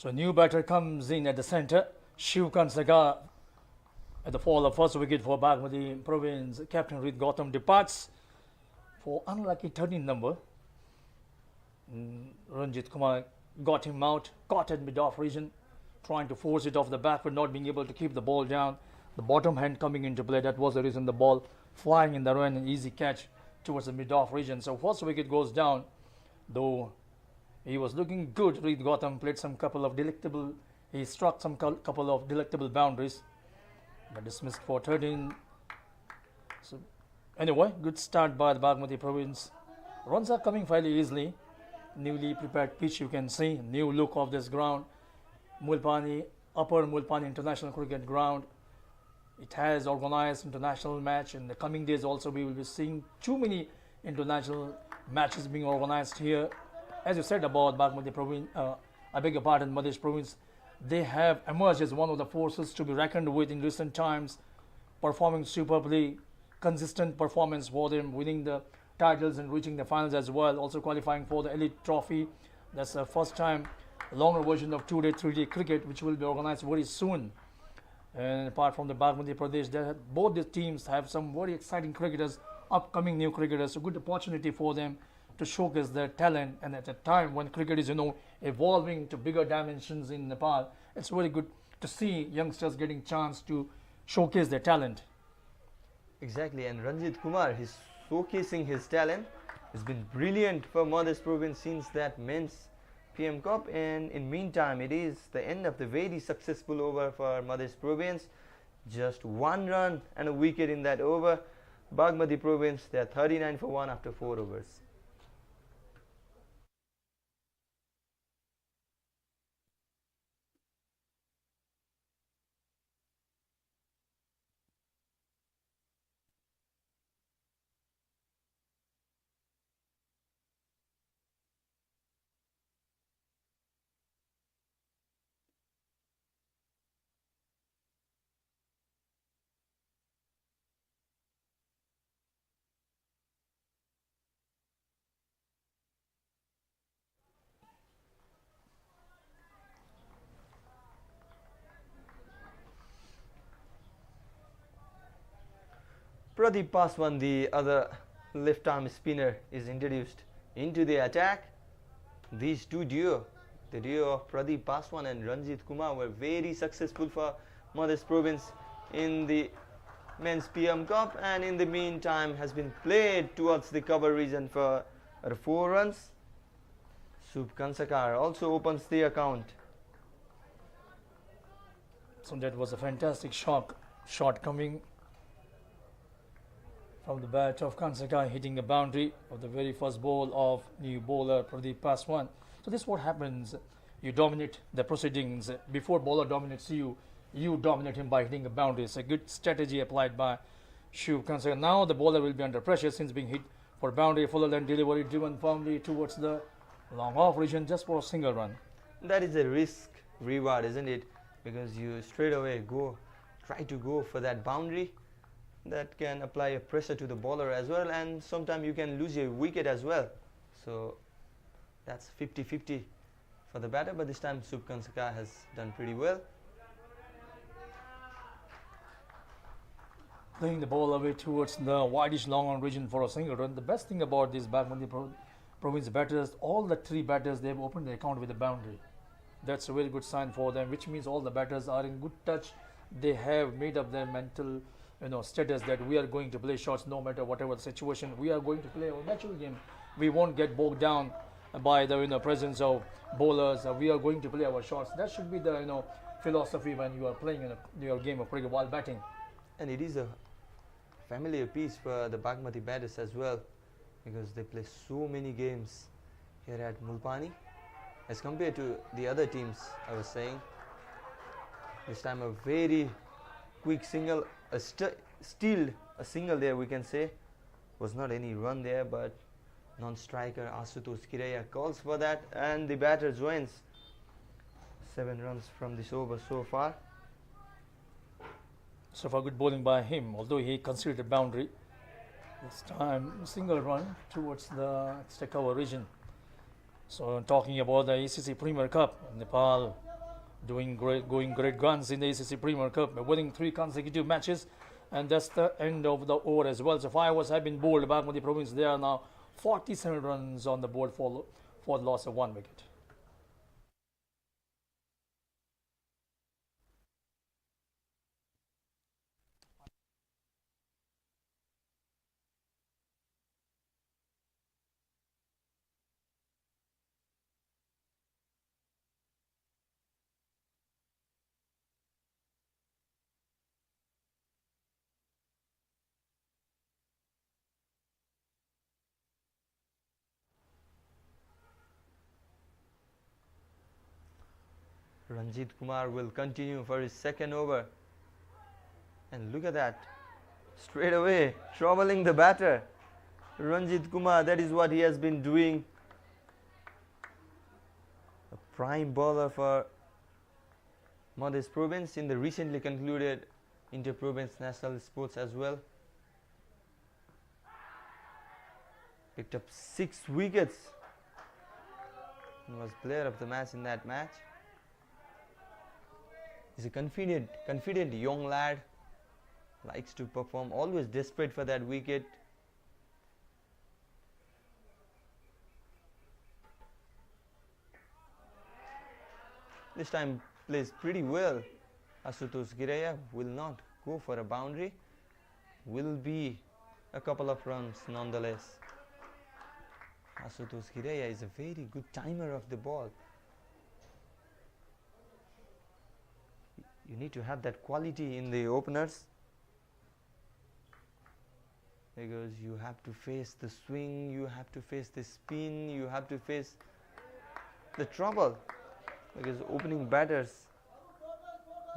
So new batter comes in at the center. Shiv Kansaga at the fall of first wicket for Bagmati Province. Captain Rit Gautam departs for unlucky 13 number. Ranjit Kumar got him out, caught at mid-off region, trying to force it off the back but not being able to keep the ball down. The bottom hand coming into play, that was the reason the ball flying in the run, an easy catch towards the mid-off region. So first wicket goes down, though he was looking good. Rit Gautam played some couple of delectable, he struck some couple of delectable boundaries, but dismissed for 13. So anyway, good start by the Bagmati Province. Runs are coming fairly easily. Newly prepared pitch, you can see, new look of this ground. Mulpani, Upper Mulpani International Cricket Ground. It has organized international match. In the coming days also we will be seeing too many international matches being organized here. As you said about Bagmati Province, I beg your pardon, Madhya Province, they have emerged as one of the forces to be reckoned with in recent times, performing superbly, consistent performance for them, winning the titles and reaching the finals as well, also qualifying for the elite trophy. That's the first time longer version of 2-day 3-day cricket which will be organized very soon. And apart from the Bagmati Pradesh, both the teams have some very exciting cricketers, upcoming new cricketers, a good opportunity for them to showcase their talent. And at a time when cricket is evolving to bigger dimensions in Nepal, it's very good to see youngsters getting chance to showcase their talent. Exactly, and Ranjit Kumar, he's showcasing his talent. It's been brilliant for Madhya Province since that men's PM Cup, and in meantime it is the end of the very successful over for Madhya Province. Just 1 run and a wicket in that over. Bagmati Province, they are 39 for 1 after 4 overs. Pradeep Paswan, the other left-arm spinner, is introduced into the attack. These two duo, the duo of Pradeep Paswan and Ranjit Kumar, were very successful for Madhya Province in the men's PM Cup, and in the meantime has been played towards the cover region for 4 runs. Subh Kansakar also opens the account. So that was a fantastic shot coming from the bat of Kansaka, hitting the boundary of the very first ball of new bowler Pradeep Paswan. So this is what happens. You dominate the proceedings. Before bowler dominates you, you dominate him by hitting a boundary. It's a good strategy applied by Shiv Kansaka. Now the bowler will be under pressure since being hit for boundary, fuller than delivery, driven firmly towards the long off region just for a single run. That is a risk reward, isn't it? Because you straight away try to go for that boundary. That can apply a pressure to the bowler as well, and sometimes you can lose your wicket as well. So that's 50-50 for the batter, but this time Subh Kansaka has done pretty well. Playing the ball away towards the wideish long on region for a single run. The best thing about these Bagmati Province batters, all the 3 batters, they've opened the account with a boundary. That's a very good sign for them, which means all the batters are in good touch. They have made up their mental status that we are going to play shots no matter whatever the situation. We are going to play our natural game. We won't get bogged down by the presence of bowlers. We are going to play our shots. That should be the philosophy when you are playing your game of cricket while batting. And it is a familiar piece for the Bagmati batters as well, because they play so many games here at Mulpani as compared to the other teams. I was saying this time a very quick single, still a single there, we can say. Was not any run there, but non-striker Asutosh Kiraiya calls for that, and the batter joins. 7 runs from this over so far. So far good bowling by him, although he conceded a boundary. This time single run towards the extra cover region. So talking about the ACC Premier Cup, Nepal going great guns in the ACC Premier Cup, winning 3 consecutive matches, and that's the end of the over as well. So 5 overs have been bowled back with the province. They are now 47 runs on the board for the loss of 1 wicket. Ranjit Kumar will continue for his second over. And look at that. Straight away, troubling the batter. Ranjit Kumar, that is what he has been doing. A prime bowler for Madhya Province in the recently concluded Inter-Province National Sports as well. Picked up 6 wickets. He was player of the match in that match. He's a confident young lad. Likes to perform, always desperate for that wicket. This time plays pretty well. Asutosh Giraya will not go for a boundary. Will be a couple of runs nonetheless. Asutosh Giraya is a very good timer of the ball. You need to have that quality in the openers, because you have to face the swing, you have to face the spin, you have to face the trouble, because opening batters,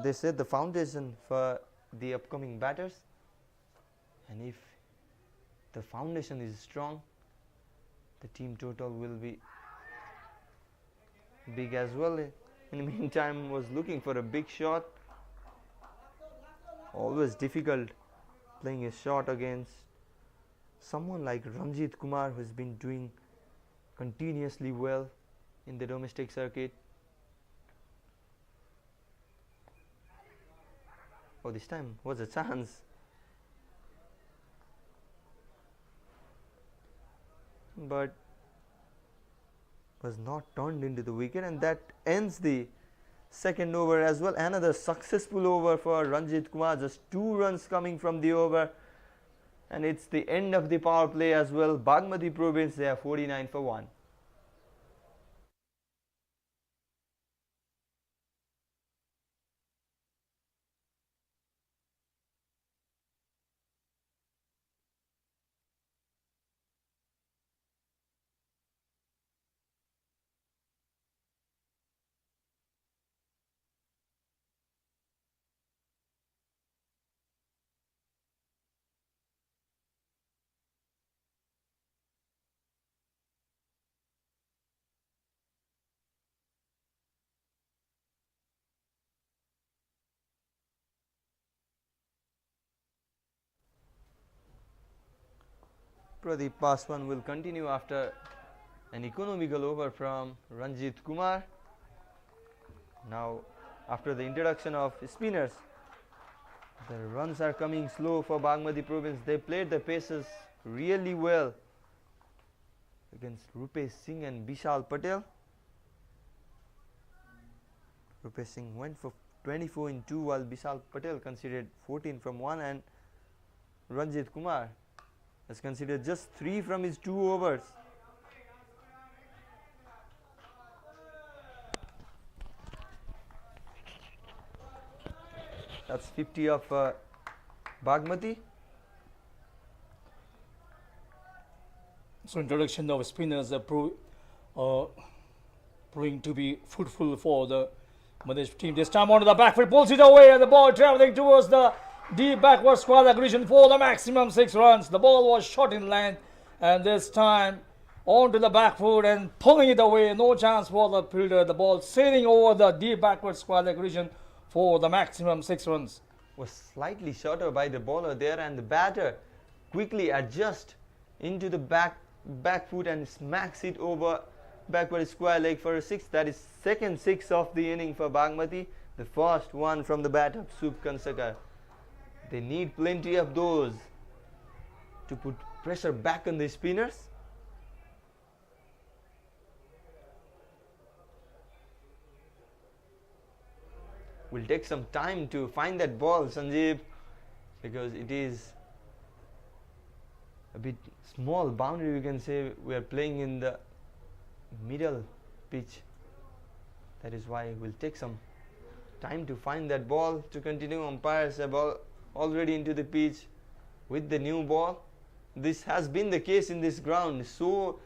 they set the foundation for the upcoming batters, and if the foundation is strong, the team total will be big as well. In the meantime, was looking for a big shot. Always difficult playing a shot against someone like Ranjit Kumar, who has been doing continuously well in the domestic circuit. Oh, this time was a chance. But was not turned into the wicket, and that ends the second over as well. Another successful over for Ranjit Kumar, just 2 runs coming from the over, and it's the end of the power play as well. Bagmati Province, they are 49 for 1. Pradeep Paswan will continue after an economical over from Ranjit Kumar. Now, after the introduction of spinners, the runs are coming slow for Bagmati Province. They played the paces really well against Rupesh Singh and Vishal Patel. Rupesh Singh went for 24 in 2, while Vishal Patel considered 14 from 1, and Ranjit Kumar has considered just 3 from his 2 overs. That's 50 of Bagmati. So introduction of spinners are proving to be fruitful for the Madhya team. This time onto the back foot, pulls it away, and the ball traveling towards the deep backward square aggression for the maximum 6 runs. The ball was short in length, and this time onto the back foot and pulling it away. No chance for the fielder. The ball sailing over the deep backward square aggression for the maximum 6 runs. Was slightly shorter by the bowler there, and the batter quickly adjusts into the back foot and smacks it over backward square leg for a 6. That is second 6 of the inning for Bagmati. The first one from the bat of Sup Kansakar. They need plenty of those to put pressure back on the spinners. Will take some time to find that ball, Sanjeev, because it is a bit small boundary. We can say we are playing in the middle pitch. That is why it will take some time to find that ball to continue. Umpires have already into the pitch with the new ball. This has been the case in this ground. So,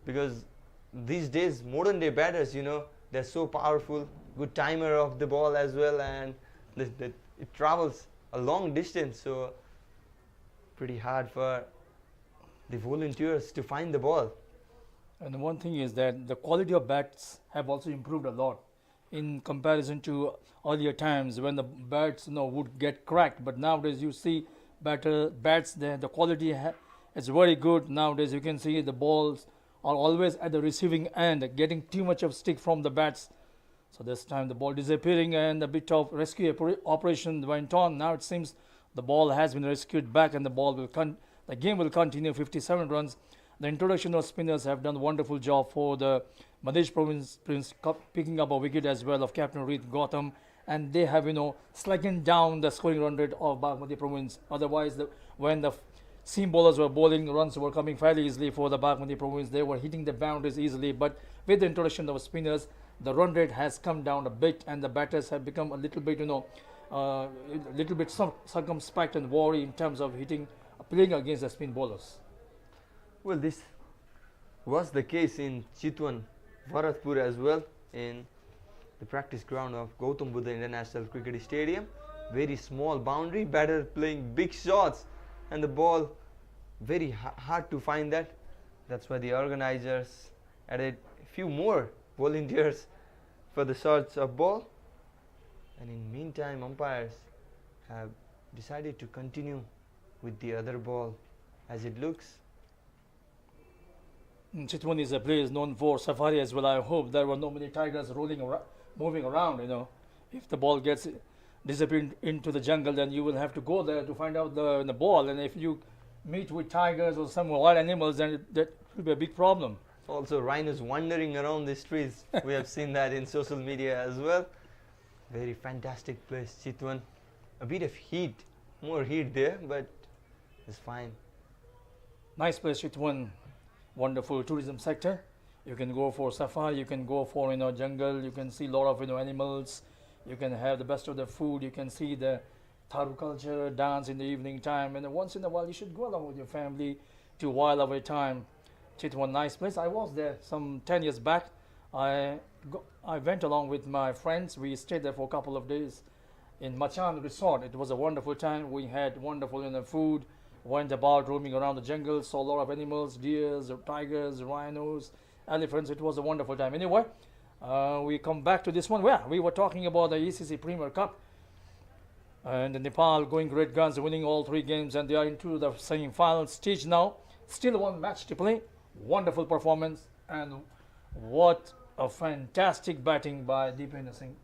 because these days modern day batters, they're so powerful, good timer of the ball as well, and it travels a long distance. So, pretty hard for the volunteers to find the ball. And the one thing is that the quality of bats have also improved a lot in comparison to earlier times when the bats would get cracked. But nowadays you see bats, the quality is very good. Nowadays you can see the balls are always at the receiving end, getting too much of stick from the bats. So this time the ball disappearing and a bit of rescue operation went on. Now it seems the ball has been rescued back and the game will continue. 57 runs. The introduction of spinners have done a wonderful job for the Madhya Province picking up a wicket as well of Captain Reed Gautam, and they have slackened down the scoring run rate of Madhya Province. Otherwise, when the seam bowlers were bowling, runs were coming fairly easily for the Madhya Province. They were hitting the boundaries easily, but with the introduction of spinners, the run rate has come down a bit, and the batters have become a little bit circumspect and wary in terms of playing against the spin bowlers. Well, this was the case in Chitwan, Bharatpur as well, in the practice ground of Gautam Buddha International Cricket Stadium. Very small boundary, batter playing big shots, and the ball very hard to find that. That's why the organizers added a few more volunteers for the shots of ball. And in meantime, umpires have decided to continue with the other ball as it looks. Chitwan is a place known for safari as well. I hope there were no many tigers moving around. If the ball gets disappeared into the jungle, then you will have to go there to find out the ball. And if you meet with tigers or some wild animals, then that will be a big problem. Also, rhinos wandering around the streets. We have seen that in social media as well. Very fantastic place, Chitwan. A bit of heat, more heat there, but it's fine. Nice place, Chitwan. Wonderful tourism sector. You can go for safari, you can go for jungle, you can see a lot of animals, you can have the best of the food, you can see the Tharu culture, dance in the evening time, and once in a while you should go along with your family to while away time. Chitwan, nice place. I was there some 10 years back. I went along with my friends. We stayed there for a couple of days in Machan Resort. It was a wonderful time. We had wonderful food, went about roaming around the jungle, saw a lot of animals, deers, tigers, rhinos, elephants. It was a wonderful time. Anyway, we come back to this one where we were talking about the ECC Premier Cup and Nepal going great guns, winning all 3 games, and they are into the semi-final stage now. Still one match to play. Wonderful performance, and what a fantastic batting by Deependra Singh,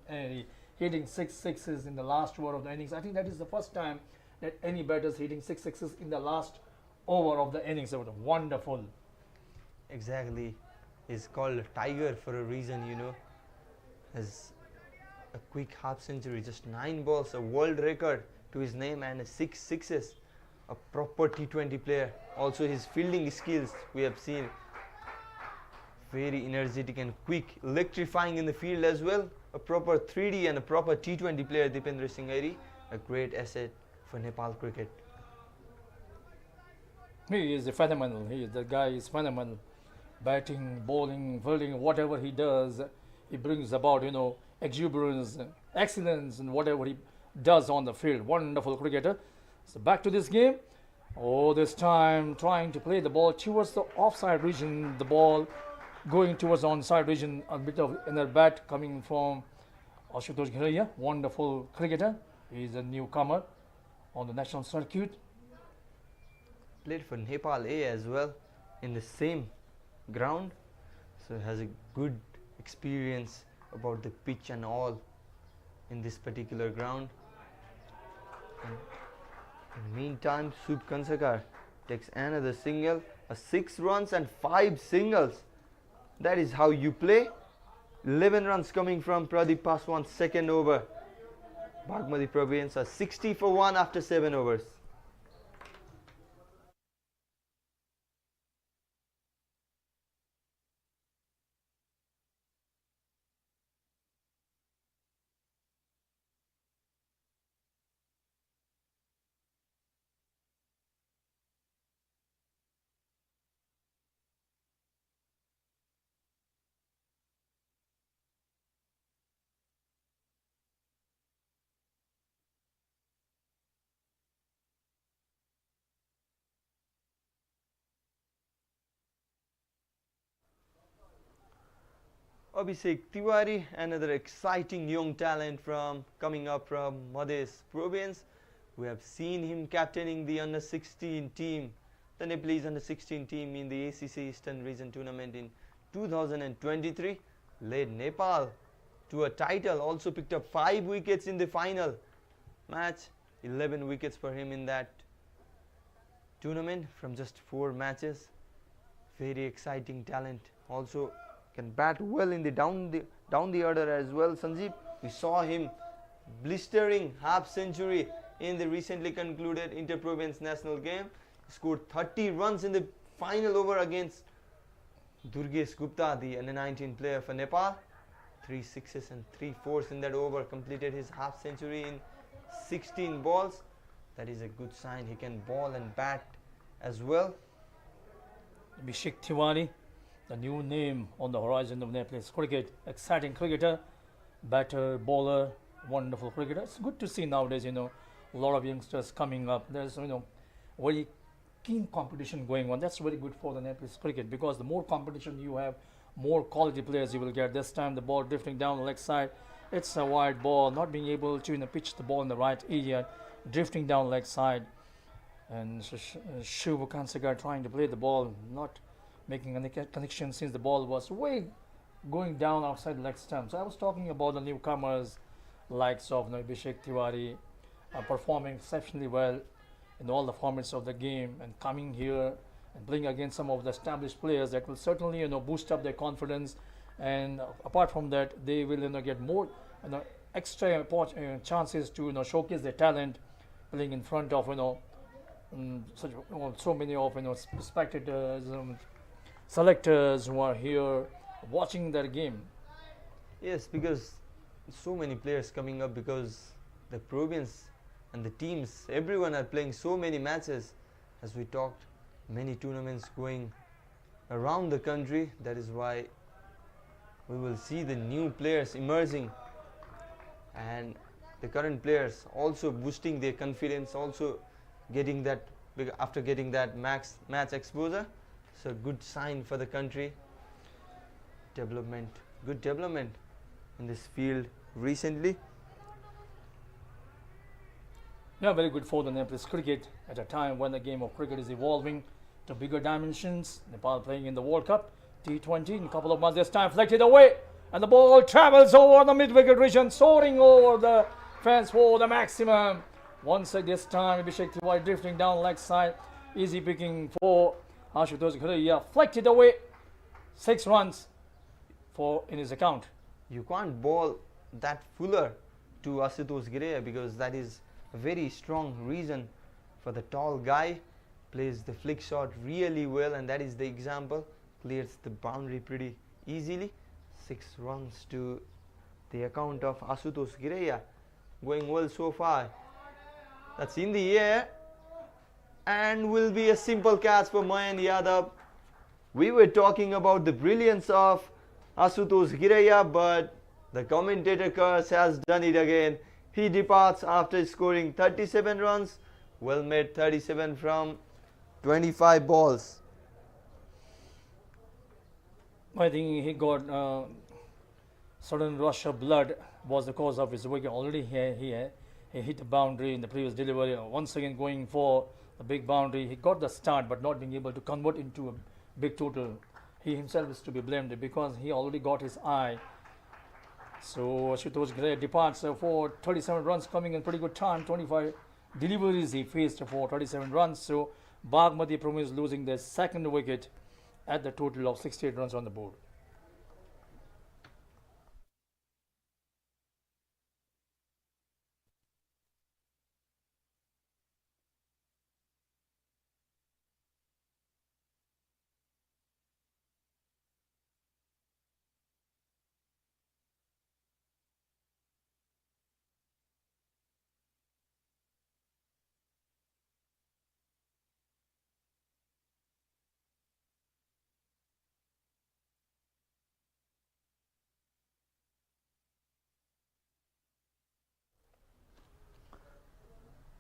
hitting 6 sixes in the last over of the innings. I think that is the first time that any batter is hitting 6 sixes in the last over of the innings. It was wonderful. Exactly. He's called Tiger for a reason, Has a quick half century, just 9 balls, a world record to his name, and 6 sixes. A proper T20 player. Also his fielding skills we have seen. Very energetic and quick, electrifying in the field as well. A proper 3D and a proper T20 player, Deependra Singh, a great asset for Nepal cricket. He is phenomenal. The guy is phenomenal. Batting, bowling, fielding, whatever he does, he brings about exuberance, excellence, and whatever he does on the field. Wonderful cricketer. So back to this game. This time trying to play the ball towards the offside region. The ball going towards the onside region. A bit of inner bat coming from Ashutosh Ghiraiya. Wonderful cricketer. He is a newcomer on the national circuit. Played for Nepal A as well in the same ground. So he has a good experience about the pitch and all in this particular ground. And in the meantime, Sup Kansakar takes another single, a 6 runs and 5 singles. That is how you play. 11 runs coming from Pradeep Paswan's second over. Bagmati Provincials are 60 for 1 after 7 overs. Abhishek Tiwari, another exciting young talent coming up from Madhya province. We have seen him captaining the under 16 team, the Nepalese under 16 team in the ACC Eastern Region tournament in 2023. Led Nepal to a title, also picked up 5 wickets in the final match, 11 wickets for him in that tournament from just 4 matches. Very exciting talent. Also can bat well in the down the order as well. Sanjeev, we saw him blistering half century in the recently concluded inter-province national game. He scored 30 runs in the final over against Durgesh Gupta, the under 19 player for Nepal. 3 sixes and 3 fours in that over. Completed his half century in 16 balls. That is a good sign. He can ball and bat as well. Abhishek Tiwari, the new name on the horizon of Nepalese cricket. Exciting cricketer, batter, bowler, wonderful cricketer. It's good to see nowadays, a lot of youngsters coming up. There's, very keen competition going on. That's very good for the Nepalese cricket, because the more competition you have, more quality players you will get. This time the ball drifting down the leg side. It's a wide ball, not being able to pitch the ball in the right area, drifting down leg side. And Shiv Kansakar trying to play the ball, not making any connection since the ball was way going down outside the leg stump. So I was talking about the newcomers, likes of Abhishek Tiwari, performing exceptionally well in all the formats of the game, and coming here and playing against some of the established players that will certainly boost up their confidence. And apart from that, they will get more extra chances to showcase their talent, playing in front of so many of spectators, selectors who are here watching their game. Yes, because so many players coming up, because the province and the teams, everyone are playing so many matches. As we talked, many tournaments going around the country. That is why we will see the new players emerging, and the current players also boosting their confidence, also getting that after getting that match exposure. So good sign for the country. Good development in this field recently. Yeah, very good for the Nepalese cricket at a time when the game of cricket is evolving to bigger dimensions. Nepal playing in the World Cup T20 in a couple of months. This time flected away, and the ball travels over the mid-wicket region, soaring over the fence for the maximum. Once at this time, Abhishek Tiwari drifting down leg side, easy picking for Ashutosh Ghariya, flected away, 6 runs in his account. You can't bowl that fuller to Ashutosh Ghariya, because that is a very strong reason for the tall guy. Plays the flick shot really well, and that is the example. Clears the boundary pretty easily. 6 runs to the account of Ashutosh Ghariya. Going well so far. That's in the air, and will be a simple catch for Mayan Yadav. We were talking about the brilliance of Ashutosh Ghariya, but the commentator curse has done it again. He departs after scoring 37 runs. Well made, 37 from 25 balls. I think he got sudden rush of blood was the cause of his wicket. Already he hit the boundary in the previous delivery. Once again going for the big boundary. He got the start, but not being able to convert into a big total. he himself is to be blamed because he already got his eye. So Ashutosh Ghare departs for 37 runs, coming in pretty good time. 25 deliveries he faced for 37 runs. So Bagmati Province losing their second wicket at the total of 68 runs on the board.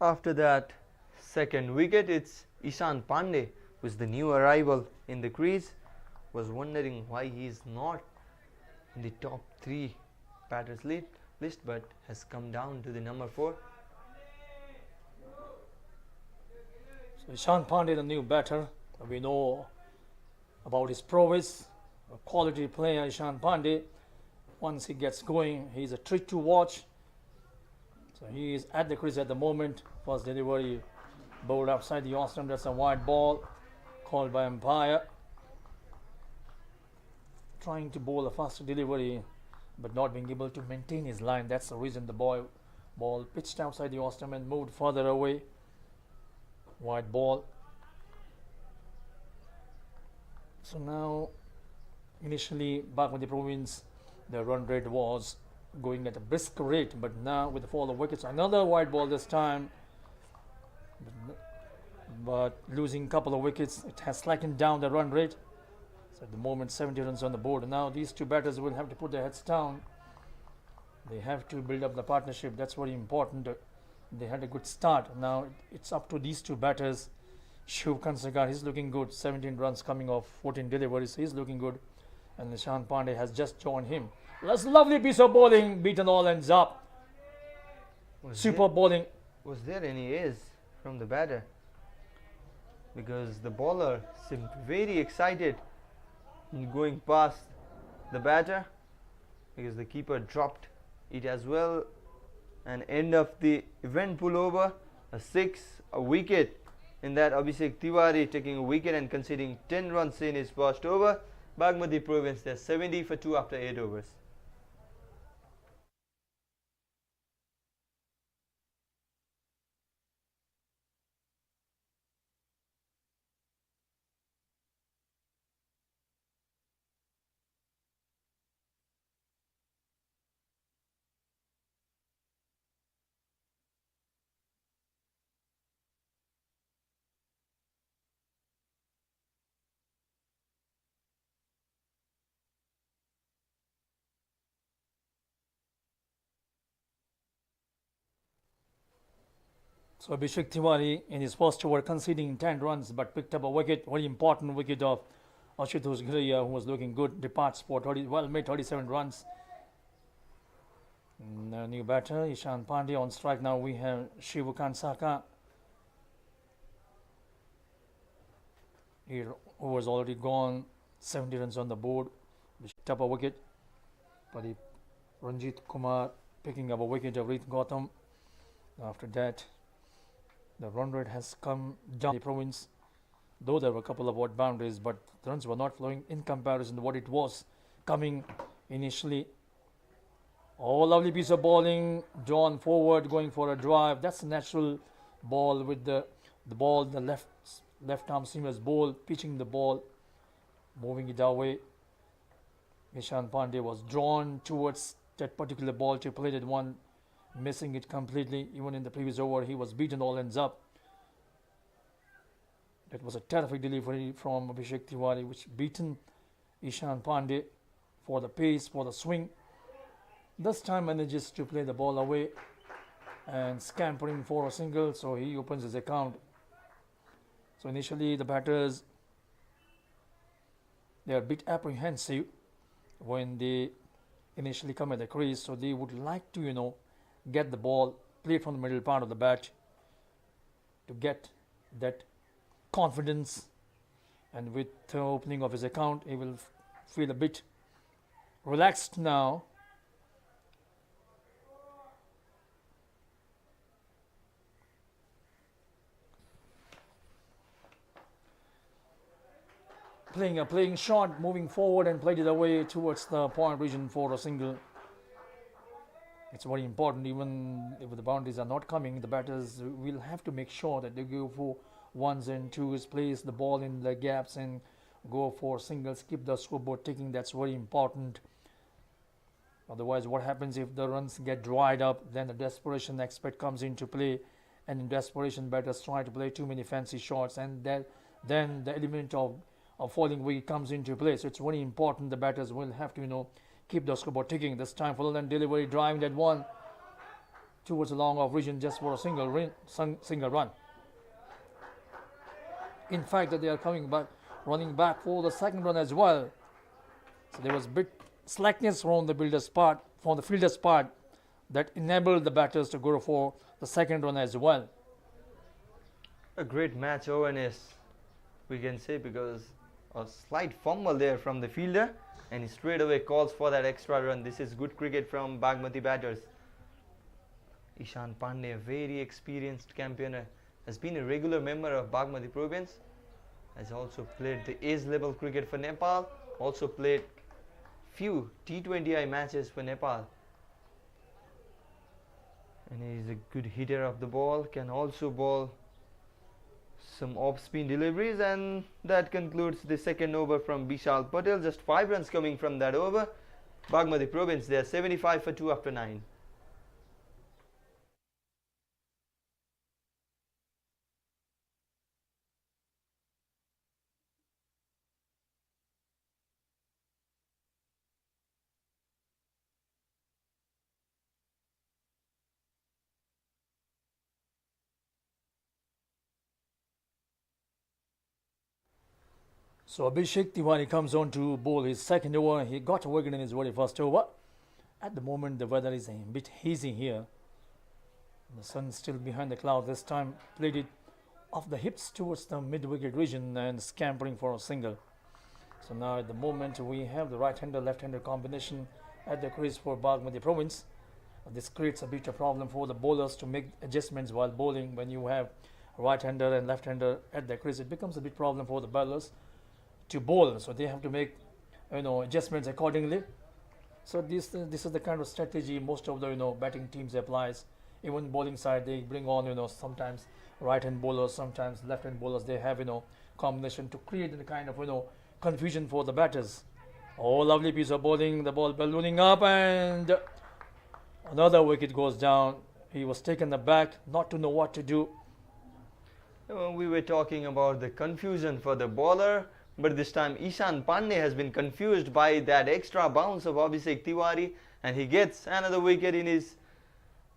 After that second wicket, it's Ishan Pandey, who's the new arrival in the crease. Was wondering why he is not in the top 3 batters list, but has come down to the number 4. So Ishan Pandey, the new batter, we know about his prowess, a quality player. Ishan Pandey, once he gets going, he's a treat to watch. So he is at the crease at the moment. First delivery bowled outside the off stump. That's a wide ball called by umpire. Trying to bowl a faster delivery, but not being able to maintain his line. That's the reason the ball pitched outside the off stump and moved further away. Wide ball. So now, initially, Bagmati Province, the run rate was going at a brisk rate, but now with the fall of wickets, another wide ball this time. But losing a couple of wickets, it has slackened down the run rate. So at the moment, 70 runs on the board. And now these two batters will have to put their heads down. They have to build up the partnership. That's very important. They had a good start. Now it's up to these two batters. Shiv Kansagar, he's looking good. 17 runs coming off 14 deliveries. He's looking good. And Ishan Pandey has just joined him. That's a lovely piece of bowling. Beaten all ends up. Super bowling. Was there any ace from the batter? Because the bowler seemed very excited in going past the batter, because the keeper dropped it as well. And end of the event pullover, a 6, a wicket. In that, Abhishek Tiwari taking a wicket and conceding 10 runs in his first over. Bagmati Province, they're 70 for 2 after 8 overs. So Abhishek Tiwari in his first over conceding 10 runs but picked up a wicket, very important wicket of Ashutosh Ghare, who was looking good, departs for made 37 runs. New batter Ishan Pandey on strike. Now we have Shivu Kansaka. He was already gone, 70 runs on the board. Picked up a wicket. Pradeep Ranjit Kumar picking up a wicket of Reet Gautam. After that, the run rate has come down the province, though there were a couple of odd boundaries, but the runs were not flowing in comparison to what it was coming initially. Oh, lovely piece of bowling. John forward going for a drive. That's a natural ball with the left arm seamless ball, pitching the ball, moving it away. Ishan Pandey was drawn towards that particular ball to play that one, missing it completely. Even in the previous over, he was beaten all ends up. That was a terrific delivery from Abhishek Tiwari, which beaten Ishan Pandey for the pace, for the swing. This time manages to play the ball away and scampering for a single, so he opens his account. So initially the batters, they are a bit apprehensive when they initially come at the crease, so they would like to get the ball, play from the middle part of the bat to get that confidence And with the opening of his account, he will feel a bit relaxed now. Playing short, moving forward and played it away towards the point region for a single. It's very important. Even if the boundaries are not coming, the batters will have to make sure that they go for ones and twos, place the ball in the gaps and go for singles, keep the scoreboard ticking. That's very important. Otherwise, what happens if the runs get dried up? Then the desperation aspect comes into play, and in desperation, batters try to play too many fancy shots, and then the element of falling wicket comes into play. So it's very important. The batters will have to keep the scoreboard ticking. This time, Fulham delivery driving that one towards the long off region just for a single run. In fact, that they are coming back, running back for the second run as well. So there was a bit slackness from the fielder's part, that enabled the batters to go for the second run as well. A great match, ONS, we can say, because a slight fumble there from the fielder, and he straight away calls for that extra run. This is good cricket from Bagmati batters. Ishan Pandey, a very experienced campaigner, has been a regular member of Bagmati Province, has also played the A's level cricket for Nepal, also played few T20I matches for Nepal. And he is a good hitter of the ball, can also bowl some off-spin deliveries, and that concludes the second over from Bishal Patel. Just 5 runs coming from that over. Bagmati Province, they are 75 for 2 after 9. So Abhishek Tiwari comes on to bowl his second over. He got a wicket in his very first over. At the moment, the weather is a bit hazy here. The sun is still behind the cloud. This time, played it off the hips towards the mid-wicket region and scampering for a single. So now at the moment, we have the right-hander, left-hander combination at the crease for Bagmati Province. This creates a bit of problem for the bowlers to make adjustments while bowling. When you have right-hander and left-hander at the crease, it becomes a bit problem for the bowlers to bowl. So they have to make adjustments accordingly. So this is the kind of strategy most of the batting teams applies. Even bowling side, they bring on sometimes right-hand bowlers, sometimes left-hand bowlers. They have combination to create the kind of confusion for the batters. Oh, lovely piece of bowling. The ball ballooning up, and another wicket goes down. He was taken aback, not to know what to do. We were talking about the confusion for the bowler, but this time Ishan Pandey has been confused by that extra bounce of Abhishek Tiwari, and he gets another wicket in his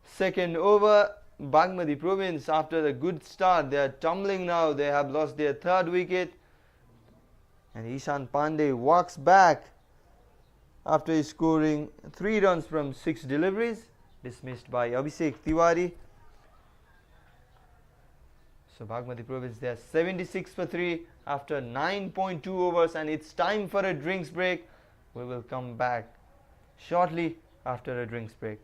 second over. Bagmati Province, after a good start, they are tumbling now. They have lost their third wicket, and Ishan Pandey walks back after scoring 3 runs from 6 deliveries, dismissed by Abhishek Tiwari. So Bagmati Province, they are 76 for 3 after 9.2 overs, and it's time for a drinks break. We will come back shortly after a drinks break.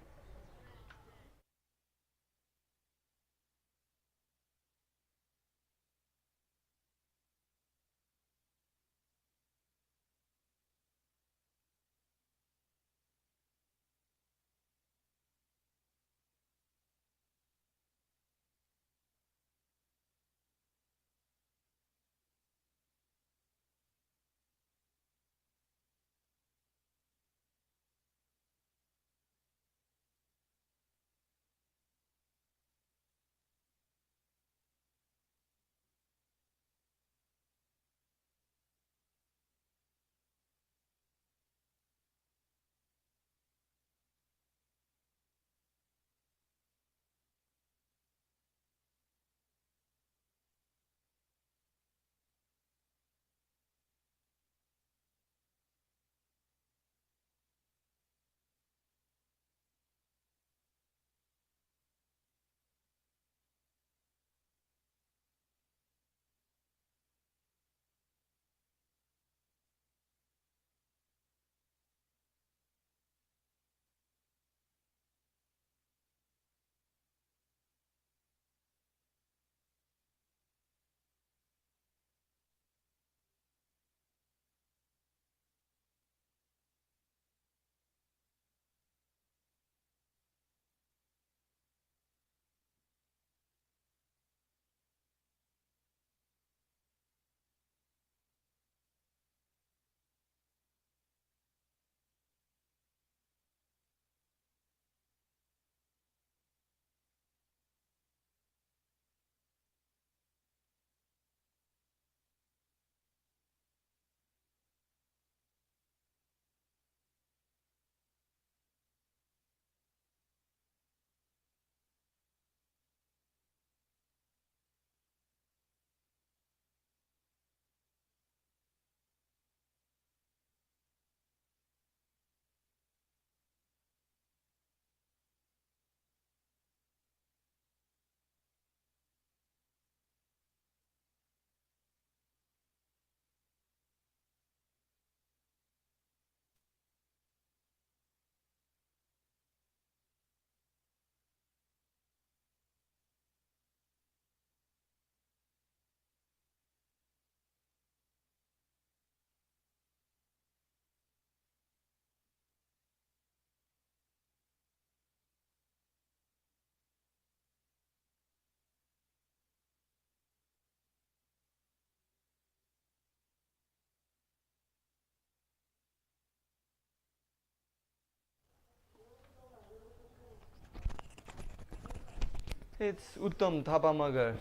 It's Uttam Thapamagar,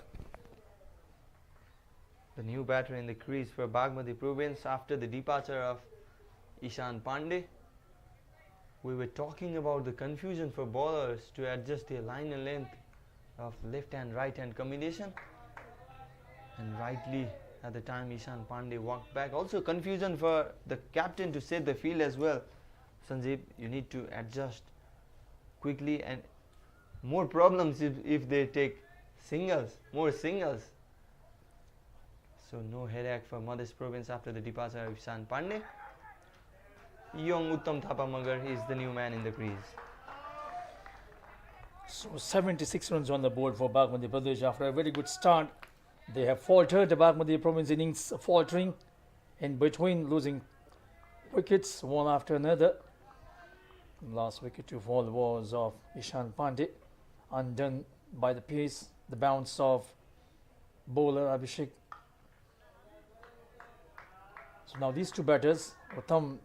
the new batter in the crease for Bagmati Province after the departure of Ishan Pandey. We were talking about the confusion for bowlers to adjust their line and length of left and right hand combination, and rightly at the time Ishan Pandey walked back. Also confusion for the captain to set the field as well. Sanjeev, you need to adjust quickly, and more problems if they take more singles. So no headache for Madhya Province after the departure of Ishan Pandey. Young Uttam Thapamagar is the new man in the crease. So 76 runs on the board for Bagmati Pradesh after a very good start. They have faltered. The Bagmati Province innings faltering in between, losing wickets one after another. Last wicket to fall was of Ishan Pandey, undone by the pace, the bounce of bowler Abhishek. So now these two batters, Uttam,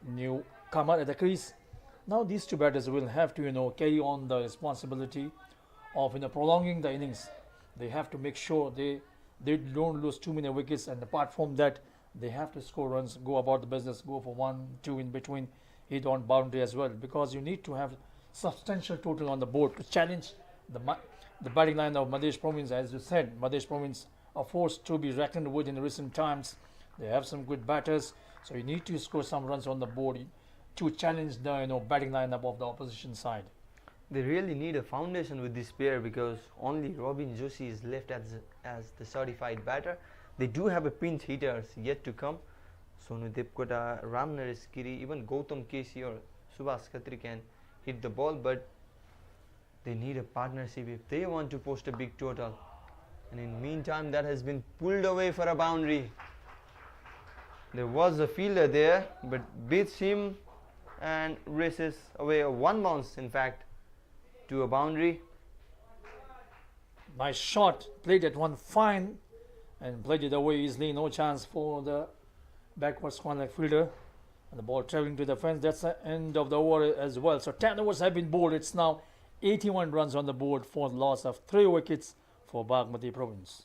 newcomer at the crease. Now these two batters will have to carry on the responsibility of prolonging the innings. They have to make sure they don't lose too many wickets, and apart from that, they have to score runs, go about the business, go for 1, 2 in between, hit on boundary as well, because you need to have substantial total on the board to challenge the batting line of Madhya Province. As you said, Madhya Province are forced to be reckoned with in recent times. They have some good batters, so you need to score some runs on the board to challenge the batting lineup of the opposition side. They really need a foundation with this pair, because only Robin Joshi is left as the certified batter. They do have a pinch hitters yet to come. Sonu Depkota, Ram Naresh Giri, even Gautam Keshi or Subhas Khatri can hit the ball, but they need a partnership if they want to post a big total. And in the meantime, that has been pulled away for a boundary. There was a fielder there, but beats him and races away a one bounce, in fact, to a boundary. Nice shot, played at one fine and played it away easily. No chance for the backward swan fielder, and the ball traveling to the fence. That's the end of the over as well. So 10 overs have been bowled. It's now 81 runs on the board for the loss of 3 wickets for Bagmati Province.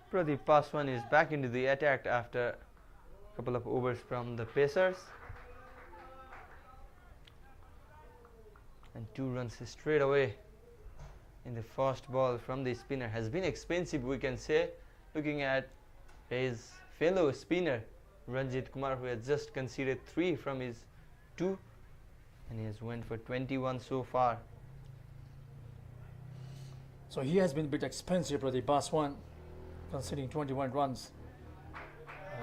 Pradeep Paswan is back into the attack after a couple of overs from the Pacers. And 2 runs straight away in the first ball from the spinner. Has been expensive, we can say, looking at his fellow spinner Ranjit Kumar, who has just conceded 3 from his 2, and he has went for 21 so far. So he has been a bit expensive, Pradeep Paswan, conceding 21 runs,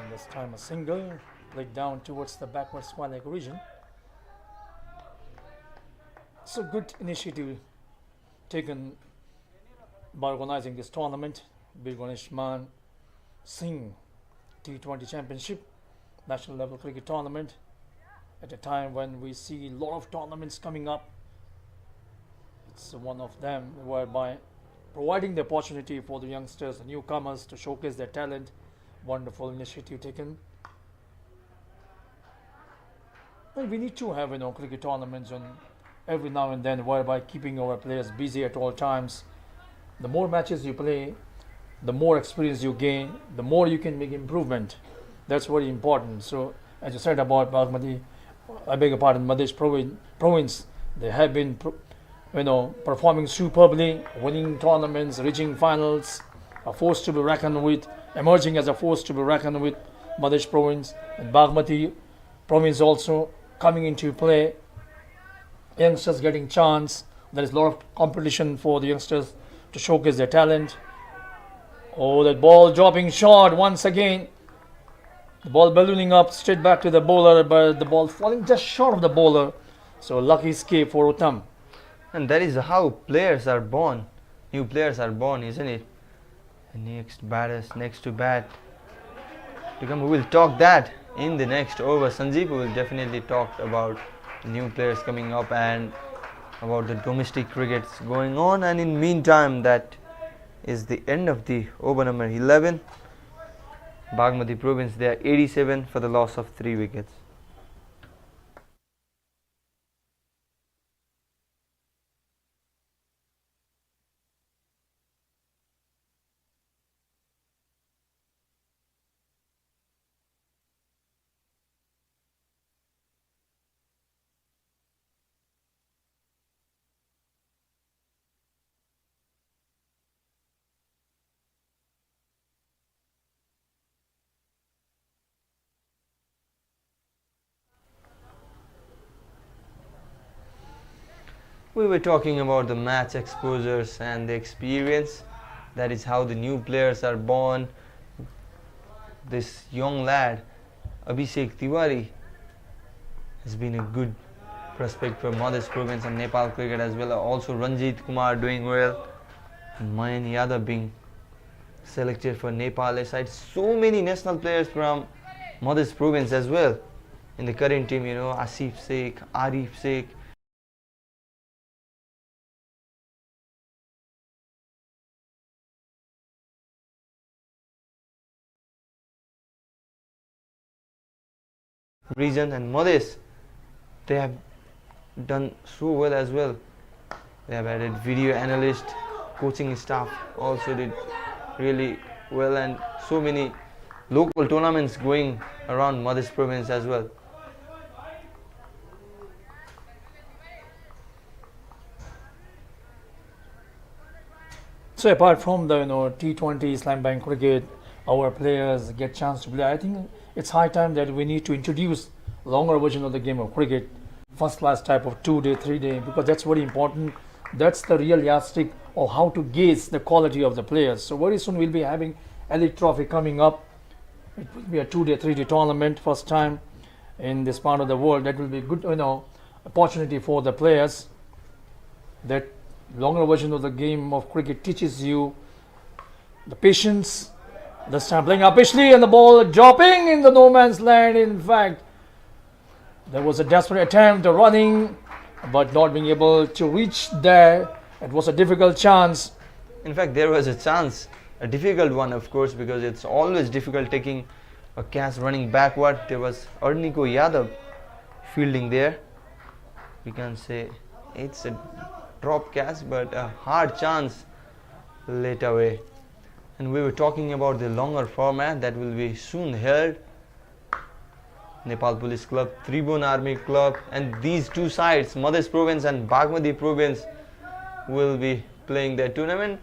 and this time a single played down towards the backward swan leg region. So good initiative taken by organizing this tournament, Bir Ganeshman Singh T20 Championship, national level cricket tournament, at a time when we see a lot of tournaments coming up. It's one of them whereby providing the opportunity for the youngsters, the newcomers, to showcase their talent. Wonderful initiative taken. And we need to have cricket tournaments on every now and then, whereby keeping our players busy at all times. The more matches you play, the more experience you gain, the more you can make improvement. That's very important. So as you said about Bagmati, I beg your pardon, Madhya Province, they have been performing superbly, winning tournaments, reaching finals, a force to be reckoned with, emerging as a force to be reckoned with, Madhya Province. And Bagmati Province also coming into play, youngsters getting chance. There is a lot of competition for the youngsters to showcase their talent. Oh, that ball dropping short once again. The ball ballooning up straight back to the bowler, but the ball falling just short of the bowler. So lucky escape for Uttam. And that is how players are born. New players are born, isn't it? The next batters, next to bat. To come, we will talk that in the next over. Sanjeev will definitely talk about new players coming up and about the domestic crickets going on. And in meantime, that is the end of the over number 11. Bagmati Province, they are 87 for the loss of 3 wickets. We were talking about the match exposures and the experience. That is how the new players are born. This young lad, Abhishek Tiwari, has been a good prospect for Madhya Province and Nepal cricket as well. Also Ranjit Kumar doing well. And Mayan Yadav being selected for Nepal side. So many national players from Madhya Province as well in the current team, Asif Sheikh, Arif Sheikh. Region and Madhya, they have done so well as well. They have added video analyst, coaching staff also did really well, and so many local tournaments going around Madhya Province as well. So apart from the T20 slam bang cricket, our players get chance to play. I think it's high time that we need to introduce longer version of the game of cricket, first class type of 2-day, 3-day, because that's very important. That's the real yardstick of how to gauge the quality of the players. So very soon we'll be having Elite Trophy coming up. It will be a 2-day, 3-day tournament, first time in this part of the world. That will be good, opportunity for the players. That longer version of the game of cricket teaches you the patience. This time playing up Ishley and the ball dropping in the no man's land. In fact, there was a desperate attempt running, but not being able to reach there. It was a difficult chance. In fact, there was a chance, a difficult one, of course, because it's always difficult taking a catch running backward. There was Arniko Yadav fielding there. We can say it's a drop catch, but a hard chance let away. And we were talking about the longer format that will be soon held. Nepal Police Club, Tribhuvan Army Club, and these two sides, Madhya Province and Bagmati Province, will be playing their tournament.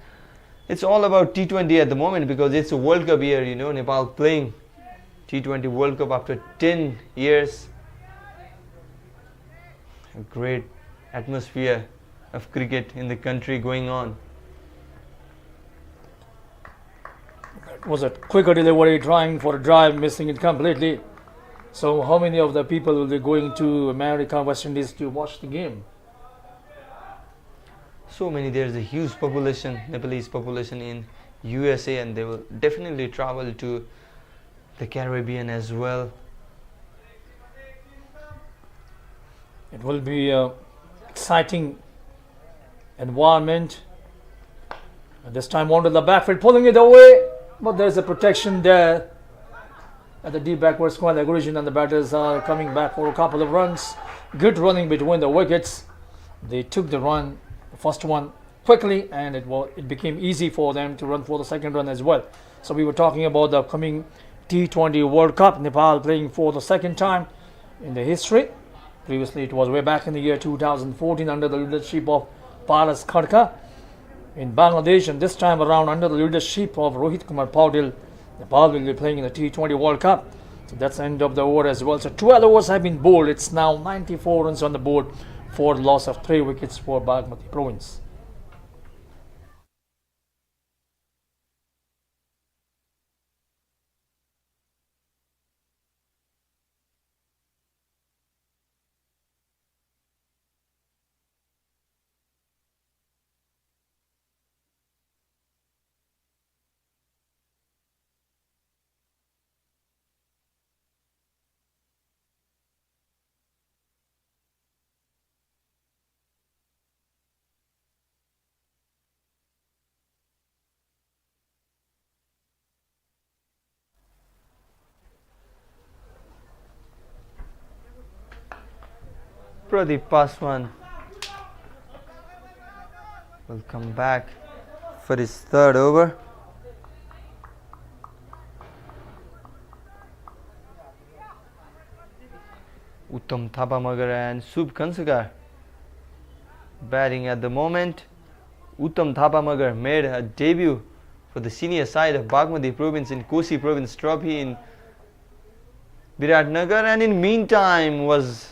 It's all about T20 at the moment because it's a World Cup year, Nepal playing T20 World Cup after 10 years. A great atmosphere of cricket in the country going on. It was a quicker delivery, trying for a drive, missing it completely. So how many of the people will be going to America, West Indies to watch the game? So many. There's a huge population, Nepalese population in USA, and they will definitely travel to the Caribbean as well. It will be an exciting environment. And this time onto the backfield, pulling it away, but there's a protection there at the deep backward square. The Gurujan and the batters are coming back for a couple of runs. Good running between the wickets. They took the run, the first one, quickly, and it became easy for them to run for the second run as well. So we were talking about the upcoming T20 World Cup. Nepal playing for the second time in the history. Previously it was way back in the year 2014 under the leadership of Paras Khadka in Bangladesh, and this time around under the leadership of Rohit Kumar Paudil. Nepal will be playing in the T20 World Cup. So that's the end of the over as well. So 12 overs have been bowled. It's now 94 runs on the board for the loss of 3 wickets for Bagmati Province. Pradeep Paswan will come back for his third over. Uttam Thapamagar and Sub Kansakar batting at the moment. Uttam Thapamagar made a debut for the senior side of Bagmati province in Kosi province trophy in Biratnagar, and in meantime was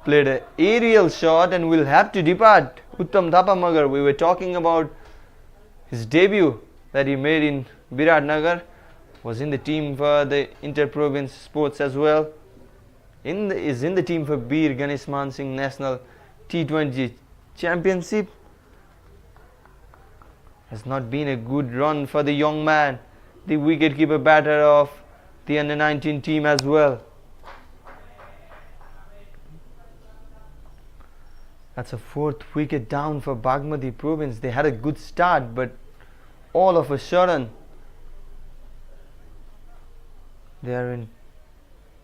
played an aerial shot and will have to depart. Uttam Thapamagar, we were talking about his debut that he made in Biratnagar, was in the team for the inter-province sports as well. Is in the team for Bir Ganeshman Singh National T20 Championship. Has not been a good run for the young man, the wicketkeeper batter of the under-19 team as well. That's a fourth wicket down for Bagmati province. They had a good start, but all of a sudden they are in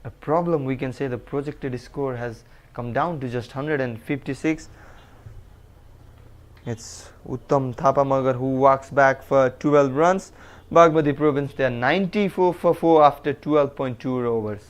a problem. We can say the projected score has come down to just 156. It's Uttam Thapamagar who walks back for 12 runs. Bagmati province, they are 94 for 4 after 12.2 overs.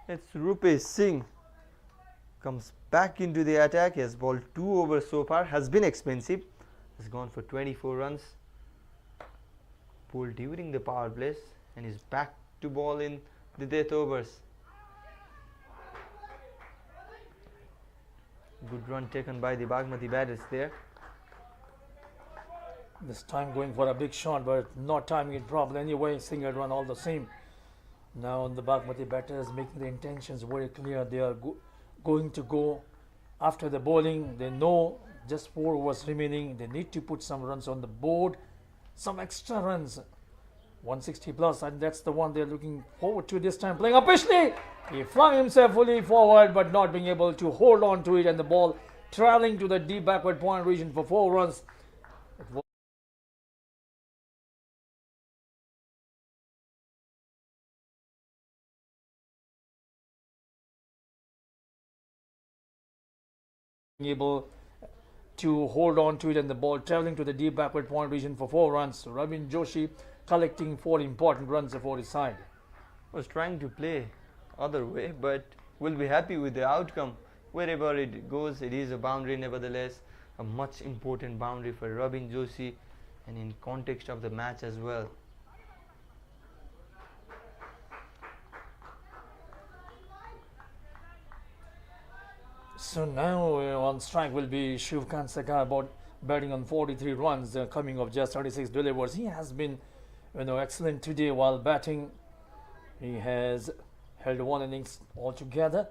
It's Rupesh Singh comes back into the attack. He has bowled 2 overs so far, has been expensive, has gone for 24 runs, bowled during the power plays, and is back to bowl in the death overs. Good run taken by the Bagmati batters there. This time going for a big shot, but not timing it properly. Anyway, Singh had run all the same. Now the Bagmati batters making the intentions very clear. They are going to go after the bowling. They know just 4 overs remaining. They need to put some runs on the board, some extra runs, 160 plus, and that's the one they're looking forward to this time. Playing up Pishley, he flung himself fully forward, but not being able to hold on to it, and the ball traveling to the deep backward point region for 4 runs. It was able to hold on to it, and the ball traveling to the deep backward point region for 4 runs. Ravin Joshi collecting 4 important runs for his side. Was trying to play other way, but will be happy with the outcome. Wherever it goes, it is a boundary nevertheless, a much important boundary for Ravin Joshi, and in context of the match as well. So now on strike will be Shiv Kansakar, about batting on 43 runs, coming off just 36 delivers. He has been, excellent today while batting. He has held one innings altogether,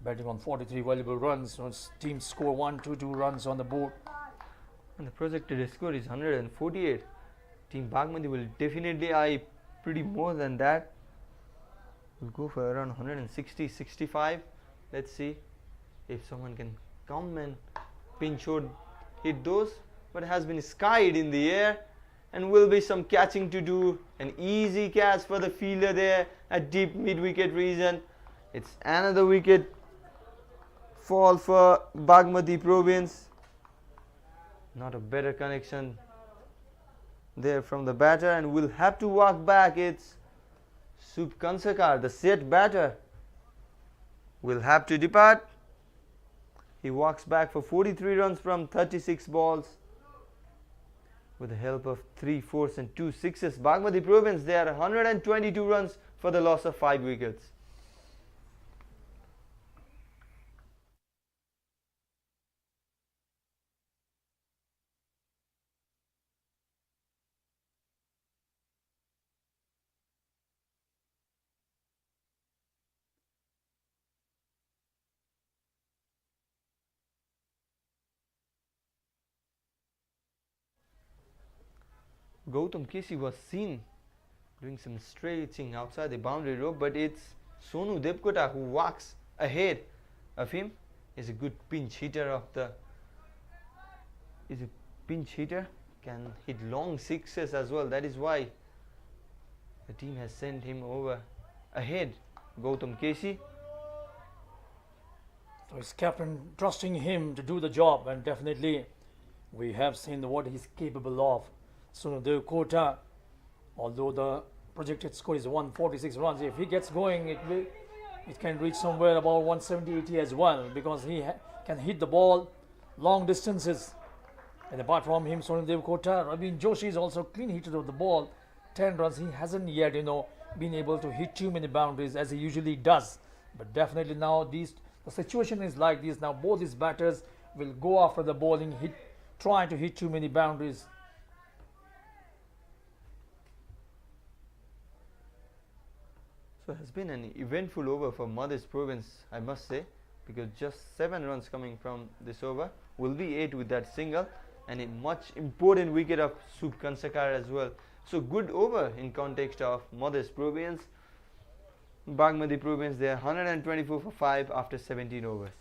batting on 43 valuable runs. So his team score 122 runs on the board. And the projected score is 148. Team Bagmati will definitely eye pretty more than that. We'll go for around 160, 65. Let's see if someone can come and pinch or hit those. But it has been skied in the air, and will be some catching to do. An easy catch for the fielder there at deep mid-wicket region. It's another wicket fall for Bagmati province. Not a better connection there from the batter, and will have to walk back. It's Sup Kansakar, the set batter, will have to depart. He walks back for 43 runs from 36 balls with the help of 3 fours and 2 sixes. Bagmati province, they are 122 runs for the loss of 5 wickets. Gautam Kesi was seen doing some stretching outside the boundary rope, but it's Sonu Debkota who walks ahead of him. Is a good pinch hitter can hit long sixes as well. That is why the team has sent him over ahead. Gautam Kesi. So his captain trusting him to do the job, and definitely we have seen what he's capable of. Sunudev Kota, although the projected score is 146 runs, if he gets going, it can reach somewhere about 170-80 as well, because he can hit the ball long distances. And apart from him, Sunudev Kota, Ravin Joshi is also clean hitter of the ball. 10 runs. He hasn't yet, been able to hit too many boundaries as he usually does. But definitely now the situation is like this. Now both these batters will go after the bowling, trying to hit too many boundaries. So it has been an eventful over for Madhya province, I must say, because just 7 runs coming from this over, will be 8 with that single, and a much important wicket of Sup Kansakar as well. So good over in context of Madhya province. Bagmati province, they are 124 for 5 after 17 overs.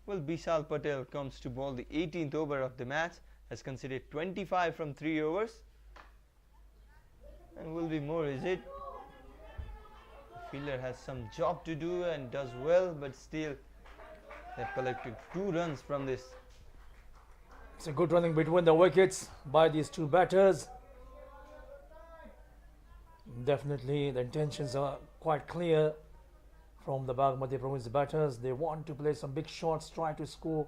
Well, Bishal Patel comes to bowl the 18th over of the match, has conceded 25 from 3 overs, and will be more, is it? The fielder has some job to do and does well, but still they've collected 2 runs from this. It's a good running between the wickets by these two batters. Definitely the intentions are quite clear from the Bagmati province batters. They want to play some big shots, try to score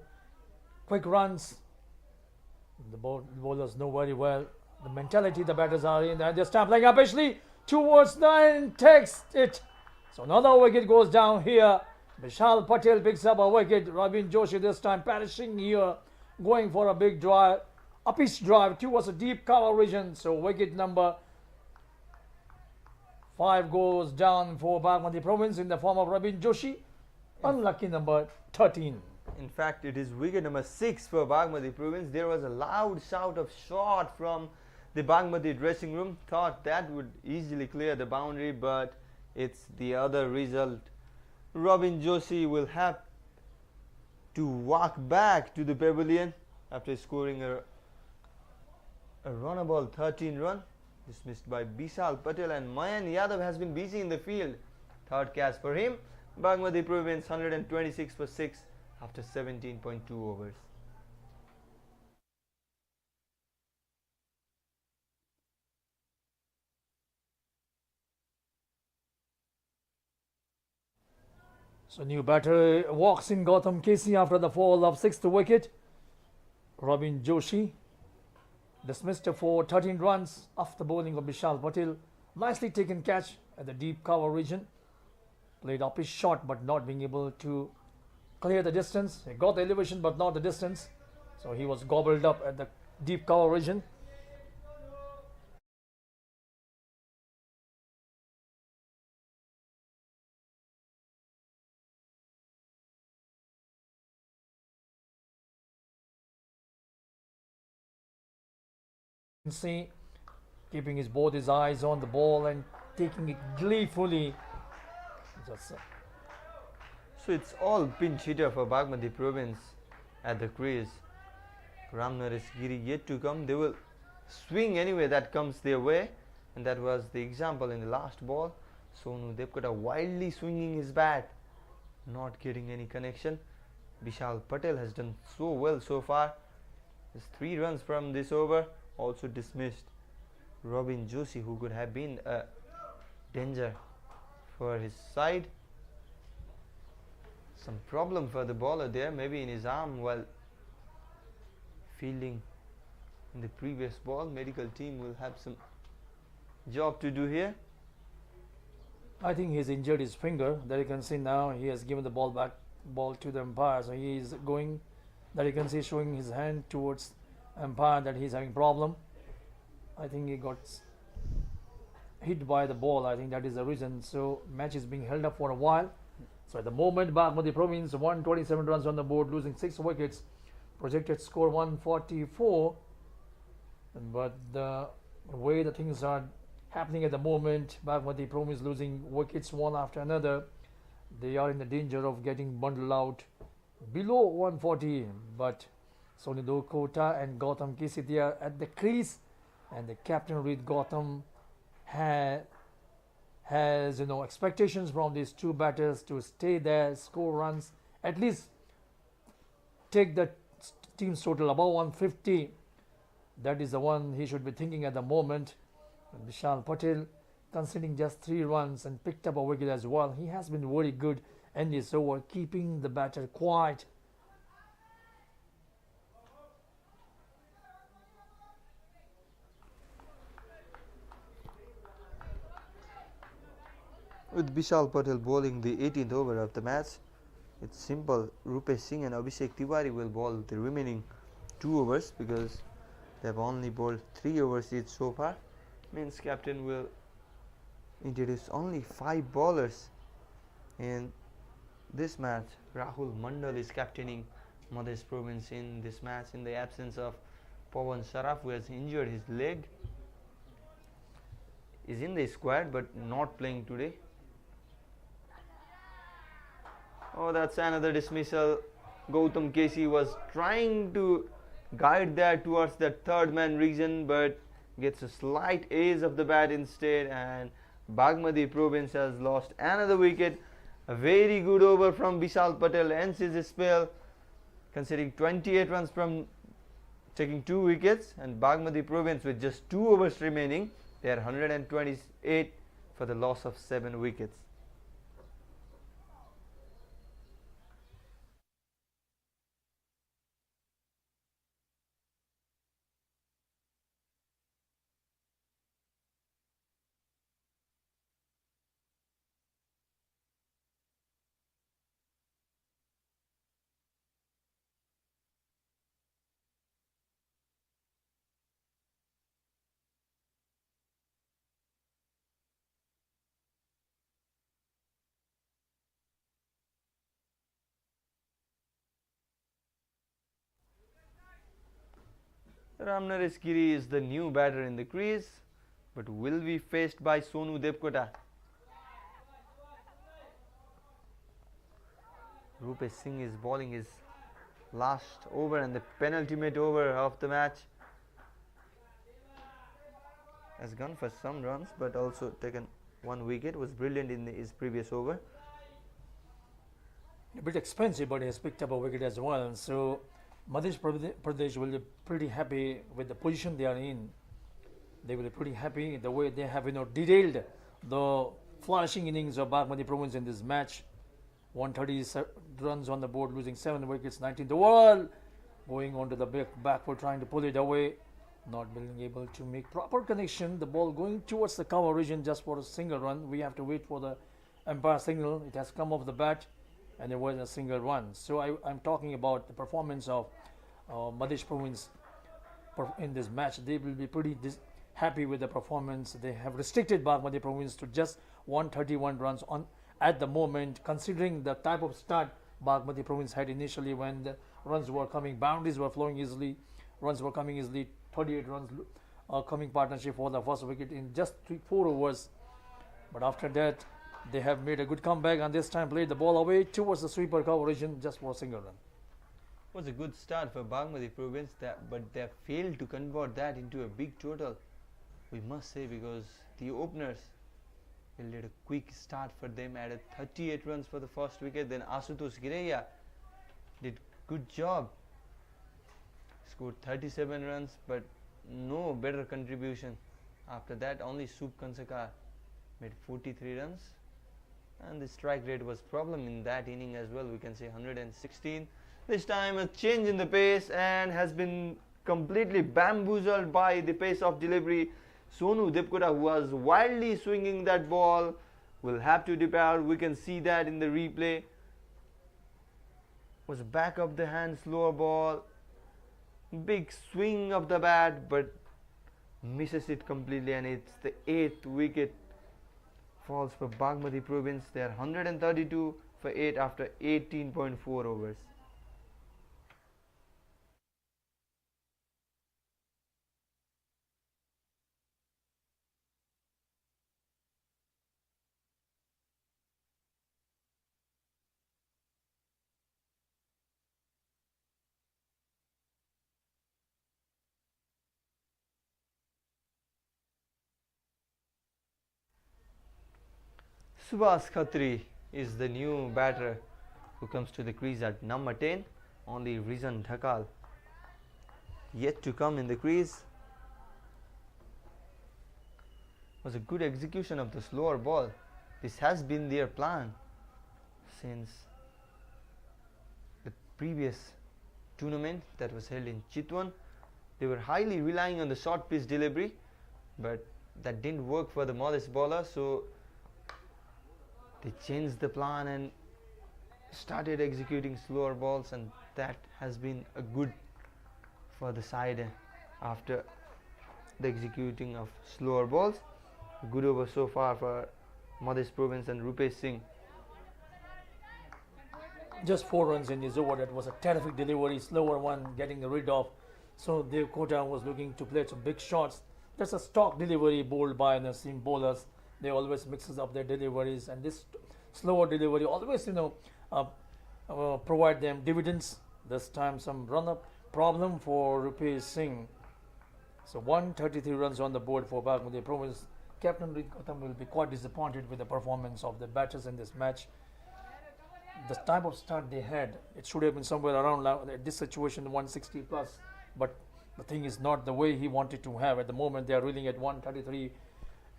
quick runs. The bowlers know very well the mentality the batters are in, and they're stamping up actually towards the end, takes it. So another wicket goes down here. Bishal Patel picks up a wicket. Ravin Joshi this time perishing here, going for a big drive, a pitch drive towards a deep cover region. So wicket number 5 goes down for Bagmati province in the form of Ravin Joshi. Unlucky number 13. In fact, it is wicket number 6 for Bagmati province. There was a loud shout of shot from The Bagmati dressing room thought that would easily clear the boundary, but it's the other result. Robin Joshi will have to walk back to the pavilion after scoring a runnable 13 run, dismissed by Bishal Patel, and Mayan Yadav has been busy in the field. Third catch for him. Bagmati Province 126 for 6 after 17.2 overs. So new batter walks in Gautam Casey after the fall of 6th wicket. Robin Joshi dismissed for 13 runs after bowling of Bishal Patel. Nicely taken catch at the deep cover region. Played up his shot but not being able to clear the distance. He got the elevation but not the distance. So he was gobbled up at the deep cover region. See, keeping both his eyes on the ball and taking it gleefully. Just So it's all pinch hitter for Bagmati Province at the crease. Ramnaresh Giri yet to come. They will swing anyway that comes their way, and that was the example in the last ball. Sonu Devkota wildly swinging his bat, not getting any connection. Bishal Patel has done so well so far. There's 3 runs from this over, also dismissed. Robin Joshi, who could have been a danger for his side. Some problem for the bowler there, maybe in his arm while fielding in the previous ball. Medical team will have some job to do here. I think he's injured his finger. That you can see now. He has given the ball to the umpire. So he is going. That you can see showing his hand towards umpire that he's having problem. I think he got hit by the ball. I think that is the reason. So match is being held up for a while. So at the moment, Bagmati Province 127 runs on the board, losing 6 wickets. Projected score 144. But the way the things are happening at the moment, Bagmati Province losing wickets one after another. They are in the danger of getting bundled out below 140. But Sonu Devkota and Gautam Kessi, they are at the crease, and the captain Reed Gautam has expectations from these 2 batters to stay there, score runs, at least take the team's total above 150. That is the one he should be thinking at the moment. Bishal Patel conceding just 3 runs and picked up a wicket as well. He has been very good in this over, keeping the batter quiet. With Bishal Patel bowling the 18th over of the match, it's simple. Rupesh Singh and Abhishek Tiwari will bowl the remaining 2 overs because they have only bowled 3 overs each so far. Means captain will introduce only 5 bowlers in this match. Rahul Mandal is captaining Madhya Province in this match in the absence of Pawan Saraf, who has injured his leg. Is in the squad but not playing today. Oh, that's another dismissal. Gautam Kessi was trying to guide that towards that 3rd man region, but gets a slight ace of the bat instead, and Bagmati Province has lost another wicket. A very good over from Bishal Patel ends his spell, conceding 28 runs from taking 2 wickets, and Bagmati Province with just 2 overs remaining, they are 128 for the loss of 7 wickets. Ramnaresh Giri is the new batter in the crease, but will be faced by Sonu Devkota. Rupesh Singh is bowling his last over and the penultimate over of the match. Has gone for some runs but also taken one wicket. Was brilliant in his previous over. A bit expensive, but he has picked up a wicket as well. So Madhya Pradesh will be pretty happy with the position they are in. They will be pretty happy the way they have derailed the flourishing innings of Bagmati Province in this match. 130 runs on the board, losing 7 wickets, 19th overall, going on to the backward, trying to pull it away, not being able to make proper connection. The ball going towards the cover region just for a single run. We have to wait for the umpire signal. It has come off the bat and it was a single run. So I'm talking about the performance of Madhya Province in this match. They will be pretty happy with the performance. They have restricted Bagmati Province to just 131 runs on at the moment, considering the type of start Bagmati Province had initially when the runs were coming, boundaries were flowing easily, runs were coming easily, 38 runs coming partnership for the first wicket in just 4 overs. But after that, they have made a good comeback and this time played the ball away towards the sweeper cover region just for a single run. It was a good start for Bagmati Province, but they failed to convert that into a big total, we must say, because the openers did a quick start for them, added 38 runs for the first wicket. Then Asutosh Gireya did good job, scored 37 runs but no better contribution. After that only Sup Kansaka made 43 runs and the strike rate was problem in that inning as well, we can say 116. This time a change in the pace and has been completely bamboozled by the pace of delivery. Sonu Devkota, who was wildly swinging that ball, will have to dip out. We can see that in the replay. Was back of the hand, slower ball, big swing of the bat, but misses it completely, and it's the 8th wicket falls for Bagmati Province. They are 132 for 8 after 18.4 overs. Subhas Khatri is the new batter who comes to the crease at number 10. Only Rizan Dhakal yet to come in the crease. Was a good execution of the slower ball. This has been their plan since the previous tournament that was held in Chitwan. They were highly relying on the short pitch delivery, but that didn't work for the modest bowler, so they changed the plan and started executing slower balls, and that has been a good for the side after the executing of slower balls. Good over so far for Madhya Province and Rupesh Singh. Just 4 runs in his over. That was a terrific delivery, slower one, getting rid of. So Devkota was looking to play some big shots. That's a stock delivery bowled by the seam bowlers. They always mixes up their deliveries, and this slower delivery always provide them dividends. This time some run-up problem for Rupesh Singh. So 133 runs on the board for Bagmati Province. Captain Rikatam will be quite disappointed with the performance of the batters in this match. The type of start they had, it should have been somewhere around this situation 160 plus, but the thing is not the way he wanted to have. At the moment they are reeling at 133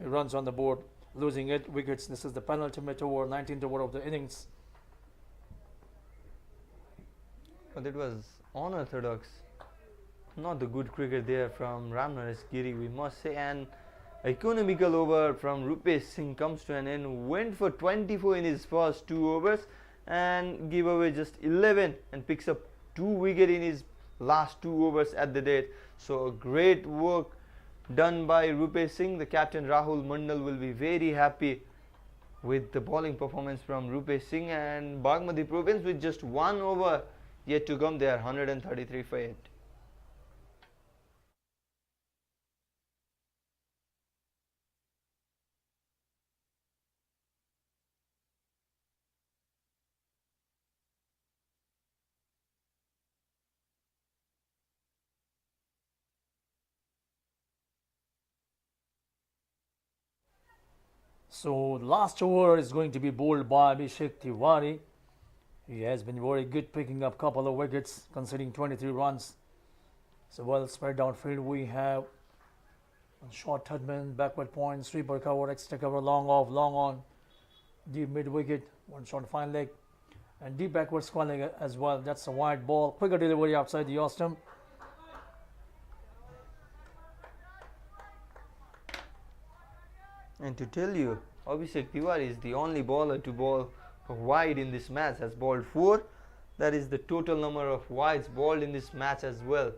runs on the board, losing 8 wickets. This is the penultimate over, 19th over of the innings. But it was unorthodox, not the good cricket there from Ramnaresh Giri, we must say. An economical over from Rupesh Singh comes to an end. Went for 24 in his first 2 overs and give away just 11 and picks up 2 wickets in his last 2 overs at the date. So great work done by Rupesh Singh. The captain Rahul Mandal will be very happy with the bowling performance from Rupesh Singh, and Bagmati Province with just 1 over yet to come, they are 133 for 8. So last over is going to be bowled by Abhishek Tiwari. He has been very good, picking up a couple of wickets, conceding 23 runs. So well spread downfield. We have a short Tudman, backward point, sweeper cover, extra cover, long off, long on, deep mid wicket, one short fine leg, and deep backward square leg as well. That's a wide ball, quicker delivery outside the off stump. And to tell you, Abhishek Tiwari is the only bowler to bowl wide in this match, has bowled 4. That is the total number of wides bowled in this match as well.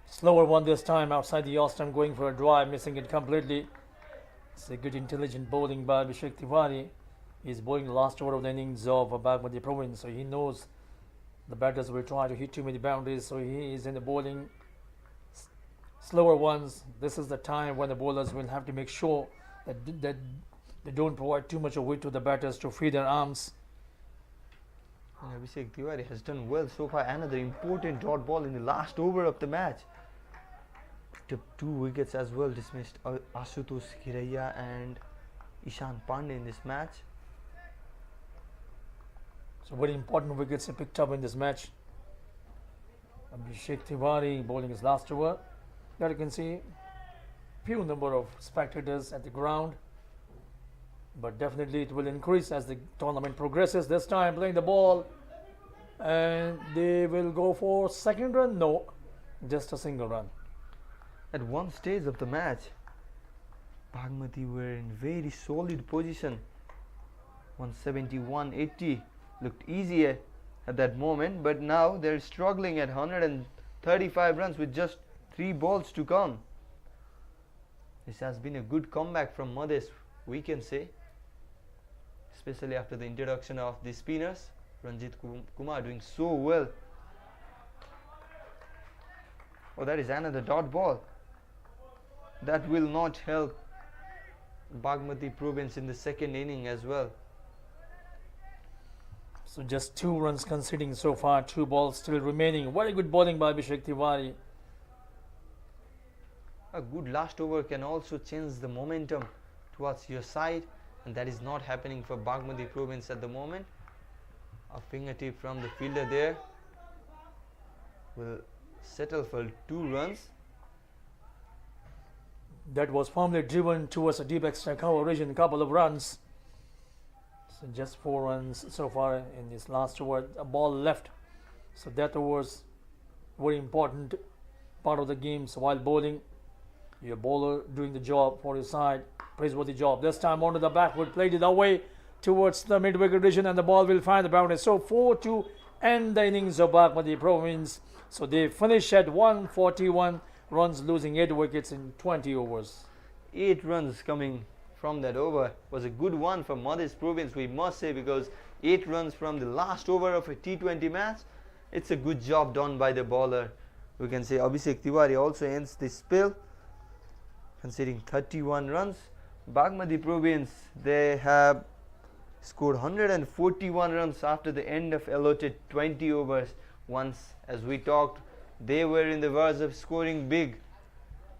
Slower one this time outside the off stump, going for a drive, missing it completely. It's a good intelligent bowling by Abhishek Tiwari. He's bowling the last over of the innings of Bagmati Province, so he knows the batters will try to hit too many boundaries, so he is in the bowling slower ones. This is the time when the bowlers will have to make sure that they don't provide too much of weight to the batters to free their arms. And Abhishek Tiwari has done well so far. Another important dot ball in the last over of the match. Took 2 wickets as well, dismissed Ashutosh Khiraiya and Ishan Pandey in this match. So very important wickets he picked up in this match. Abhishek Tiwari bowling his last over. There you can see few number of spectators at the ground, but definitely it will increase as the tournament progresses. This time playing the ball, and they will go for second run. No, just a single run. At one stage of the match, Bagmati were in very solid position. 170-180 looked easy at that moment, but now they're struggling at 135 runs with just 3 balls to come. This has been a good comeback from Madhes, we can say, especially after the introduction of the spinners. Ranjit Kumar doing so well. Oh, that is another dot ball. That will not help Bagmati Province in the second inning as well. So just 2 runs conceding so far, 2 balls still remaining. Very good bowling by Abhishek Tiwari. A good last over can also change the momentum towards your side, and that is not happening for Bagmati Province at the moment. A fingertip from the fielder there will settle for 2 runs. That was firmly driven towards a deep extra cover region, a couple of runs. So just 4 runs so far in this last over. A ball left, so that was very important part of the game. So while bowling, your bowler doing the job for his side, praiseworthy job. This time onto the backward, played it away towards the mid-wicket region, and the ball will find the boundary. So 4 to end the innings of Bagmati Province. So they finish at 141 runs, losing 8 wickets in 20 overs. 8 runs coming from that over was a good one for Madhes Province, we must say, because 8 runs from the last over of a T20 match, it's a good job done by the bowler. We can say Abhishek Tiwari also ends the spell, conceding 31 runs. Bagmati Province, they have scored 141 runs after the end of allotted 20 overs. Once, as we talked, they were in the verge of scoring big,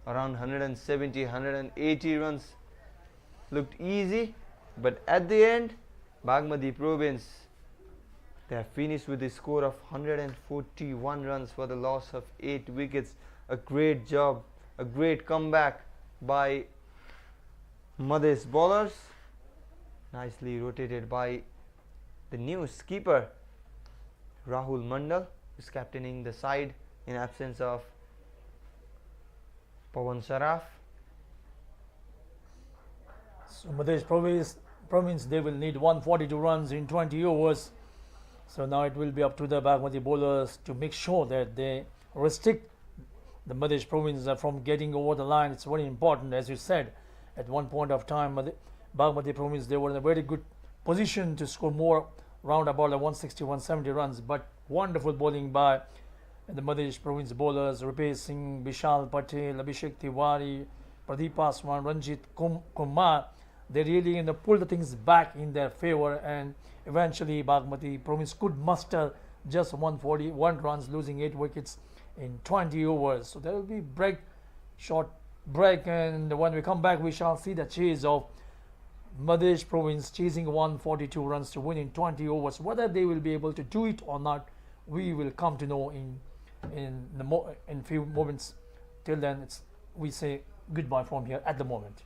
around 170, 180 runs. Looked easy, but at the end, Bagmati Province, they have finished with a score of 141 runs for the loss of 8 wickets. A great job, a great comeback by Madhes bowlers, nicely rotated by the new skipper Rahul Mandal, who is captaining the side in absence of Pawan Saraf. So Madhes Province, they will need 142 runs in 20 overs. So now it will be up to the Bagmati bowlers to make sure that they restrict the Madhes Province from getting over the line. It's very important, as you said. At one point of time, Bagmati Province, they were in a very good position to score more, round about the 160, 170 runs. But wonderful bowling by the Madhes Province bowlers, Rupesh Singh, Vishal Patel, Abhishek Tiwari, Pradeep Paswan, Ranjit Kumar. They really pulled the things back in their favor, and eventually Bagmati Province could muster just 141 runs, losing 8 wickets in 20 overs. So there will be break short break, and when we come back, we shall see the chase of Madhya province chasing 142 runs to win in 20 overs. Whether they will be able to do it or not, we will come to know in few moments. Till then, we say goodbye from here at the moment.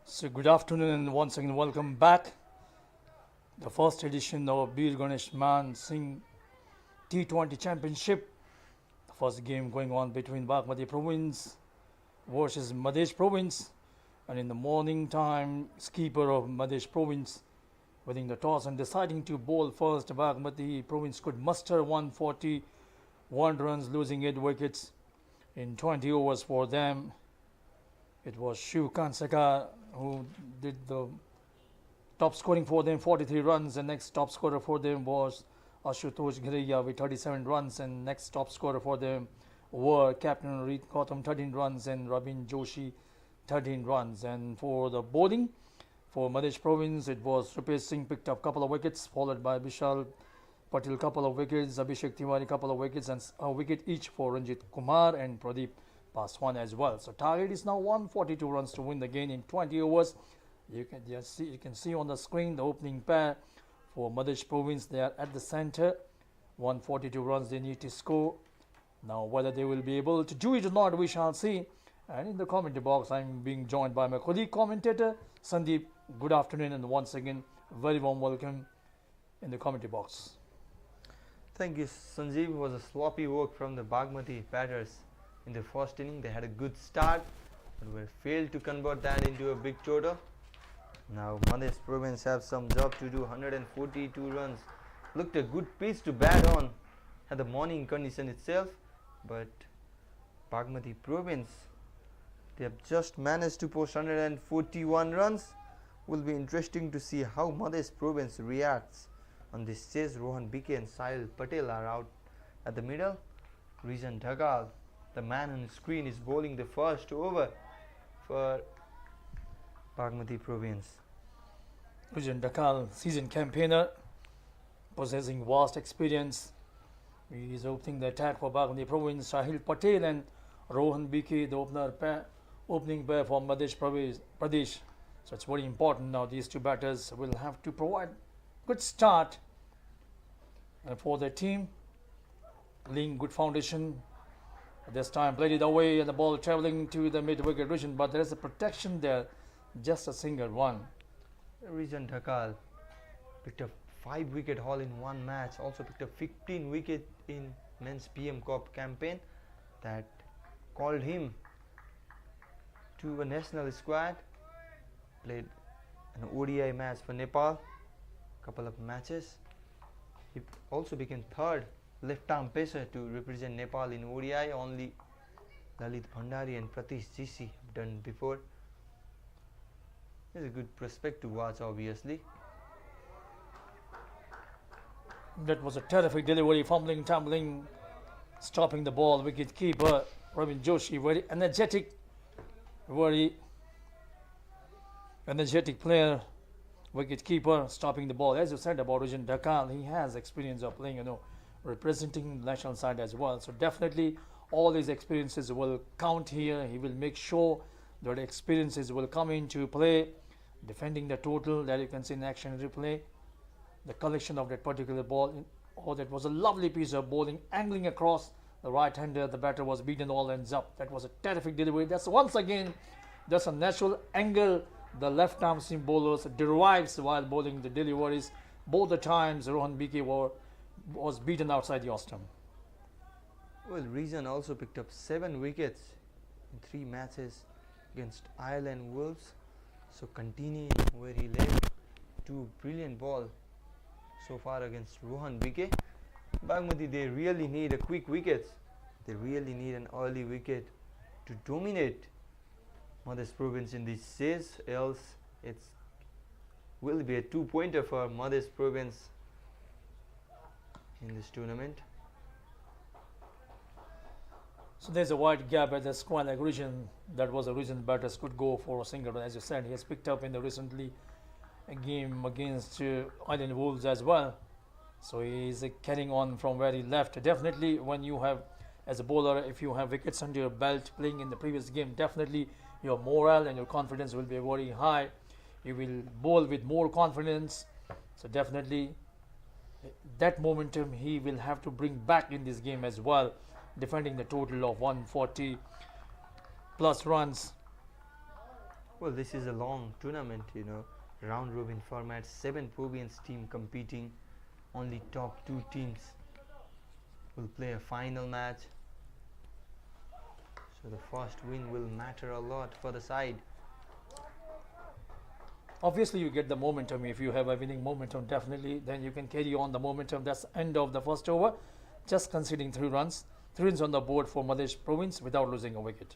So good afternoon and once again welcome back. The first edition of Bir Ganeshman Singh T20 Championship. The first game going on between Bagmati Province versus Madhya Province. And in the morning time, skipper of Madhya Province winning the toss and deciding to bowl first. Bagmati Province could muster 141 runs, losing 8 wickets in 20 overs for them. It was Shiv Kansaka who did the top scoring for them, 43 runs. The next top scorer for them was Ashutosh Ghiraiya with 37 runs. And next top scorer for them were Captain Reed Gautam, 13 runs, and Rabin Joshi, 13 runs. And for the bowling, for Madhya Province, it was Rupesh Singh picked up a couple of wickets, followed by Vishal Patil couple of wickets, Abhishek Tiwari couple of wickets, and a wicket each for Ranjit Kumar and Pradeep Paswan as well. So target is now 142 runs to win the game in 20 overs. You can see on the screen the opening pair for Madhya Province. They are at the center. 142 runs they need to score. Now whether they will be able to do it or not, we shall see. And in the commentary box, I'm being joined by my colleague commentator Sandeep. Good afternoon, and once again very warm welcome in the commentary box. Thank you, Sanjeev. It was a sloppy work from the Bagmati batters in the first inning. They had a good start, but were failed to convert that into a big total. Now Madhya Province have some job to do. 142 runs. Looked a good pitch to bat on at the morning condition itself, but Bagmati Province, they have just managed to post 141 runs. Will be interesting to see how Madhya Province reacts on this stage. Rohan BK and Sahil Patel are out at the middle. Rizan Dhagal, the man on the screen, is bowling the first over for Bagmati Province. Rizan Dhagal, seasoned campaigner, possessing vast experience. He is opening the attack for Bagmati Province. Sahil Patel and Rohan BK, the opening pair for Madhya Pradesh. So it's very important now. These two batters will have to provide good start for their team, laying good foundation. At this time, played it away and the ball traveling to the mid-wicket region, but there is a protection there, just a single one. Rizan Dhagal picked up 5-wicket haul in one match. Also picked up 15 wicket in men's PM Cup campaign that called him to a national squad. Played an ODI match for Nepal, couple of matches. He also became third left-arm pacer to represent Nepal in ODI. Only Lalit Bhandari and Pratish Jishi have done before. He's a good prospect to watch, obviously. That was a terrific delivery, fumbling, tumbling, stopping the ball. Wicket keeper Rabin Joshi, very energetic player. Wicket keeper stopping the ball. As you said about Rizan Dhagal, he has experience of playing, representing the national side as well. So definitely all his experiences will count here. He will make sure that experiences will come into play. Defending the total that you can see in action replay. The collection of that particular ball. Oh, that was a lovely piece of bowling, angling across the right-hander. The batter was beaten, all ends up. That was a terrific delivery. That's once again just a natural angle the left-arm seam bowlers derives while bowling the deliveries. Both the times Rohan BK was beaten outside the off stump. Well, Rizan also picked up 7 wickets in 3 matches against Ireland Wolves. So continuing where he led, 2 brilliant ball so far against Rohan BK. Bagmati, they really need a quick wicket. They really need an early wicket to dominate Madhya Province in this stage, else it will be a 2-pointer for Madhya Province in this tournament. So there's a wide gap at the square leg region. That was a reason batters could go for a single run. As you said, he has picked up in the recently a game against Island Wolves as well. So he is carrying on from where he left. Definitely when you have, as a bowler, if you have wickets under your belt playing in the previous game, definitely your morale and your confidence will be very high. You will bowl with more confidence. So definitely that momentum he will have to bring back in this game as well, defending the total of 140 plus runs Well, this is a long tournament, round robin format, 7 province team competing, only top 2 teams will play a final match. So the first win will matter a lot for the side. Obviously, you get the momentum. If you have a winning momentum, definitely, then you can carry on the momentum. That's end of the first over. Just conceding 3 runs. 3 runs on the board for Madhya Province without losing a wicket.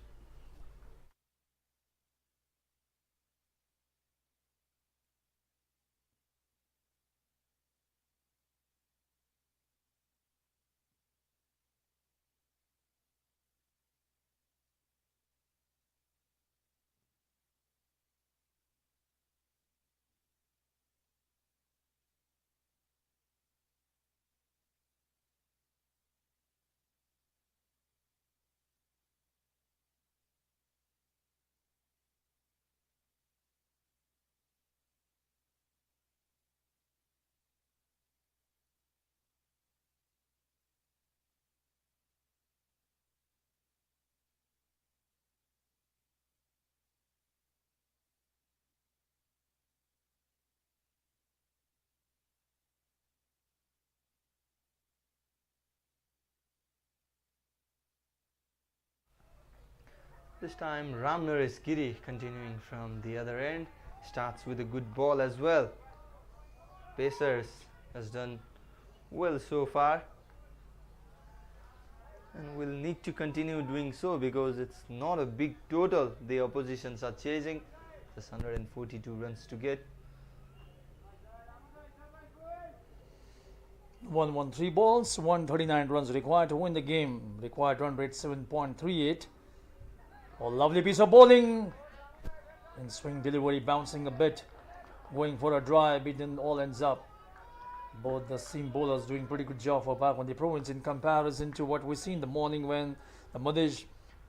This time Ramnaresh Giri, continuing from the other end, starts with a good ball as well. Pacers has done well so far and will need to continue doing so because it's not a big total the oppositions are chasing. Just 142 runs to get. 113 balls, 139 runs required to win the game. Required run rate 7.38. A lovely piece of bowling. And swing delivery bouncing a bit. Going for a drive, it then all ends up. Both the seam bowlers doing pretty good job for Bagmati Province in comparison to what we see in the morning when the Madhya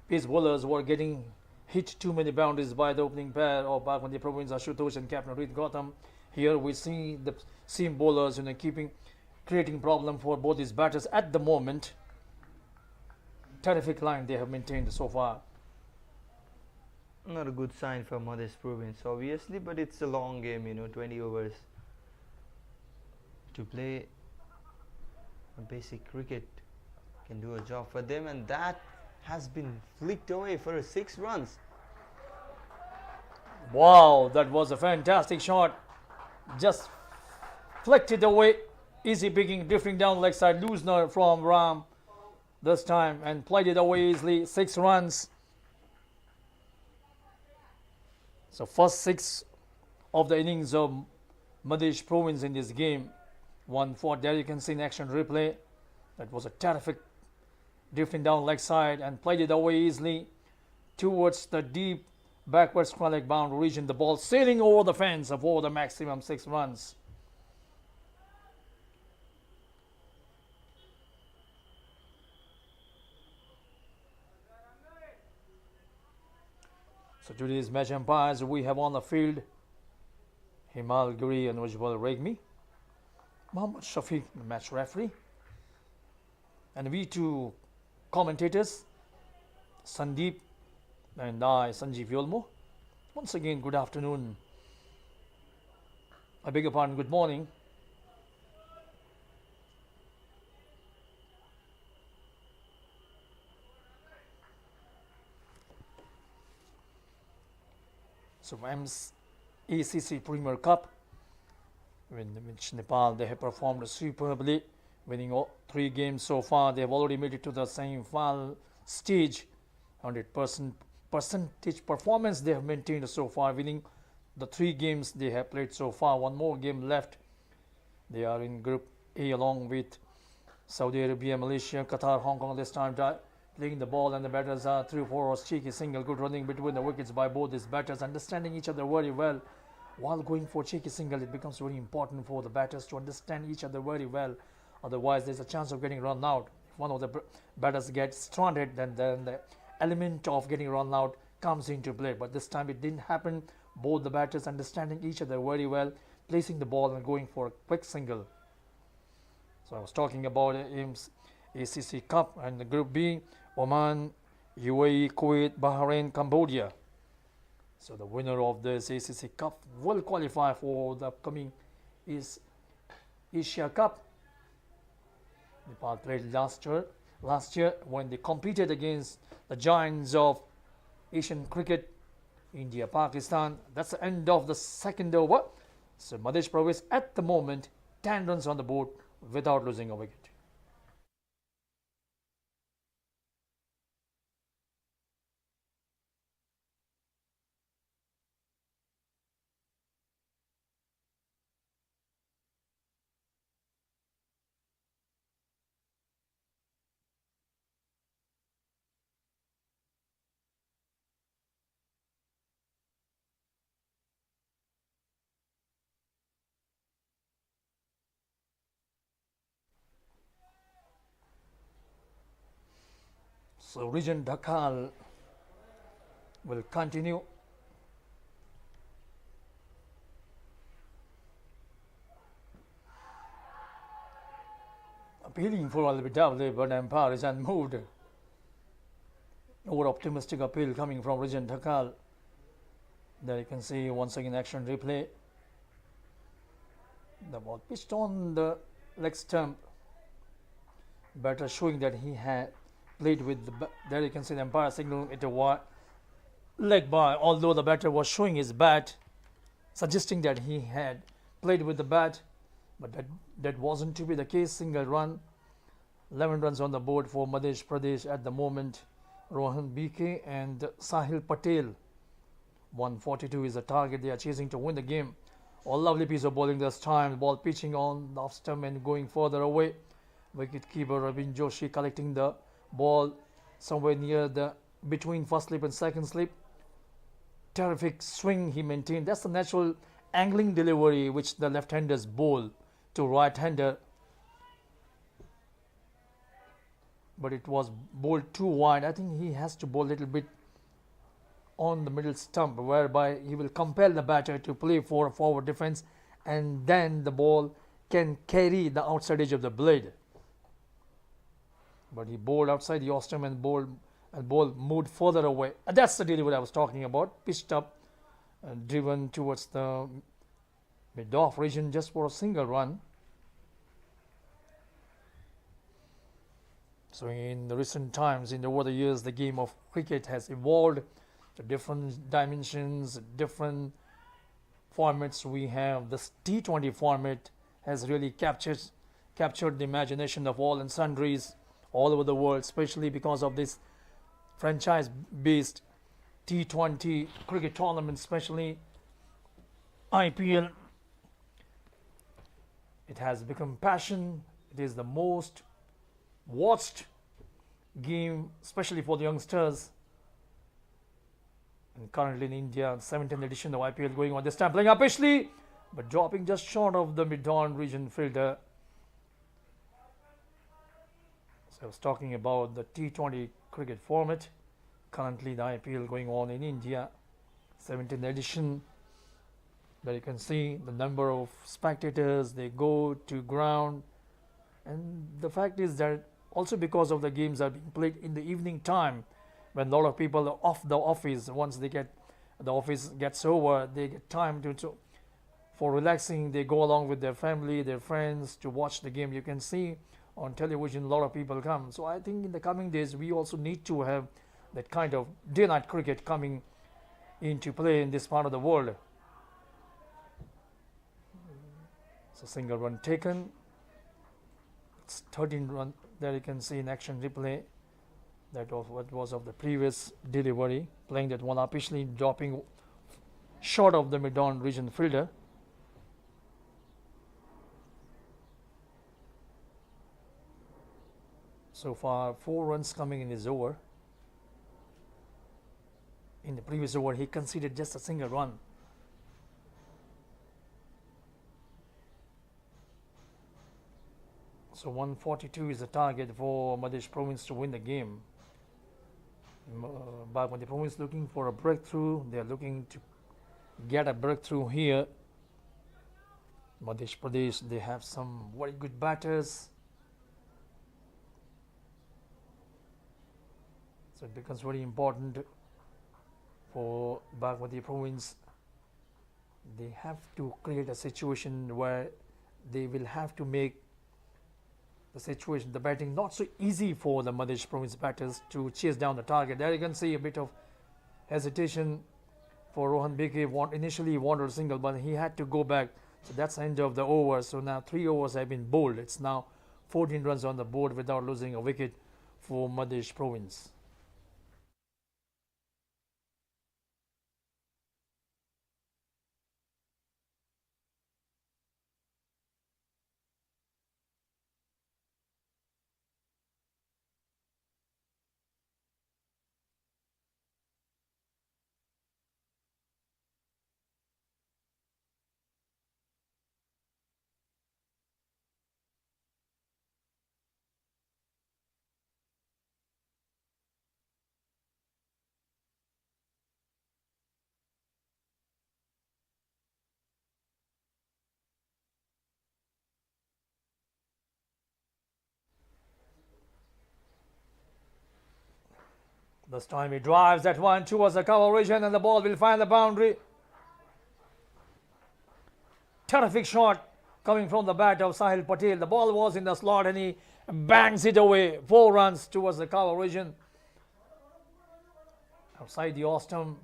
pace bowlers were getting hit too many boundaries by the opening pair of Bagmati Province, Ashutosh and Captain Reed Gautam. Here we see the seam bowlers creating problem for both these batters at the moment. Terrific line they have maintained so far. Not a good sign for Madhya Province obviously, but it's a long game, 20 overs to play. A basic cricket can do a job for them, and that has been flicked away for a 6 runs. Wow, that was a fantastic shot. Just flicked it away. Easy picking, drifting down leg side. Loosener from Ram this time and played it away easily. 6 runs. So first 6 of the innings of Madhya Province in this game. 1 for there you can see in action replay. That was a terrific drifting down leg side and played it away easily towards the deep backward square leg bound region. The ball sailing over the fence for the maximum 6 runs. So today's match umpires we have on the field Himal Giri and Ujjwal Regmi, Mohammad Shafiq, the match referee, and we 2 commentators, Sandeep and I, Sanjeev Yolmo. Once again, good afternoon. I beg your pardon, good morning. So ACC Premier Cup, in which Nepal they have performed superbly, winning all 3 games so far. They have already made it to the semi-final stage. 100% percentage performance they have maintained so far, winning the 3 games they have played so far. 1 more game left. They are in Group A along with Saudi Arabia, Malaysia, Qatar, Hong Kong this time. Playing the ball and the batters are 3-4 cheeky single. Good running between the wickets by both these batters, understanding each other very well. While going for cheeky single, it becomes very important for the batters to understand each other very well. Otherwise, there's a chance of getting run out. If one of the batters gets stranded, then the element of getting run out comes into play. But this time it didn't happen. Both the batters understanding each other very well, placing the ball and going for a quick single. So I was talking about ACC Cup and the Group B, Oman, UAE, Kuwait, Bahrain, Cambodia. So the winner of this ACC Cup will qualify for the upcoming is Asia Cup. Nepal played last year when they competed against the giants of Asian cricket, India, Pakistan. That's the end of the second over. So Madhya Pradesh at the moment 10 runs on the board without losing a wicket. So Region Dhakal will continue. Appealing for LBW, but umpire is unmoved. Over optimistic appeal coming from Region Dhakal. There you can see once again action replay. The ball pitched on the leg stump. Batter showing that he had played with the there you can see the umpire signaling it a leg by, although the batter was showing his bat, suggesting that he had played with the bat, but that wasn't to be the case. Single run, 11 runs on the board for Madhya Pradesh at the moment. Rohan BK and Sahil Patel. 142 is the target they are chasing to win the game. A lovely piece of bowling this time. The ball pitching on the off stump and going further away. Wicket keeper Ravin Joshi collecting the ball somewhere near the between first slip and second slip. Terrific swing he maintained. That's the natural angling delivery which the left-handers bowl to right-hander. But it was bowled too wide. I think he has to bowl a little bit on the middle stump, whereby he will compel the batter to play for a forward defense, and then the ball can carry the outside edge of the blade. But he bowled outside the off stump and ball moved further away. That's the delivery I was talking about. Pitched up and driven towards the mid-off region just for a single run. So in the recent times, over the years, the game of cricket has evolved to different dimensions, different formats. We have this T20 format has really captured the imagination of all and sundries all over the world, especially because of this franchise-based T20 cricket tournament, especially IPL. It has become passion. It is the most watched game, especially for the youngsters. And currently in India, 17th edition of IPL going on. This time playing up Ashley, but dropping just short of the mid-on region fielder. So I was talking about the T20 cricket format. Currently the IPL going on in India, 17th edition. There you can see the number of spectators, they go to ground. And the fact is that also because of the games are being played in the evening time, when a lot of people are off the office, once the office gets over, they get time for relaxing. They go along with their family, their friends to watch the game. You can see on television a lot of people come. So I think in the coming days we also need to have that kind of day-night cricket coming into play in this part of the world. So single run taken. It's 13 run. There you can see in action replay. That was what was of the previous delivery, playing that one officially dropping short of the mid-on region fielder. So far 4 runs coming in his over. In the previous over he conceded just a single run. So 142 is the target for Madhya Province to win the game. Bagmati Province looking for a breakthrough. They are looking to get a breakthrough here. Madhya Pradesh, they have some very good batters. So it becomes very important for Bagmati province. They have to create a situation where they will have to make the situation, the batting not so easy for the Madhya province batters to chase down the target. There you can see a bit of hesitation for Rohan Beke. Initially he wanted a single, but he had to go back. So that's the end of the over. So now 3 overs have been bowled. It's now 14 runs on the board without losing a wicket for Madhya province. This time he drives that one towards the cover region and the ball will find the boundary. Terrific shot coming from the bat of Sahil Patel. The ball was in the slot and he bangs it away. 4 runs towards the cover region. Outside the off-stump.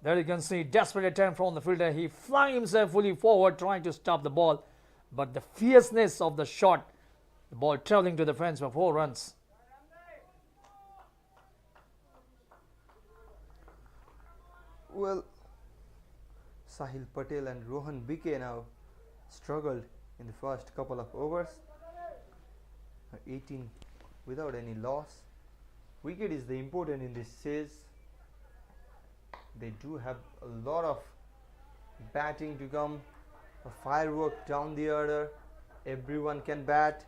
There you can see desperate attempt from the fielder. He flung himself fully forward trying to stop the ball. But the fierceness of the shot, the ball travelling to the fence for 4 runs. Well, Sahil Patel and Rohan Beke now struggled in the first couple of overs. 18 without any loss. Wicket is the important in this series. They do have a lot of batting to come. A firework down the order. Everyone can bat.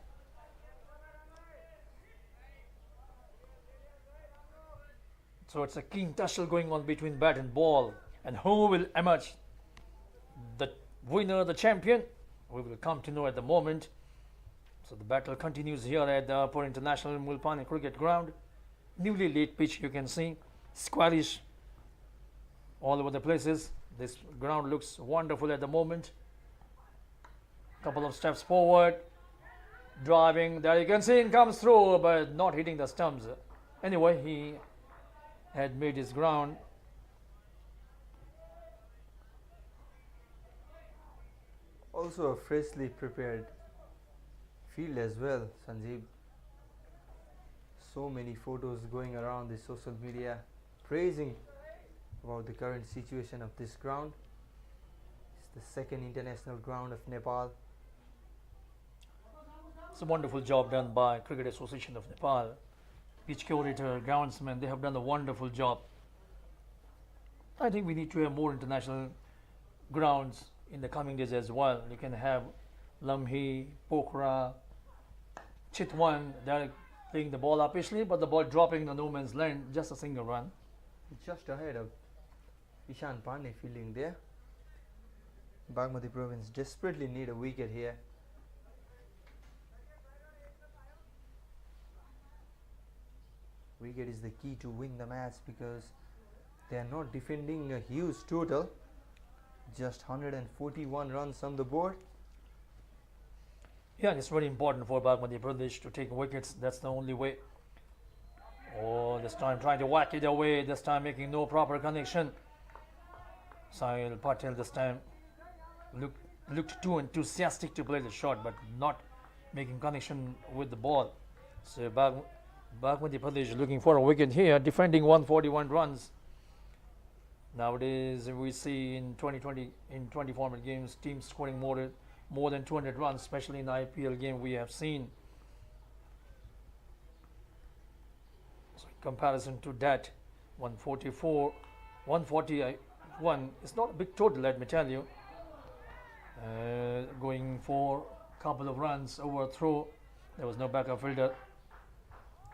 So it's a keen tussle going on between bat and ball. And who will emerge? The winner, the champion? We will come to know at the moment. So the battle continues here at the Upper International Mulpani Cricket Ground. Newly laid pitch, you can see. Squarish all over the places. This ground looks wonderful at the moment. Couple of steps forward. Driving. There you can see it comes through, but not hitting the stumps. Anyway, he had made his ground. Also a freshly prepared field as well, Sanjeev. So many photos going around the social media praising about the current situation of this ground. It's the second international ground of Nepal. It's a wonderful job done by Cricket Association of Nepal. Pitch curator, groundsman, they have done a wonderful job. I think we need to have more international grounds in the coming days as well. You can have Lamhi, Pokhara, Chitwan. They're playing the ball upishly, but the ball dropping in the no man's land, just a single run. Just ahead of Ishan Pandey fielding there. Bagmati province desperately need a wicket here. Wicket is the key to win the match because they are not defending a huge total. Just 141 runs on the board. Yeah, it's very important for Bagmati Pradesh to take wickets. That's the only way. Oh, this time trying to whack it away. This time making no proper connection. Sahil Patel this time looked too enthusiastic to play the shot, but not making connection with the ball. So Bagmati Pradesh looking for a wicket here, defending 141 runs. Nowadays, we see in 2020, in 20 format games, teams scoring more than 200 runs, especially in the IPL game we have seen. So in comparison to that, 144, 141 is not a big total, let me tell you. Going for a couple of runs over a throw, there was no backup fielder.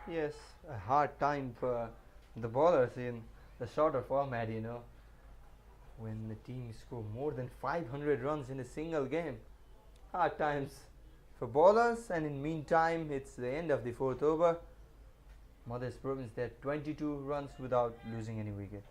Yes, a hard time for the bowlers in the shorter format, you know. When the team score more than 500 runs in a single game. Hard times for bowlers, and in meantime it's the end of the 4th over. Madhya province, they had 22 runs without losing any wicket.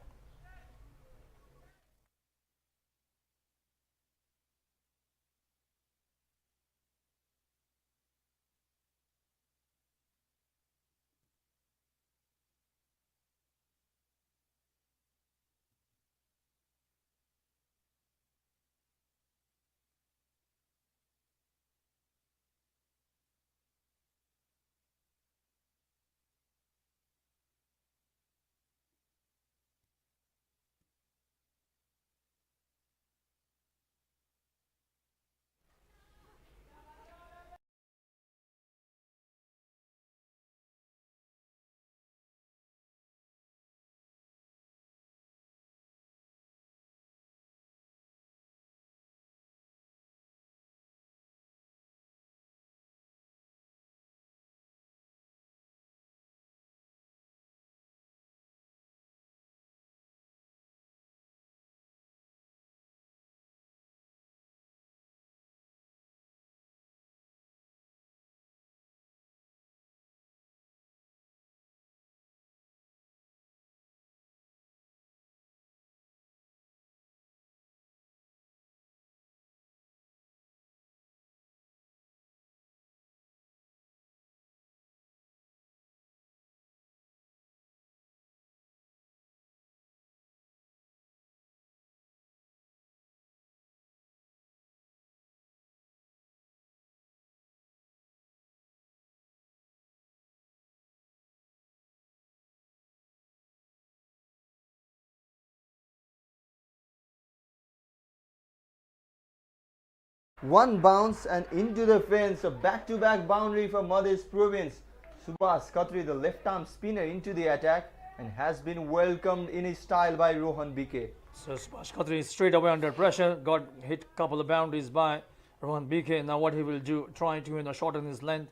One bounce and into the fence. A back-to-back boundary for Madhya Province. Subhash Khatri, the left-arm spinner, into the attack and has been welcomed in his style by Rohan BK. So Subhash Khatri straight away under pressure, got hit a couple of boundaries by Rohan BK. Now what he will do, trying to shorten his length,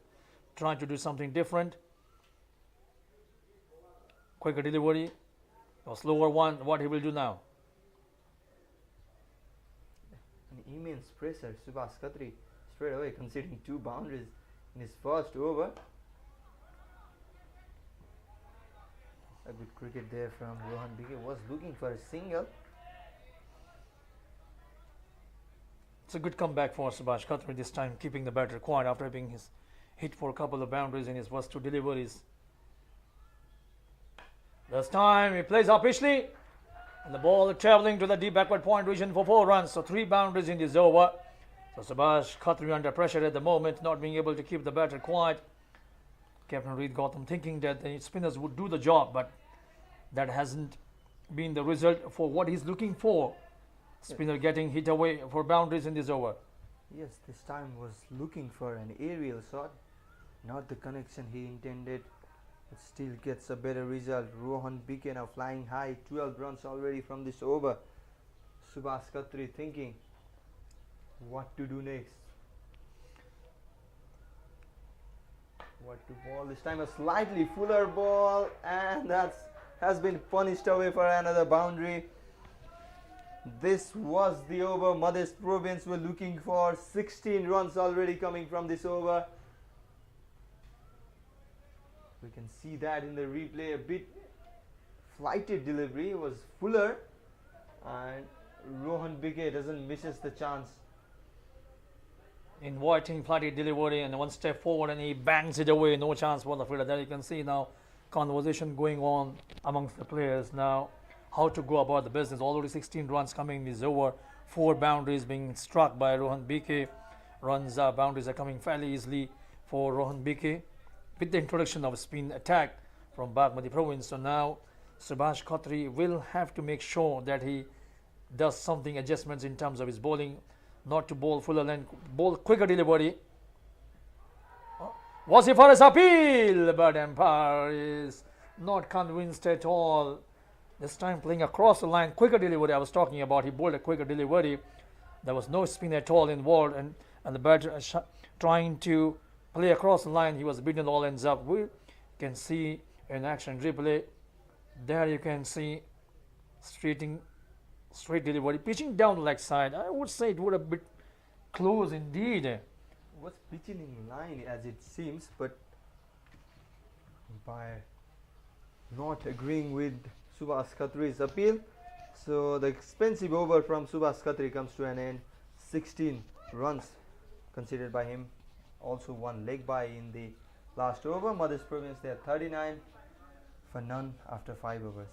trying to do something different. Quicker delivery, a slower one. What he will do now? An immense pressure. Subhash Khatri straight away conceding 2 boundaries in his first over. A good cricket there from Rohan BK. Was looking for a single. It's a good comeback for Subhash Khatri this time, keeping the batter quiet after having his hit for a couple of boundaries in his first 2 deliveries. This time he plays up Ishley, and the ball travelling to the deep backward point region for 4 runs. So 3 boundaries in this over. So Subhash Khatri under pressure at the moment, not being able to keep the batter quiet. Captain Reed Gautam thinking that the spinners would do the job, but that hasn't been the result for what he's looking for. Spinner getting hit away for boundaries in this over. Yes, this time was looking for an aerial shot, not the connection he intended. It still gets a better result. Rohan BK now flying high, 12 runs already from this over. Subhash Khatri thinking what to do next. What to ball this time? A slightly fuller ball, and that has been punished away for another boundary. This was the over Madhya Province were looking for. 16 runs already coming from this over. We can see that in the replay. A bit flighted delivery, was fuller, and Rohan BK doesn't misses the chance. Inviting flighted delivery and 1 step forward, and he bangs it away. No chance for the fielder. There you can see now conversation going on amongst the players now. How to go about the business. Already 16 runs coming in this over. 4 boundaries being struck by Rohan BK. Boundaries are coming fairly easily for Rohan BK. With the introduction of a spin attack from Bagmati Province. So now Subhash Khatri will have to make sure that he does something adjustments in terms of his bowling. Not to bowl fuller length, bowl quicker delivery. Was he for his appeal? But umpire is not convinced at all. This time playing across the line, quicker delivery I was talking about. He bowled a quicker delivery. There was no spin at all involved, and the batter trying to play across the line. He was beaten all ends up. We can see in action replay. There you can see straight delivery, pitching down the leg side. I would say it would have been close indeed. Was pitching in line as it seems, but by not agreeing with Subhash Khatri's appeal, so the expensive over from Subhash Khatri comes to an end. 16 runs considered by him. Also 1 leg by in the last over. Madhya Province they are 39 for none after 5 overs.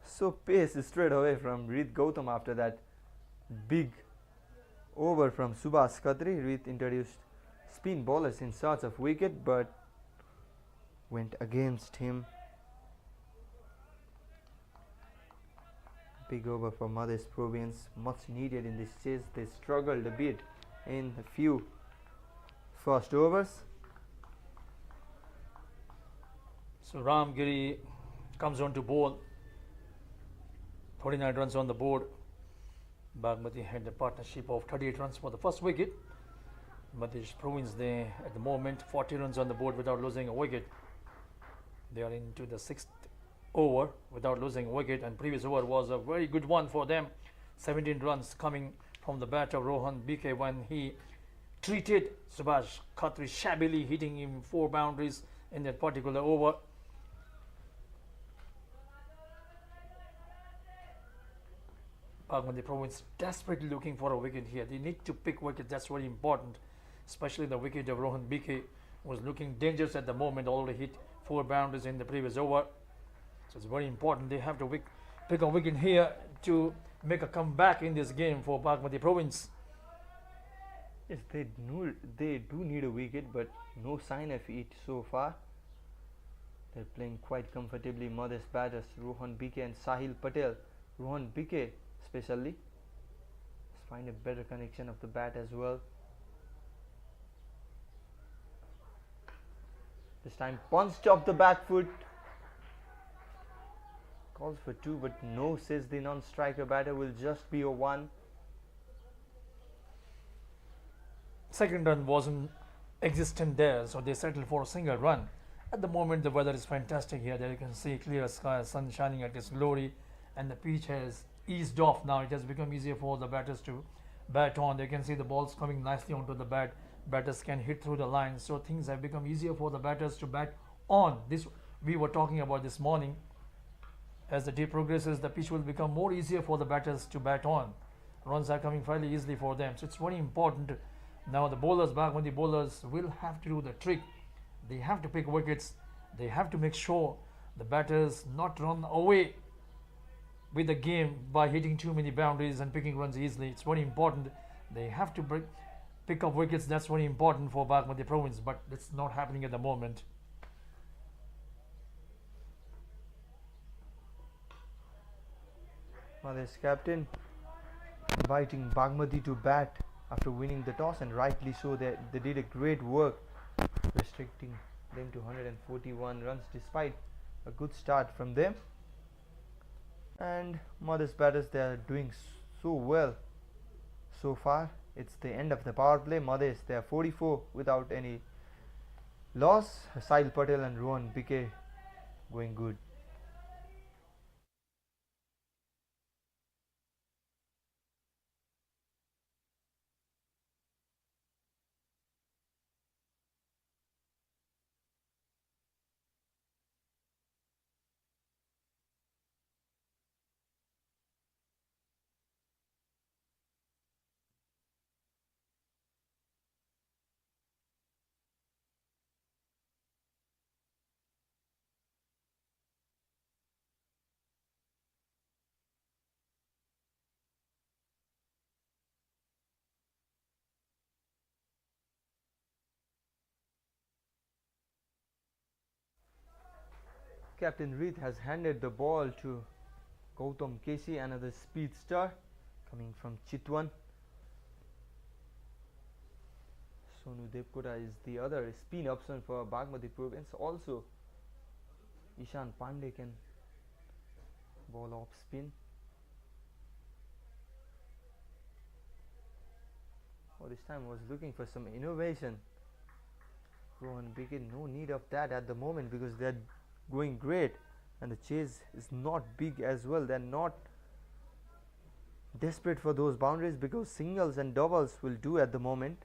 So pace straight away from Reed Gautam after that big over from Subhash Khatri. Reed introduced spin bowlers in search of wicket, but went against him. Big over for Madhya Province, much needed in this chase. They struggled a bit in a few first overs. So Ramgiri comes on to bowl. 49 runs on the board. Bagmati had a partnership of 38 runs for the first wicket. Madhya Province, they at the moment 40 runs on the board without losing a wicket. They are into the 6th over without losing a wicket, and previous over was a very good one for them. 17 runs coming from the bat of Rohan BK when he treated Subhash Khatri shabbily, hitting him 4 boundaries in that particular over. Bagmati Province desperately looking for a wicket here. They need to pick wickets. That's very important, especially the wicket of Rohan BK was looking dangerous at the moment. Already hit 4 boundaries in the previous over, so it's very important. They have to pick a wicket here to make a comeback in this game for Bagmati Province. Yes, they do need a wicket, but no sign of it so far. They're playing quite comfortably. Modest batters Rohan BK and Sahil Patel. Rohan BK especially. Let's find a better connection of the bat as well. This time punched off the back foot. Calls for two, but no, says the non-striker batter. Will just be a one. Second run wasn't existent there, so they settled for a single run. At the moment, the weather is fantastic here. There you can see clear sky, sun shining at its glory, and the pitch has eased off now. It has become easier for the batters to bat on. They can see the balls coming nicely onto the bat. Batters can hit through the line, so things have become easier for the batters to bat on. This we were talking about this morning. As the day progresses, the pitch will become more easier for the batters to bat on. Runs are coming fairly easily for them, so it's very important. Now the bowlers, Bagmati bowlers, will have to do the trick. They have to pick wickets. They have to make sure the batters not run away with the game by hitting too many boundaries and picking runs easily. It's very important. They have to pick up wickets. That's very important for Bagmati province, but it's not happening at the moment. Bangladesh captain inviting Bagmati to bat after winning the toss, and rightly so. They did a great work restricting them to 141 runs despite a good start from them. And modest batters, they are doing so well so far. It's the end of the power play. Modest, they are 44 without any loss. Sahil Patel and Rohan BK going good. Captain Reed has handed the ball to Gautam Keshi, another speedster coming from Chitwan. Sonu Devkota is the other spin option for Bagmati province. Also, Ishan Pandey can ball off spin. This time was looking for some innovation. Rohan BK, no need of that at the moment because they are going great, and the chase is not big as well. They are not desperate for those boundaries because singles and doubles will do at the moment.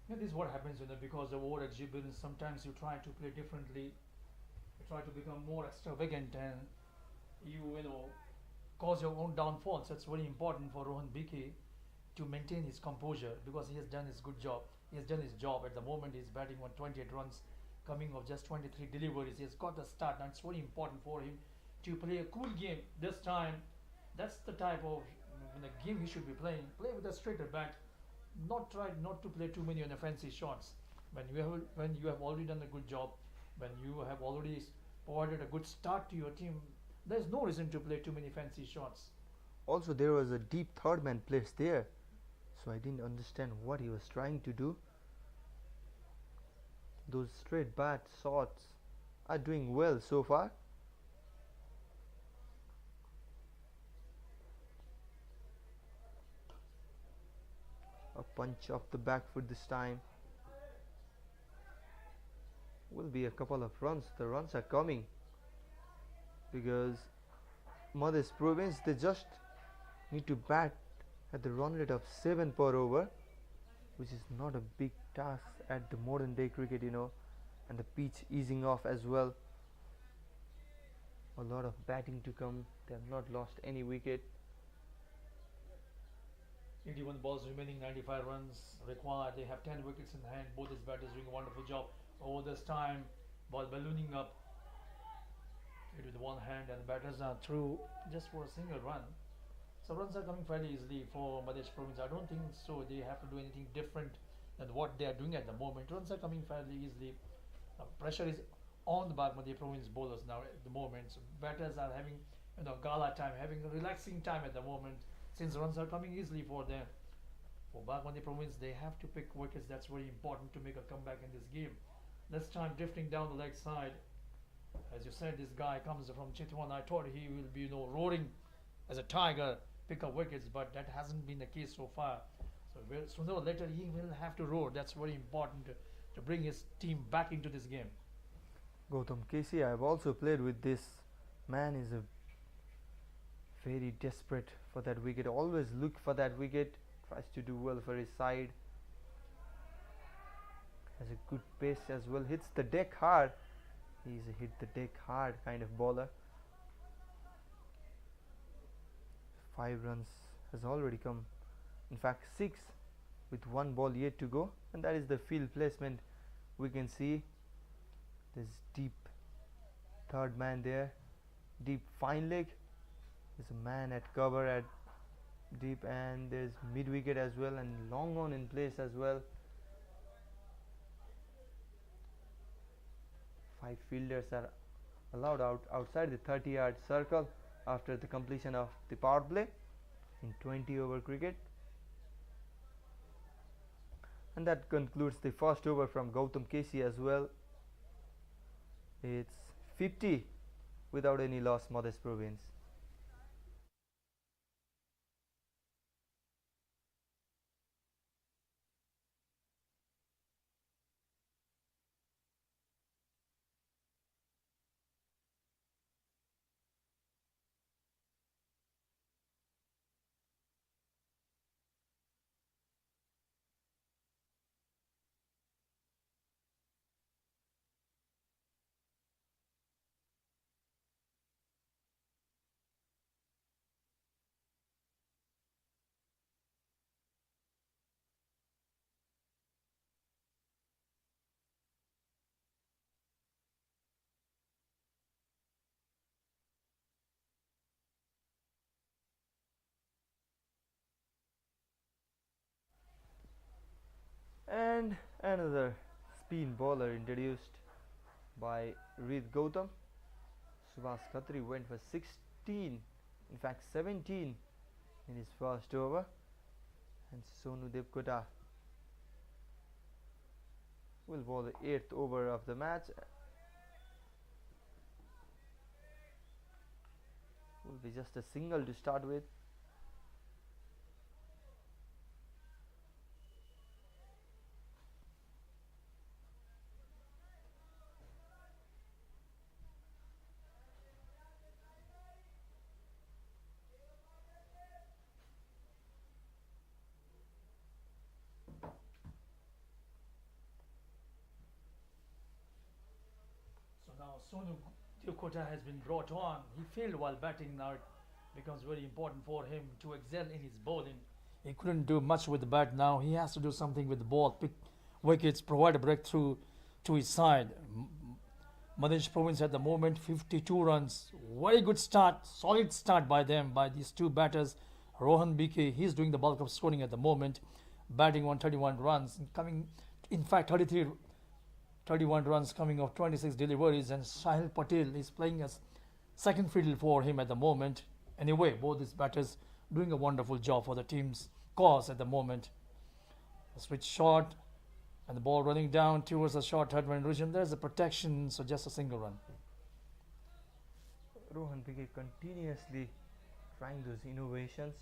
Yeah, this is what happens, because of over exuberance. Sometimes you try to play differently, you try to become more extravagant, and you know cause your own downfall. So it's very important for Rohan BK to maintain his composure because he has done his good job. He has done his job. At the moment, he's batting on 28 runs, coming of just 23 deliveries. He has got a start, and it's very important for him to play a cool game this time. That's the type of the game he should be playing. Play with a straighter bat. Try not to play too many offensive shots. When you have already done a good job, when you have already provided a good start to your team, there's no reason to play too many fancy shots. Also, there was a deep third man placed there, so I didn't understand what he was trying to do. Those straight bat shots are doing well so far. A punch off the back foot this time. Will be a couple of runs. The runs are coming because Madhya province, they just need to bat at the run rate of 7 per over, which is not a big task at the modern day cricket, and the pitch easing off as well. A lot of batting to come. They have not lost any wicket. 81 balls remaining, 95 runs required. They have 10 wickets in hand. Both his batters doing a wonderful job over this time. Ball ballooning up. Hit with one hand, and the batters are through just for a single run. So runs are coming fairly easily for Madhya Province. I don't think so. They have to do anything different than what they are doing at the moment. Runs are coming fairly easily. Pressure is on the Bagmati Province bowlers now at the moment. So batters are having gala time, having a relaxing time at the moment since runs are coming easily for them. For Bagmati Province, they have to pick wickets. That's very important to make a comeback in this game. This time drifting down the leg side. As you said, this guy comes from Chitwan. I thought he will be roaring as a tiger, pick up wickets, but that hasn't been the case so far. So sooner or later he will have to roar. That's very important to bring his team back into this game. Gautam Casey, I have also played with this man. Is a very desperate for that wicket. Always look for that wicket. Tries to do well for his side. Has a good pace as well. Hits the deck hard. He's a hit the deck hard kind of bowler. 5 runs has already come. In fact, 6 with 1 ball yet to go, and that is the field placement. We can see this deep third man there, deep fine leg. There's a man at cover at deep, and there's mid wicket as well, and long on in place as well. 5 fielders are allowed outside the 30-yard circle after the completion of the power play in 20 over cricket. And that concludes the first over from Gautam Casey as well. It's 50 without any loss, Madhya Province. And another spin bowler introduced by Reed Gautam. Subhash Khatri went for 16, in fact 17 in his first over, and Sonu Devkota will bowl the 8th over of the match. Will be just a single to start with. So now Sonu Devkota has been brought on. He failed while batting. Now it becomes very important for him to excel in his bowling. He couldn't do much with the bat. Now he has to do something with the ball, pick wickets, provide a breakthrough to his side. Madhya Province at the moment 52 runs. Very good start, solid start by them, by these two batters. Rohan BK, he's doing the bulk of scoring at the moment, batting on 31 runs, coming, in fact 31 runs coming off 26 deliveries, and Sahil Patel is playing as second fiddle for him at the moment. Anyway, both these batters doing a wonderful job for the team's cause at the moment. A switch shot, and the ball running down towards the short third man region. There's a protection, so just a single run. Rohan BK continuously trying those innovations.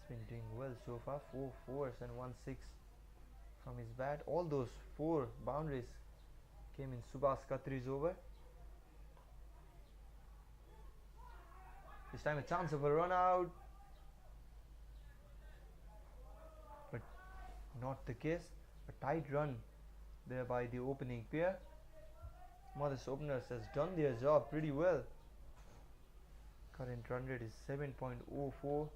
He's been doing well so far. 4 fours and 1 6 from his bat. All those 4 boundaries came in Subhash Khatri's over. This time a chance of a run out, but not the case. A tight run there by the opening pair. Madhya's openers has done their job pretty well. Current run rate is 7.04.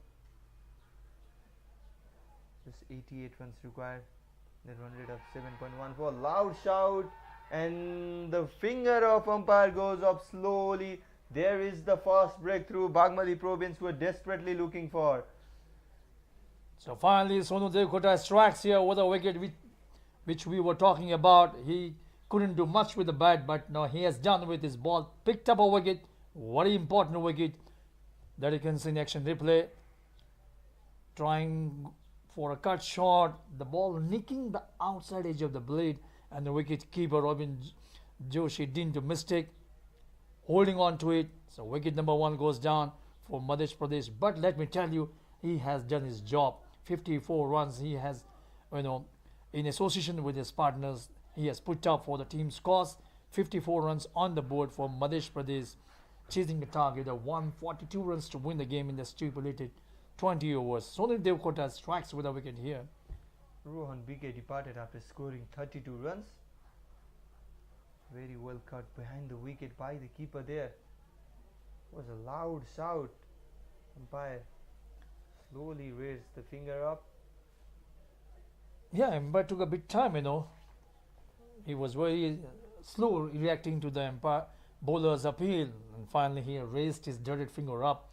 Just 88 runs required. The run rate of 7.14. Loud shout, and the finger of umpire goes up slowly. There is the first breakthrough Bagmati province were desperately looking for. So finally, Sonu Devkota strikes here with a wicket which we were talking about. He couldn't do much with the bat, but now he has done with his ball. Picked up a wicket, very important wicket that you can see in action replay. Trying for a cut shot, the ball nicking the outside edge of the blade, and the wicket keeper Robin Joshi didn't do mistake, holding on to it. So wicket number 1 goes down for Madhya Pradesh. But let me tell you, he has done his job. 54 runs he has, in association with his partners, he has put up for the team's cause. 54 runs on the board for Madhya Pradesh, chasing a target of 142 runs to win the game in the stipulated 20 overs. Sonal Devkota strikes with a wicket here. Rohan BK departed after scoring 32 runs. Very well cut behind the wicket by the keeper there. It was a loud shout. Umpire slowly raised the finger up. Yeah, umpire took a bit time, He was very slow reacting to the umpire bowler's appeal, and finally he raised his dirty finger up,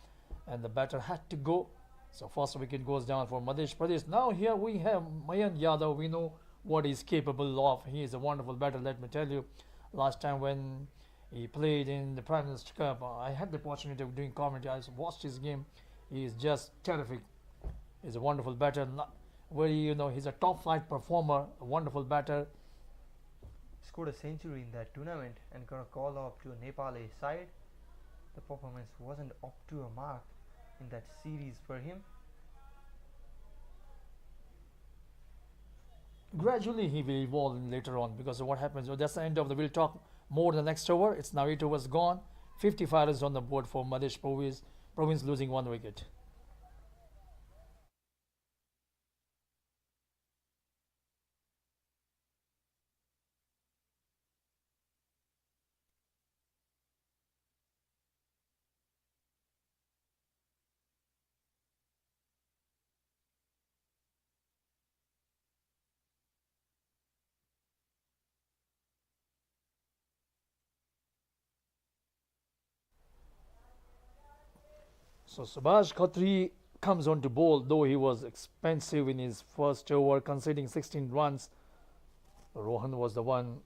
and the batter had to go. So first wicket goes down for Madhya Pradesh. Now here we have Mayank Yadav. We know what he's capable of. He is a wonderful batter, let me tell you. Last time when he played in the Prime Minister Cup, I had the opportunity of doing commentary. I watched his game. He is just terrific. He's a wonderful batter. He's a top flight performer, a wonderful batter. Scored a century in that tournament and got a call up to a Nepali side. The performance wasn't up to a mark in that series for him. Gradually he will evolve later on, because of what happens. That's the end of the. We'll talk more the next over. It's now 8 overs gone. 55 runs on the board for Madhya Province, losing 1 wicket. So Subhash Khatri comes on to bowl, though he was expensive in his first over, conceding 16 runs. Rohan was the one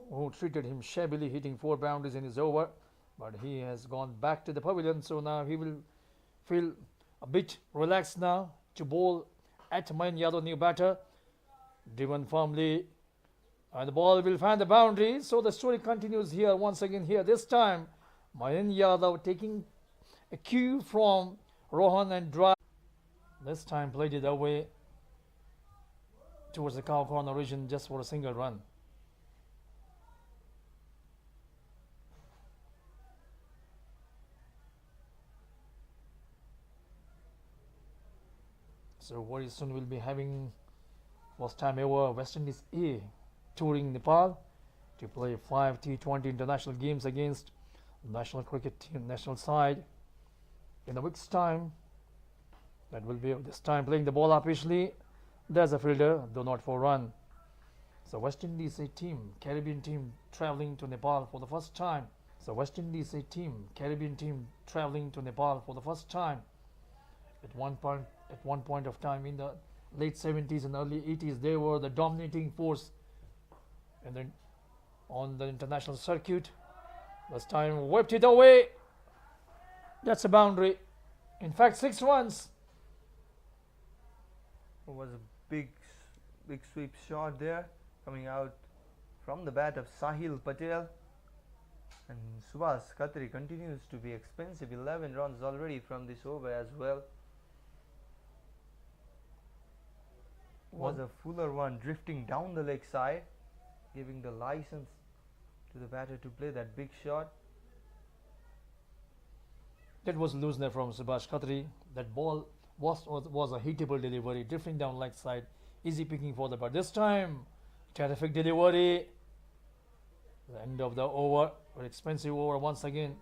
who treated him shabbily, hitting 4 boundaries in his over. But he has gone back to the pavilion, so now he will feel a bit relaxed now to bowl at Mayank Yadav, new batter. Driven firmly, and the ball will find the boundary. So the story continues here once again here. This time, Mayank Yadav taking a cue from Rohan and drive. This time played it away towards the cow corner region just for a single run. So very soon we'll be having first time ever West Indies A touring Nepal to play 5 T20 international games against national cricket team, national side. In a week's time, that will be this time playing the ball officially. There's a fielder, though not for run. So West Indies A team, Caribbean team traveling to Nepal for the first time. So West Indies A team, Caribbean team traveling to Nepal for the first time. At one point of time in the late 70s and early 80s, they were the dominating force, and then on the international circuit. This time whipped it away. That's a boundary. In fact, 6 runs. It was a big sweep shot there, coming out from the bat of Sahil Patel. And Subhash Khatri continues to be expensive. 11 runs already from this over as well. Was a fuller one drifting down the leg side, giving the license to the batter to play that big shot. That was loosener from Subhash Khatri. That ball was a hittable delivery, drifting down leg side, easy picking for the bat. This time, terrific delivery. The end of the over, very expensive over once again.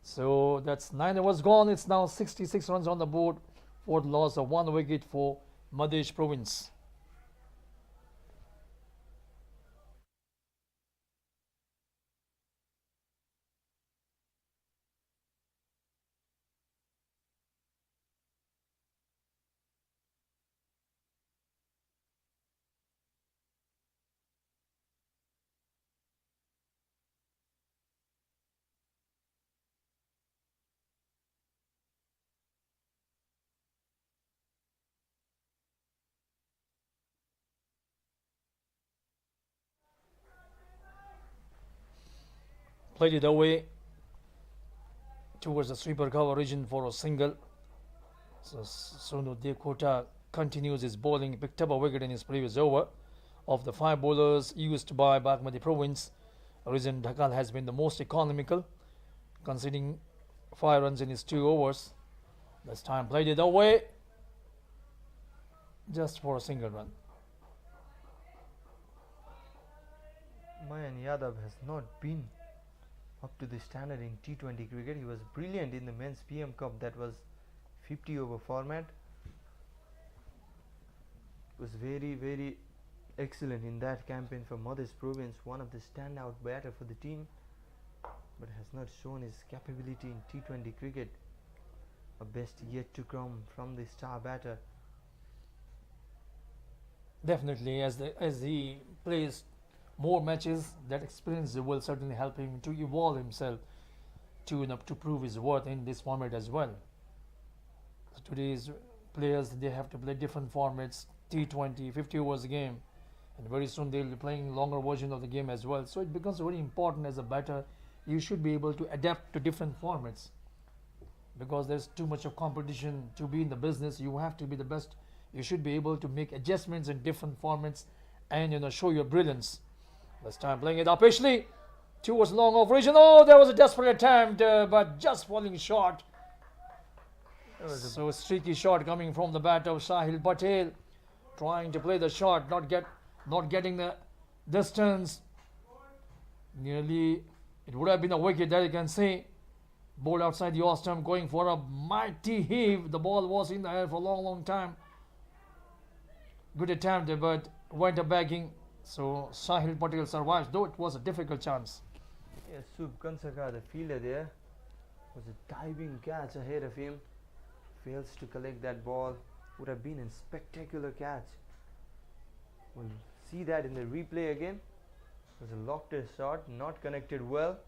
So that's 9 overs gone. It's now 66 runs on the board for the loss of 1 wicket for Madhya Province. played it away towards the sweeper cover region for a single. So Sonu Dekota continues his bowling. He picked up a wicket in his previous over. Of the 5 bowlers used by Bagmati province, Rizwan Dhakal has been the most economical, conceding 5 runs in his 2 overs. This time played it away just for a single run. Mayan Yadav has not been up to the standard in T20 cricket. He was brilliant in the men's PM Cup, that was 50 over format. Was very excellent in that campaign for Madhya Province, one of the standout batter for the team, but has not shown his capability in T20 cricket. A best yet to come from the star batter. Definitely, as he plays more matches, that experience will certainly help him to evolve himself to prove his worth in this format as well. So today's players, they have to play different formats, T20, 50 overs game, and very soon they'll be playing longer version of the game as well. So it becomes very important as a batter. You should be able to adapt to different formats, because there's too much of competition to be in the business. You have to be the best. You should be able to make adjustments in different formats and show your brilliance. This time playing it up Ashley towards long off region. Oh, there was a desperate attempt, but just falling short. So a streaky shot coming from the bat of Sahil Patel, trying to play the shot, not getting the distance. Nearly, it would have been a wicket that you can see. Bowled outside the off stump, going for a mighty heave. The ball was in the air for a long time. Good attempt, but went a bagging. So Sahil Patel survives, though it was a difficult chance. Yes, Sub Kansaka, the fielder there, was a diving catch ahead of him. Fails to collect that ball. Would have been a spectacular catch. We'll see that in the replay again. It was a lofted shot, not connected well.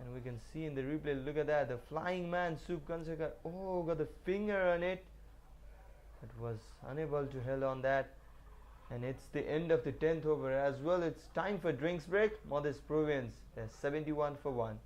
And we can see in the replay, look at that, the flying man Sub Kansaka, oh, got the finger on it. It was unable to hold on that. And it's the end of the 10th over as well. It's time for drinks break. Madhya Province, 71 for 1.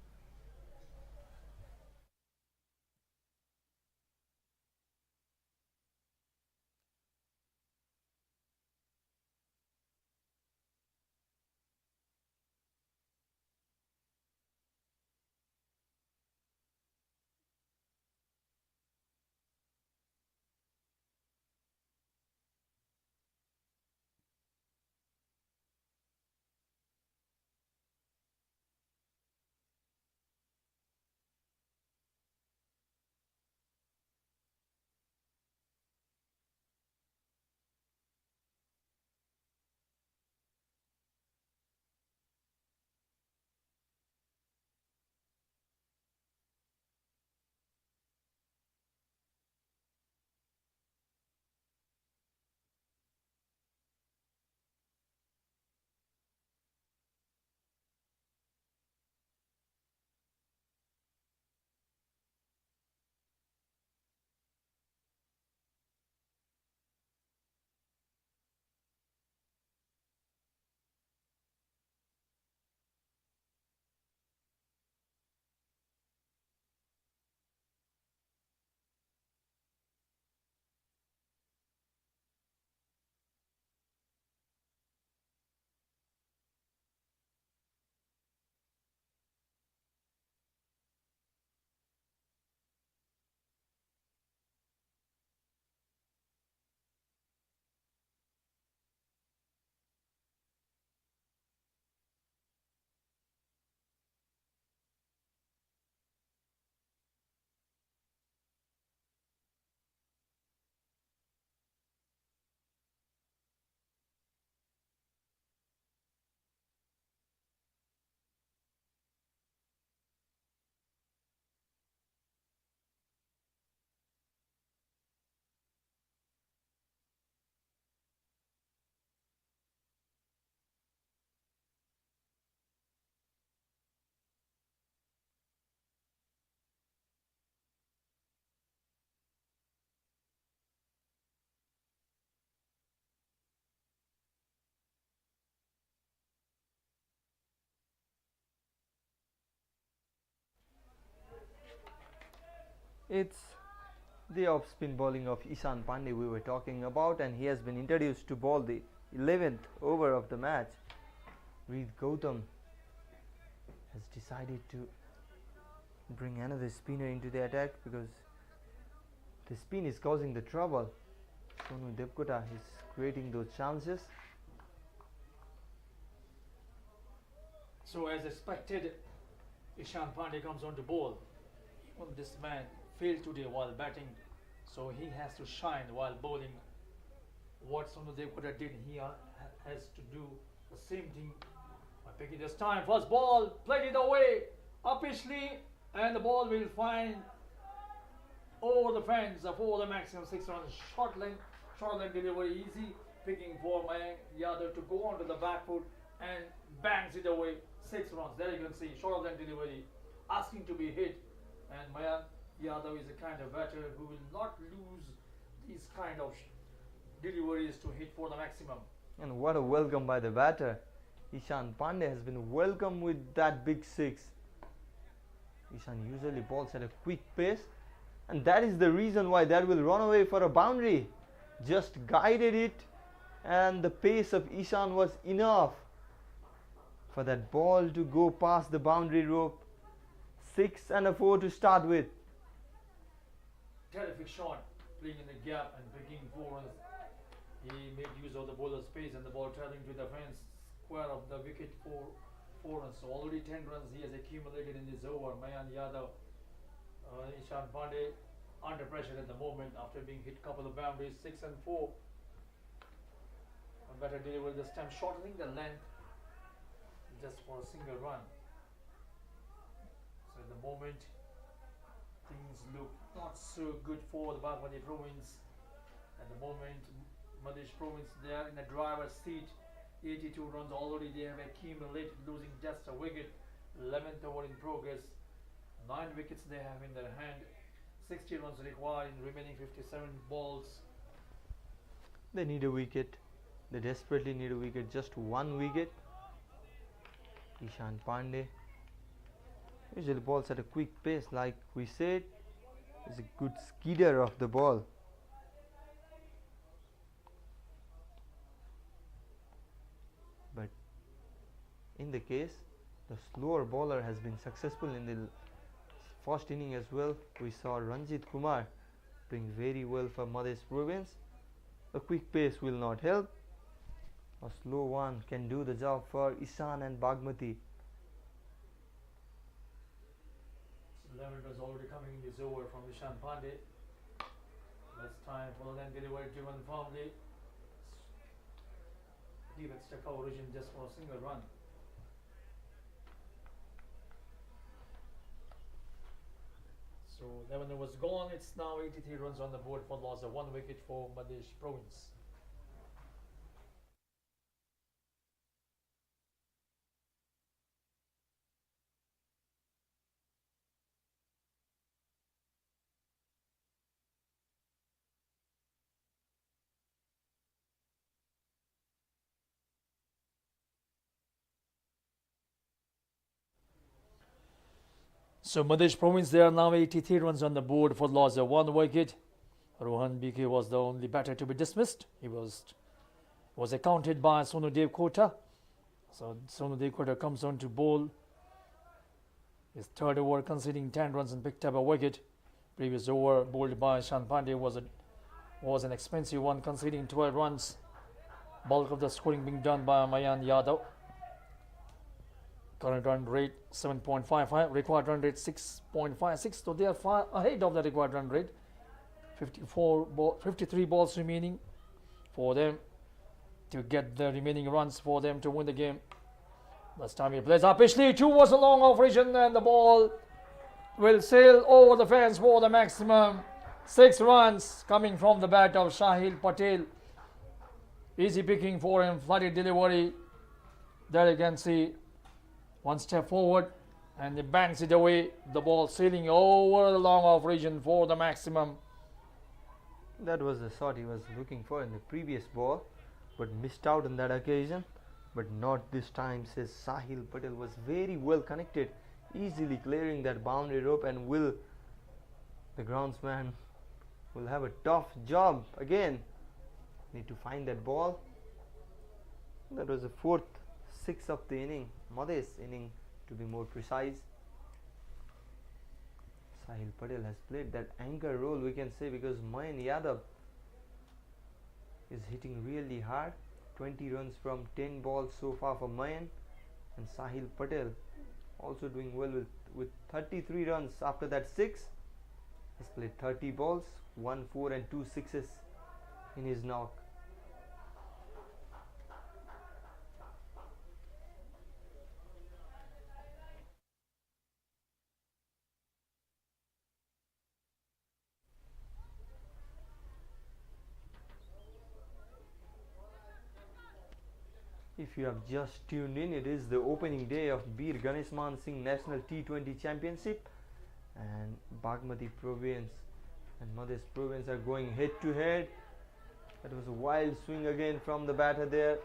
It's the off-spin bowling of Ishan Pandey we were talking about, and he has been introduced to bowl the 11th over of the match. Reed Gautam has decided to bring another spinner into the attack because the spin is causing the trouble. Sonu Devkota is creating those chances. So as expected, Ishan Pandey comes on to bowl. Even this man failed today while batting, so he has to shine while bowling. What Sonu Devkota did, he has to do the same thing by picking this time. First ball, played it away, uppishly, and the ball will find over the fence for the maximum 6 runs. Short length delivery, easy picking for Mayank Yadav to go onto the back foot and bangs it away. 6 runs. There you can see short length delivery, asking to be hit, and Mayank Yadav is a kind of batter who will not lose these kind of deliveries to hit for the maximum. And what a welcome by the batter. Ishan Pandey has been welcomed with that big 6. Ishan usually bowls at a quick pace, and that is the reason why that will run away for a boundary. Just guided it, and the pace of Ishan was enough for that ball to go past the boundary rope. 6 and a 4 to start with. Terrific shot, playing in the gap and picking 4 runs. He made use of the bowler's space and the ball traveling to the fence square of the wicket for 4 runs. So already 10 runs he has accumulated in this over. Mayank Yadav, Ishan Pandey under pressure at the moment after being hit couple of boundaries. 6 and 4. A better delivery this time, shortening the length just for a single run. So at the moment things look not so good for the Bagmati province. At the moment Madhya province, they are in the driver's seat. 82 runs already they have accumulated, losing just a wicket. 11th over in progress. 9 wickets they have in their hand. 60 runs required in remaining 57 balls. They need a wicket. They desperately need a wicket. Just 1 wicket. Ishan Pandey usually balls at a quick pace, like we said. Is a good skidder of the ball. But in the case, the slower bowler has been successful in the first inning as well. We saw Ranjit Kumar doing very well for Madhya province. A quick pace will not help. A slow one can do the job for Ishan and Bagmati. 11 runs already coming in this over from Ishan Pandey. Last time for then delivery driven firmly. Leave it stuck origin just for a single run. So 11 was gone. It's now 83 runs on the board for loss of 1 wicket for Madhya province. So Madhya province, there are now 83 runs on the board for loss of 1 wicket. Rohan BK was the only batter to be dismissed. He was accounted by Sonu Devkota. So Sonu Devkota comes on to bowl his 3rd over, conceding 10 runs and picked up a wicket. Previous over bowled by Ishan Pandey was an expensive one, conceding 12 runs. Bulk of the scoring being done by Mayank Yadav. Current run rate 7.55, required run rate 6.56, so they are far ahead of the required run rate. 53 balls remaining for them to get the remaining runs for them to win the game. Last time he plays up Ishley, 2 was a long off region, and the ball will sail over the fence for the maximum. 6 runs coming from the bat of Shahil Patel. Easy picking for him, flooded delivery. There you can see 1 step forward and he bangs it away. The ball sailing over the long off region for the maximum. That was the shot he was looking for in the previous ball, but missed out on that occasion. But not this time, says Sahil Patel. Was very well connected, easily clearing that boundary rope, and will The groundsman will have a tough job again. Need to find that ball. That was the fourth six of the inning, Made's inning to be more precise. Sahil Patel has played that anchor role, we can say, because Mayan Yadav is hitting really hard. 20 runs from 10 balls so far for Mayan, and Sahil Patel also doing well with 33 runs after that 6. Has played 30 balls, 1 4 and 2 sixes in his knock. If you have just tuned in, it is the opening day of Bir Ganeshman Singh National T20 Championship, and Bagmati Province and Madhya Province are going head to head. That was a wild swing again from the batter there,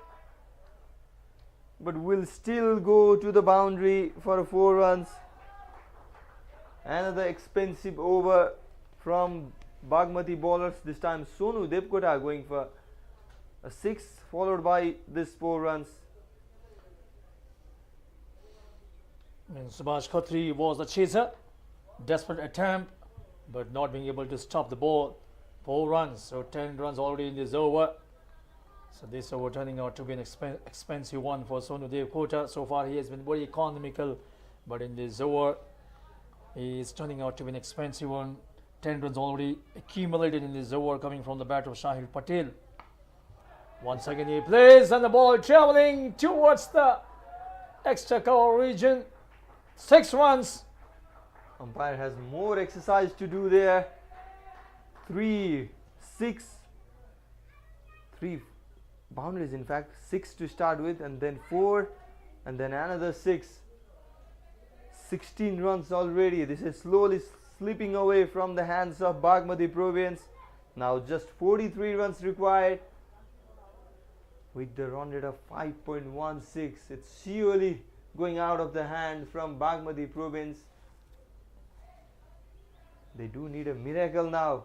but will still go to the boundary for 4 runs. Another expensive over from Bagmati bowlers, this time Sonu Devkota going for a 6, followed by this 4 runs. Subhash Khatri was the chaser. Desperate attempt, but not being able to stop the ball. 4 runs, so 10 runs already in this over. So this over turning out to be an expensive one for Sonu Devkota. So far he has been very economical, but in this over he is turning out to be an expensive one. 10 runs already accumulated in this over coming from the bat of Sahil Patel. Once again he plays, and the ball travelling towards the extra cover region. 6 runs. Umpire has more exercise to do there. 3 boundaries, in fact, 6 to start with, and then 4, and then another 6. 16 runs already. This is slowly slipping away from the hands of Bagmati Province. Now just 43 runs required. With the run rate of 5.16, it's surely going out of the hand from Bagmati Province. They do need a miracle now.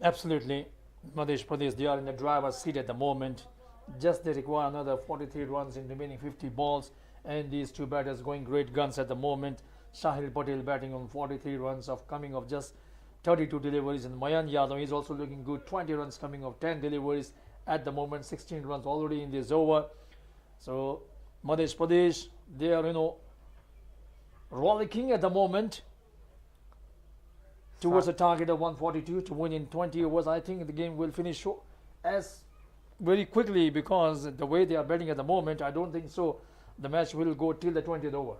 Absolutely. Madhya Pradesh, they are in the driver's seat at the moment. Just they require another 43 runs in remaining 50 balls, and these two batters going great guns at the moment. Sahil Patel batting on 43 runs of coming of just 32 deliveries, and Mayan Yadav is also looking good. 20 runs coming of 10 deliveries at the moment. 16 runs already in this over. So Madhya Pradesh, they are rollicking at the moment towards a target of 142 to win in 20 overs. I think the game will finish as very quickly, because the way they are batting at the moment, I don't think so the match will go till the 20th over.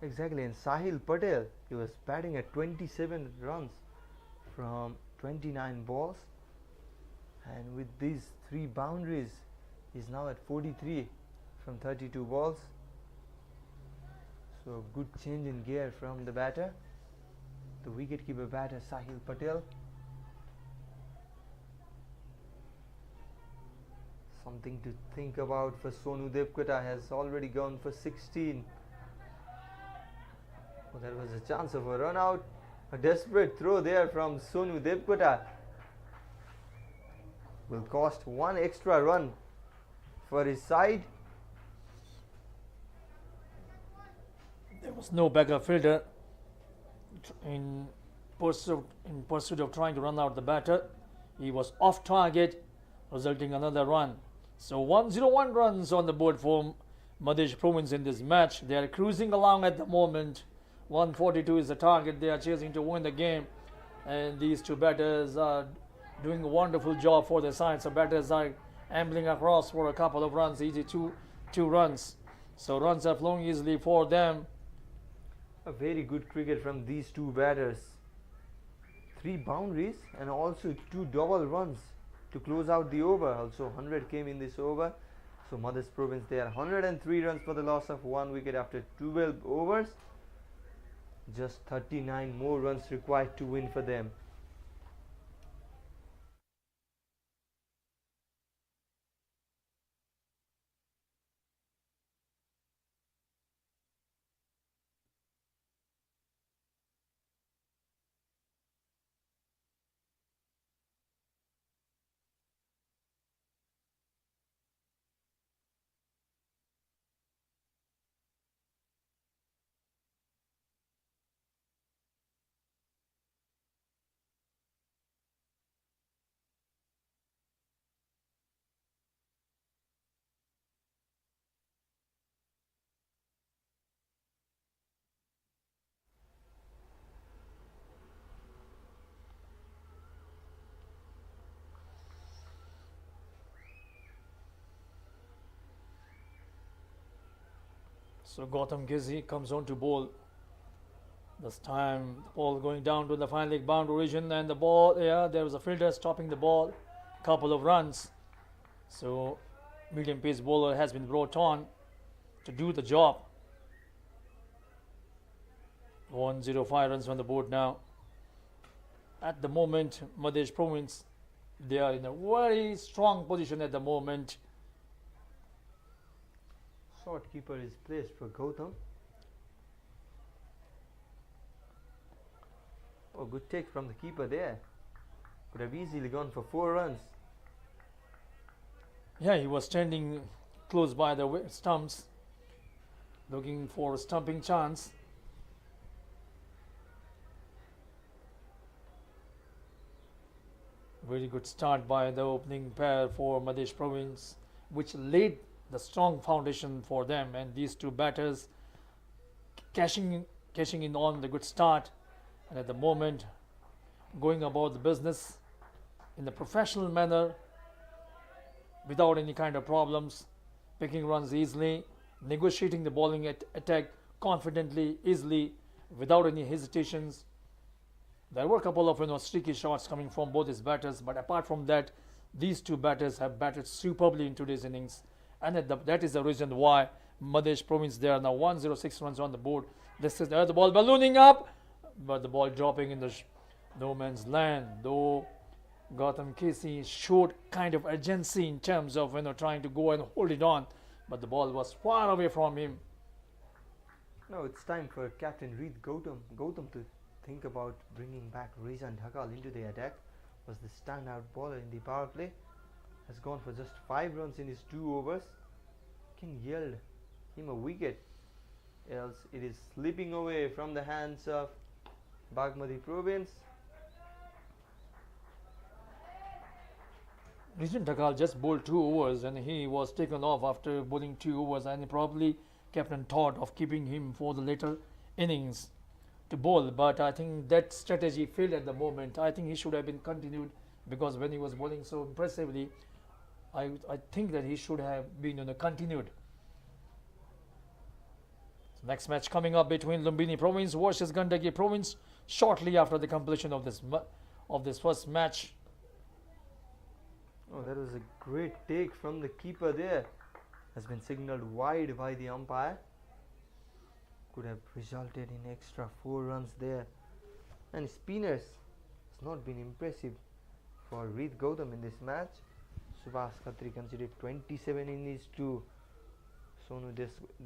Exactly, and Sahil Patel, he was batting at 27 runs from 29 balls, and with these 3 boundaries he's now at 43 from 32 balls. So good change in gear from the batter, the wicketkeeper batter Sahil Patel. Something to think about for Sonu Devkota, has already gone for 16. Well, there was a chance of a run out. A desperate throw there from Sonu Devkota will cost 1 extra run for his side. There was no backup fielder in pursuit of trying to run out the batter. He was off target, resulting in another run. So 101 runs on the board for Madhya Province in this match. They are cruising along at the moment. 142 is the target they are chasing to win the game, and these two batters are doing a wonderful job for their side. So batters are ambling across for a couple of runs, easy two runs. So runs are flowing easily for them. A very good cricket from these two batters. 3 boundaries and also 2 double runs to close out the over. Also 100 came in this over. So Madhya Province, they are 103 runs for the loss of 1 wicket after 12 overs. Just 39 more runs required to win for them. So Gautam Gizzi comes on to bowl. This time the ball going down to the final leg boundary region, and the ball, yeah, there was a fielder stopping the ball. Couple of runs. So medium pace bowler has been brought on to do the job. 105 runs on the board now. At the moment, Madhya Province, they are in a very strong position at the moment. Short keeper is placed for Gautam. Oh, good take from the keeper there. Could have easily gone for 4 runs. Yeah, he was standing close by the stumps, looking for a stumping chance. Very good start by the opening pair for Madhya Province, which laid the strong foundation for them. And these two batters cashing in on the good start, and at the moment going about the business in a professional manner without any kind of problems, picking runs easily, negotiating the bowling attack confidently, easily, without any hesitations. There were a couple of streaky shots coming from both his batters, but apart from that, these two batters have batted superbly in today's innings, and that is the reason why Madhya Province, they are now 106 runs on the board. This is the ball ballooning up, but the ball dropping in the no man's land. Though Gautam Gizzi showed kind of urgency in terms of trying to go and hold it on, but the ball was far away from him. Now it's time for Captain Reed Gautam to think about bringing back Rizan Dhakal into the attack. Was the standout bowler in the power play. Has gone for just 5 runs in his 2 overs. Can yield him a wicket, else it is slipping away from the hands of Bagmati Province. Rizan Dhakal just bowled 2 overs and he was taken off after bowling 2 overs, and probably captain thought of keeping him for the later innings to bowl, but I think that strategy failed at the moment. I think he should have been continued, because when he was bowling so impressively, I think that he should have been continued. Next match coming up between Lumbini Province versus Gandaki Province shortly after the completion of this first match. Oh, that was a great take from the keeper there. Has been signalled wide by the umpire. Could have resulted in extra 4 runs there. And spinners has not been impressive for Reed Gautam in this match. Subhash Khatri considered 27 innings to Sonu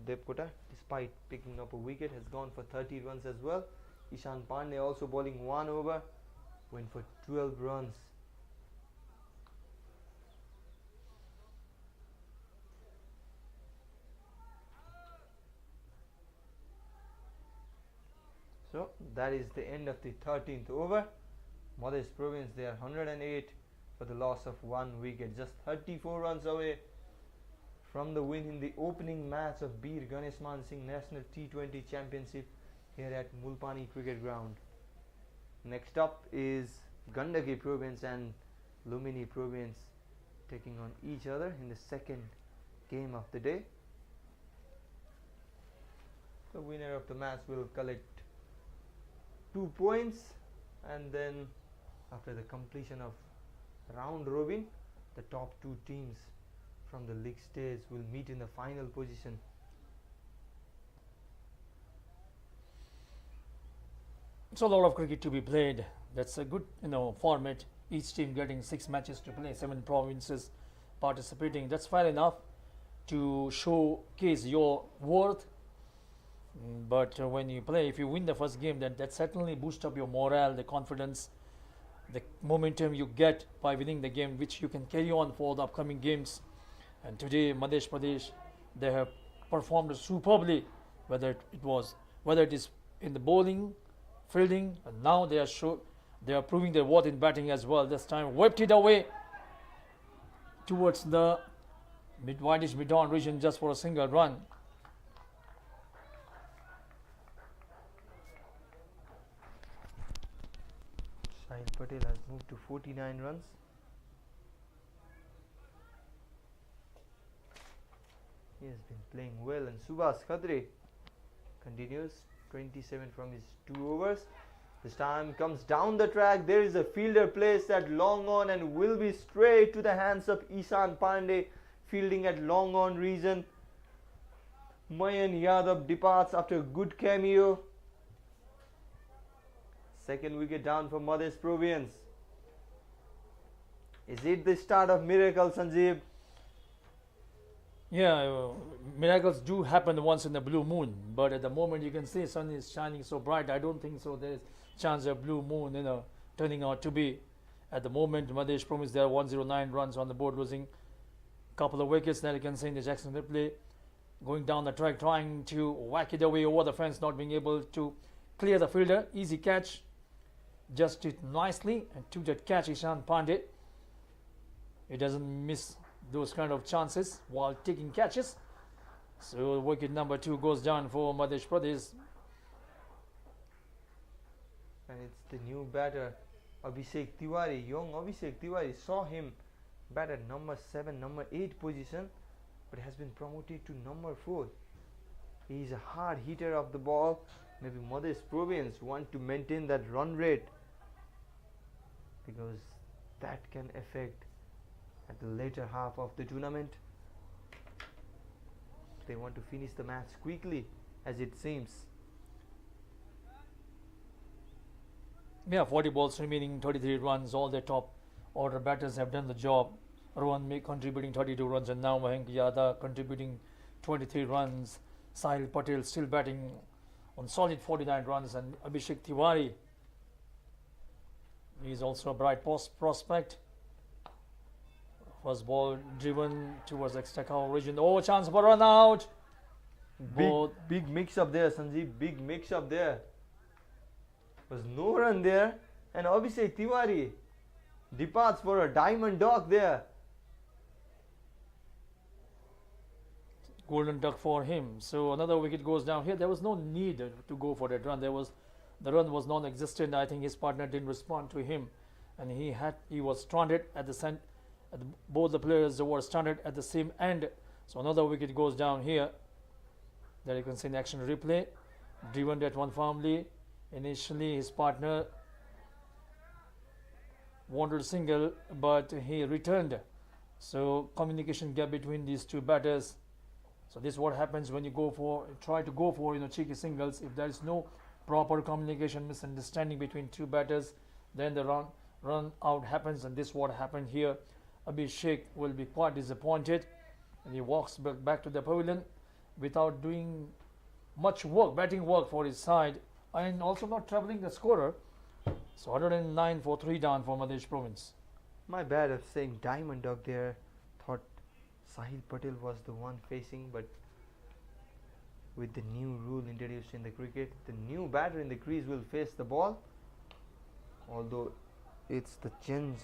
Devkota, despite picking up a wicket, has gone for 30 runs as well. Ishan Pandey also bowling 1 over, went for 12 runs. So that is the end of the 13th over. Madhya Province, they are 108 for the loss of 1 wicket, just 34 runs away from the win in the opening match of Bir Ganeshman Singh National T20 Championship here at Mulpani Cricket Ground. Next up is Gandaki Province and Lumbini Province taking on each other in the second game of the day. The winner of the match will collect 2 points, and then after the completion of round robin, the top 2 teams from the league stage will meet in the final position. It's a lot of cricket to be played. That's a good format. Each team getting 6 matches to play, 7 provinces participating. That's fair enough to showcase your worth. But when you play, if you win the first game, then that certainly boosts up your morale, the confidence, the momentum you get by winning the game, which you can carry on for the upcoming games. And today, Madhya Pradesh, they have performed superbly, whether it is in the bowling, fielding, and now they are proving their worth in batting as well. This time, whipped it away towards the mid-wideish mid-on region just for a single run. Sahil Patel has moved to 49 runs. He has been playing well, and Subhas Khadre continues 27 from his 2 overs. This time comes down the track. There is a fielder placed at long on and will be straight to the hands of Ishan Pandey, fielding at long on region. Mayan Yadav departs after a good cameo. Second wicket down for Madhya Province. Is it the start of miracle, Sanjeev? Yeah, miracles do happen once in a blue moon, but at the moment you can see sun is shining so bright. I don't think so. There is chance of blue moon, turning out to be. At the moment, Madhya Province there are 109 runs on the board, losing a couple of wickets. That you can see in the Jackson replay, going down the track, trying to whack it away over the fence, not being able to clear the fielder. Easy catch, just it nicely and took that catch. Ishan Pandey. He doesn't miss those kind of chances while taking catches. So wicket number 2 goes down for Madhya Pradesh. And it's the new batter, Abhishek Tiwari. Young Abhishek Tiwari, saw him bat at number 7, number 8 position, but has been promoted to number 4. He is a hard hitter of the ball. Maybe Madhya Province want to maintain that run rate, because that can affect at the later half of the tournament. They want to finish the match quickly, as it seems. Yeah, 40 balls remaining, 33 runs. All the top order batters have done the job. Rohan May contributing 32 runs, and now Mayank Yadav contributing 23 runs. Sahil Patel still batting on solid 49 runs, and Abhishek Tiwari is also a bright prospect. First ball driven towards extra cover region. Oh, chance for run out. Big mix up there, Sanjeev. Big mix up there. Was no run there, and Abhishek Tiwari departs for a diamond dog there. Golden duck for him. So another wicket goes down here. There was no need to go for that run. The run was non-existent. I think his partner didn't respond to him, and he was stranded at the center. Both the players were stranded at the same end. So another wicket goes down here. There you can see in action replay. Driven that one firmly. Initially his partner wanted single, but he returned. So communication gap between these two batters. So this is what happens when you try to go for cheeky singles. If there is no proper communication, misunderstanding between two batters, then the run out happens, and this is what happened here. Abhishek will be quite disappointed, and he walks back to the pavilion without doing much work, batting work for his side, and also not travelling the scorer. So 109 for 3 down for Madhya Province. My bad of saying diamond dog there. Thought Sahil Patel was the one facing, but with the new rule introduced in the cricket, the new batter in the crease will face the ball. Although it's the change.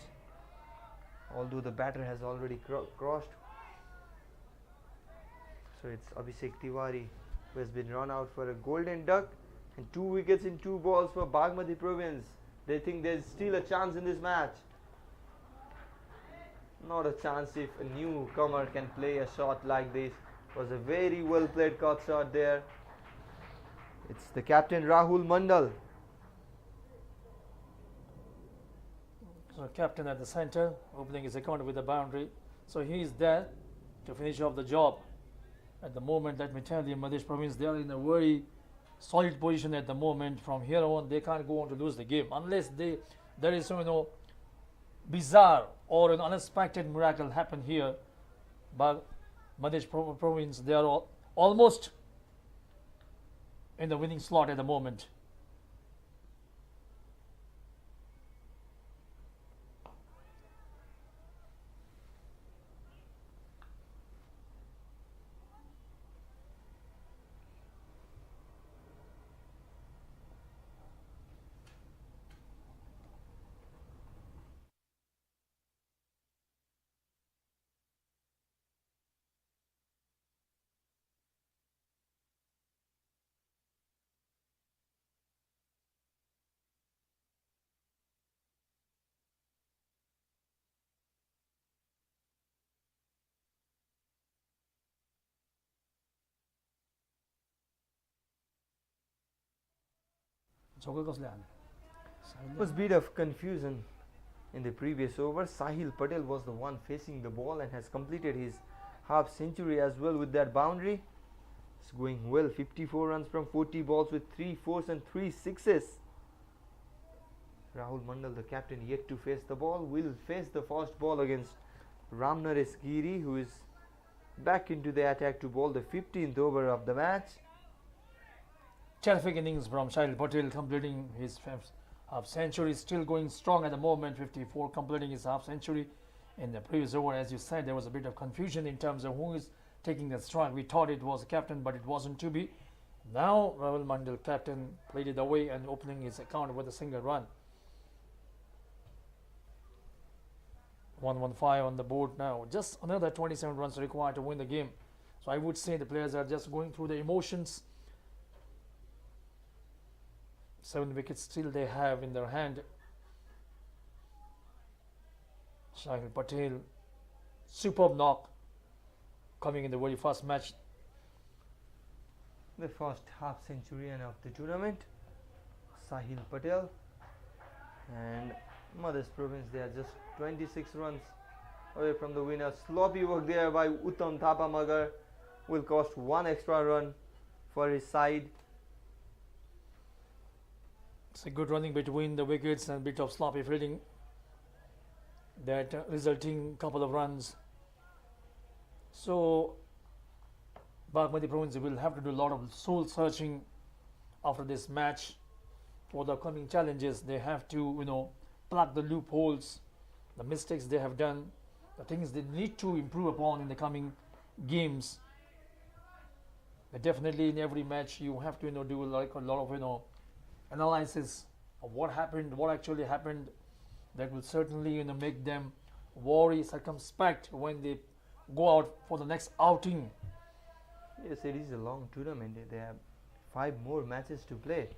Although the batter has already crossed. So it's Abhishek Tiwari who has been run out for a golden duck, and 2 wickets in 2 balls for Bagmati Province. They think there's still a chance in this match. Not a chance if a newcomer can play a shot like this. Was a very well played cut shot there. It's the captain Rahul Mandal. So captain at the center, opening his account with a boundary. So he is there to finish off the job. At the moment, let me tell you, Madhya Province, they are in a very solid position at the moment. From here on, they can't go on to lose the game unless there is some bizarre or an unexpected miracle happen here. But Madhya Province, they are almost in the winning slot at the moment. झोको कसले हाने Was a bit of confusion in the previous over. Sahil Patel was the one facing the ball and has completed his half century as well with that boundary. It's going well. 54 runs from 40 balls with 3 fours and 3 sixes. Rahul Mandal, the captain, yet to face the ball, will face the first ball against Ramnaresh Giri, who is back into the attack to bowl the 15th over of the match. Terrific innings from Sahil Patel, completing his half century. Still going strong at the moment. 54, completing his half century. In the previous over, as you said, there was a bit of confusion in terms of who is taking the strike. We thought it was the captain, but it wasn't to be. Now Rahul Mandal, captain, played it away and opening his account with a single run. 115 on the board now. Just another 27 runs required to win the game. So I would say the players are just going through the emotions. 7 wickets still they have in their hand. Sahil Patel, superb knock coming in the very first match. The first half centurion of the tournament, Sahil Patel, and Madhya Province, they are just 26 runs away from the winner. Sloppy work there by Uttam Thapamagar will cost 1 extra run for his side. It's a good running between the wickets and a bit of sloppy fielding, that resulting couple of runs. So Bagmati Province will have to do a lot of soul searching after this match for the upcoming challenges. They have to, plug the loopholes, the mistakes they have done, the things they need to improve upon in the coming games. But definitely in every match you have to do like a lot of analysis of what happened, what actually happened. That will certainly make them worry, circumspect when they go out for the next outing. Yes, it is a long tournament. They have 5 more matches to play.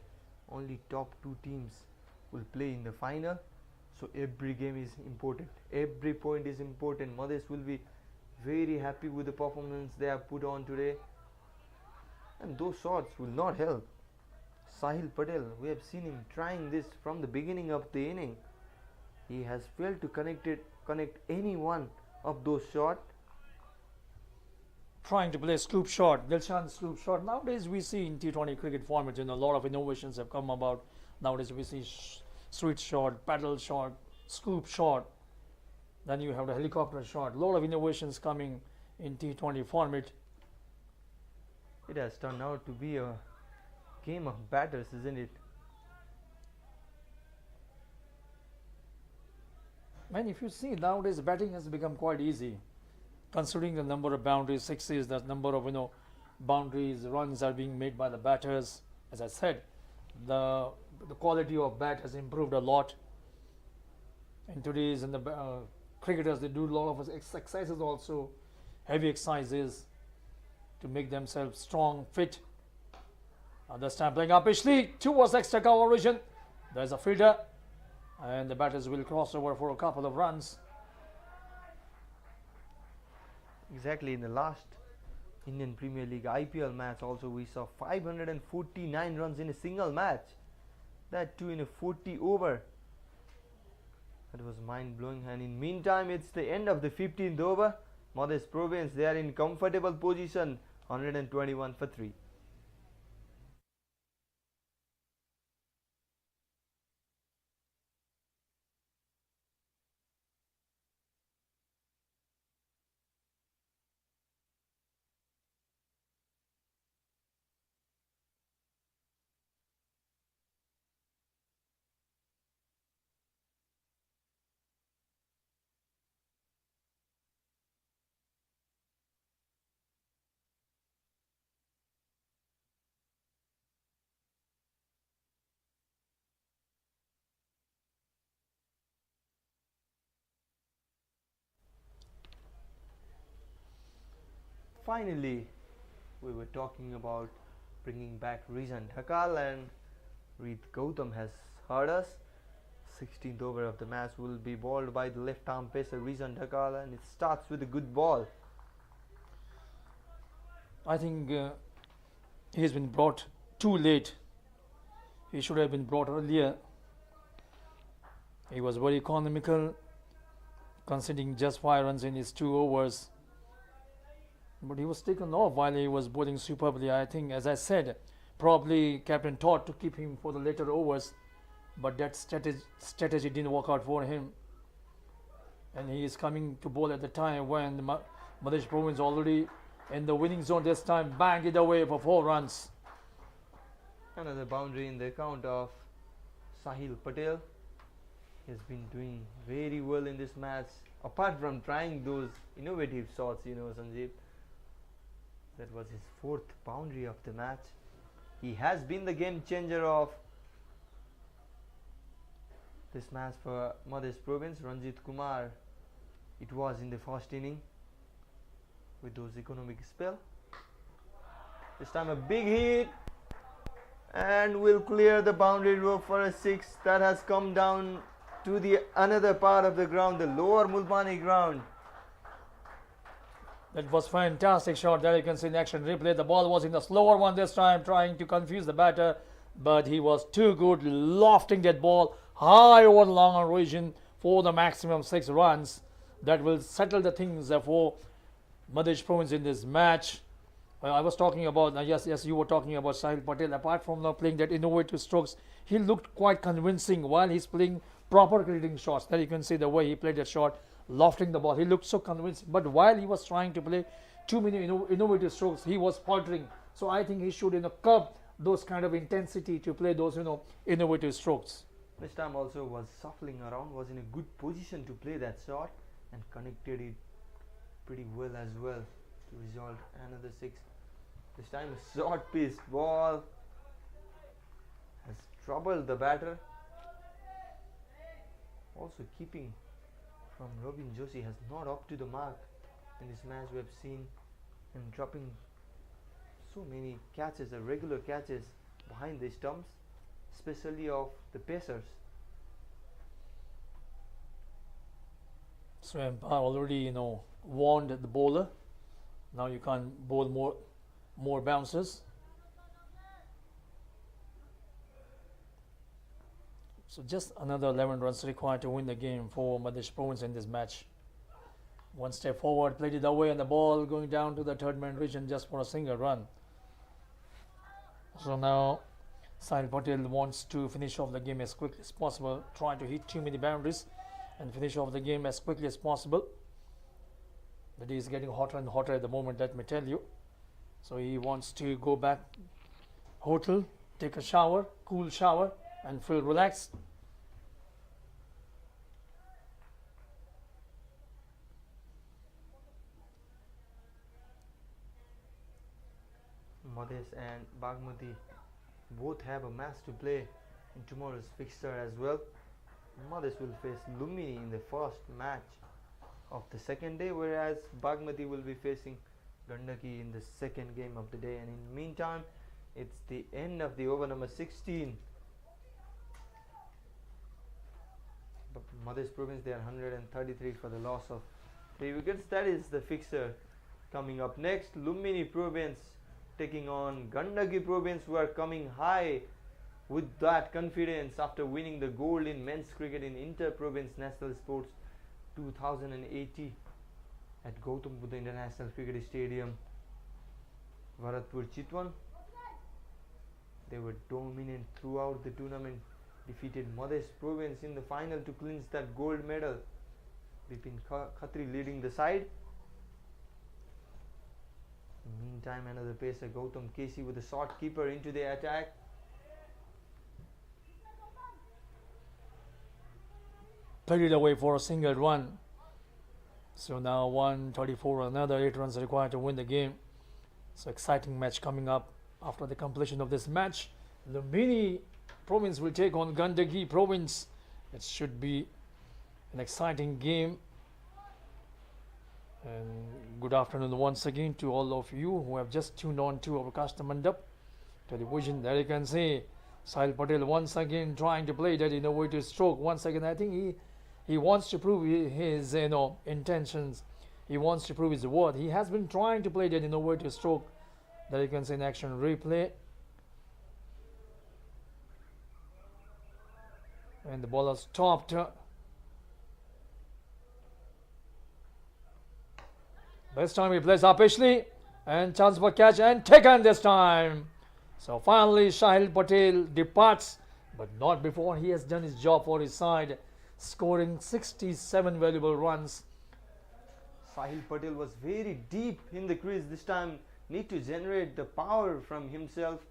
Only top 2 teams will play in the final. So every game is important. Every point is important. Mothers will be very happy with the performance they have put on today. And those shots will not help. Sahil Patel, we have seen him trying this from the beginning of the inning. He has failed to connect any one of those shots. Trying to play scoop shot, Dilshan scoop shot. Nowadays we see in T20 cricket format, a lot of innovations have come about. Nowadays we see sweet shot, paddle shot, scoop shot. Then you have the helicopter shot. A lot of innovations coming in T20 format. It has turned out to be a game of batters, isn't it? Man, if you see nowadays batting has become quite easy, considering the number of boundaries, sixes, the number of boundaries, runs are being made by the batters. As I said, the quality of bat has improved a lot. In today's cricketers, they do a lot of exercises also, heavy exercises to make themselves strong, fit. This time playing up pitchly towards extra cover region. There's a fielder, and the batters will cross over for a couple of runs. Exactly, in the last Indian Premier League IPL match also we saw 549 runs in a single match. That too in a 40 over. That was mind-blowing. And in meantime, it's the end of the 15th over. Madhya Province, they are in comfortable position, 121 for 3. Finally, we were talking about bringing back Rizan Dhakal, and Reed Gautam has heard us. 16th over of the match will be bowled by the left arm pacer Rizan Dhakal, and it starts with a good ball. I think he has been brought too late. He should have been brought earlier. He was very economical, conceding just 5 runs in his 2 overs. But he was taken off while he was bowling superbly. I think, as I said, probably captain thought to keep him for the later overs, but that strategy didn't work out for him. And he is coming to bowl at the time when the Madhya Province already in the winning zone this time. Bang it away for 4 runs. Another boundary in the account of Sahil Patel. He has been doing very well in this match. Apart from trying those innovative shots, Sanjeev. That was his 4th boundary of the match. He has been the game changer of this match for Madhya Province. Ranjit Kumar, it was in the first inning with those economic spell. This time a big hit and will clear the boundary row for a 6 that has come down to the another part of the ground, the lower Mulpani ground. That was fantastic shot. There you can see in action replay. The ball was in the slower one this time, trying to confuse the batter, but he was too good, lofting that ball high over the long region for the maximum 6 runs. That will settle the things for Madhya Province in this match. I was talking about, yes, you were talking about Sahil Patel. Apart from now playing that innovative strokes, he looked quite convincing while he's playing proper cricketing shots. There you can see the way he played that shot, lofting the ball. He looked so convincing. But while he was trying to play too many innovative strokes, he was faltering. So I think he should curb those kind of intensity to play those innovative strokes. This time also was shuffling around, was in a good position to play that shot and connected it pretty well as well to result another 6. This time a short pitched ball has troubled the batter. Also keeping from Robin Joshi has not up to the mark in this match. We have seen him dropping so many catches, regular catches behind the stumps, especially of the pacers. So Empire already warned the bowler. Now you can't bowl more bounces. So just another 11 runs required to win the game for Madhya Province in this match. One step forward, played it away, and the ball going down to the 3rd man region just for a single run. So now Sahil Patel wants to finish off the game as quickly as possible, trying to hit too many boundaries and finish off the game as quickly as possible. The day is getting hotter and hotter at the moment, let me tell you. So he wants to go back hotel, take a shower, cool shower, and feel relaxed. Madhya and Bagmati both have a match to play in tomorrow's fixture as well. Madhya will face Lumbini in the first match of the second day, whereas Bagmati will be facing Gandaki in the second game of the day. And in the meantime, it's the end of the over number 16. But Madhya Province, they are 133 for the loss of 3 wickets. That is the fixture. Coming up next, Lumbini Province taking on Gandaki Province, who are coming high with that confidence after winning the gold in men's cricket in Inter-Province National Sports 2080 at Gautam Buddha International Cricket Stadium, Bharatpur, Chitwan. They were dominant throughout the tournament, defeated Madhya Province in the final to clinch that gold medal. Bipin Khatri leading the side. Meantime, another pacer, Gautam Kesi, with a short keeper into the attack. Played it away for a single run. So now 134, another 8 runs required to win the game. So exciting match coming up after the completion of this match. Lumbini Province will take on Gandaki Province. It should be an exciting game. And good afternoon once again to all of you who have just tuned on to our Kasta Mandap television. There you can see Sahil Patel once again trying to play that innovative stroke. Once again, I think he wants to prove his intentions. He wants to prove his worth. He has been trying to play that innovative stroke. There you can see in action replay. And the bowler stopped. This time he plays up Ashley and chance for catch and taken this time. So finally Sahil Patel departs, but not before he has done his job for his side, scoring 67 valuable runs. Sahil Patel was very deep in the crease this time, need to generate the power from himself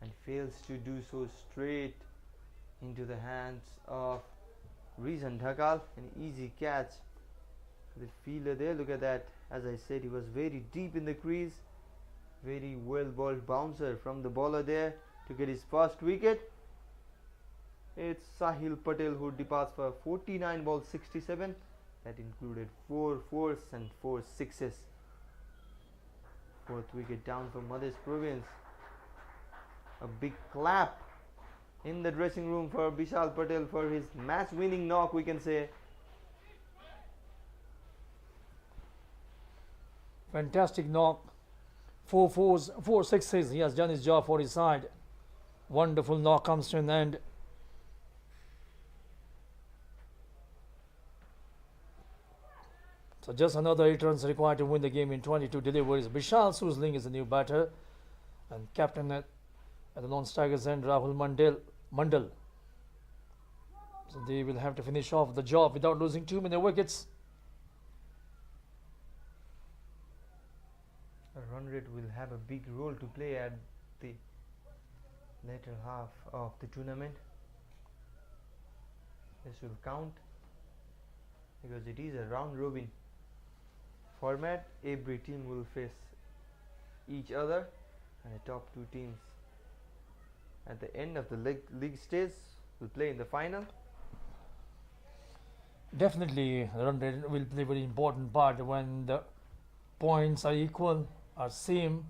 and fails to do so straight into the hands of Rizan Dhakal. An easy catch for the fielder there. Look at that. As I said, he was very deep in the crease. Very well bowled bouncer from the bowler there to get his first wicket. It's Sahil Patel who departs for 49 balls 67. That included 4 fours and 4 sixes. Fourth wicket down for Madhya Province. A big clap in the dressing room for Vishal Patel for his match winning knock, we can say. Fantastic knock. 4 fours, 4 sixes. He has done his job for his side. Wonderful knock comes to an end. So just another 8 runs required to win the game in 22 deliveries. Vishal Susling is the new batter, and captain at the non-strikers end, Rahul Mandal. So they will have to finish off the job without losing too many wickets. A run rate will have a big role to play at the later half of the tournament. This will count because it is a round robin format. Every team will face each other, and the top 2 teams at the end of the league stage will play in the final. Definitely, the run rate will play a very important part. When the points are equal, are same,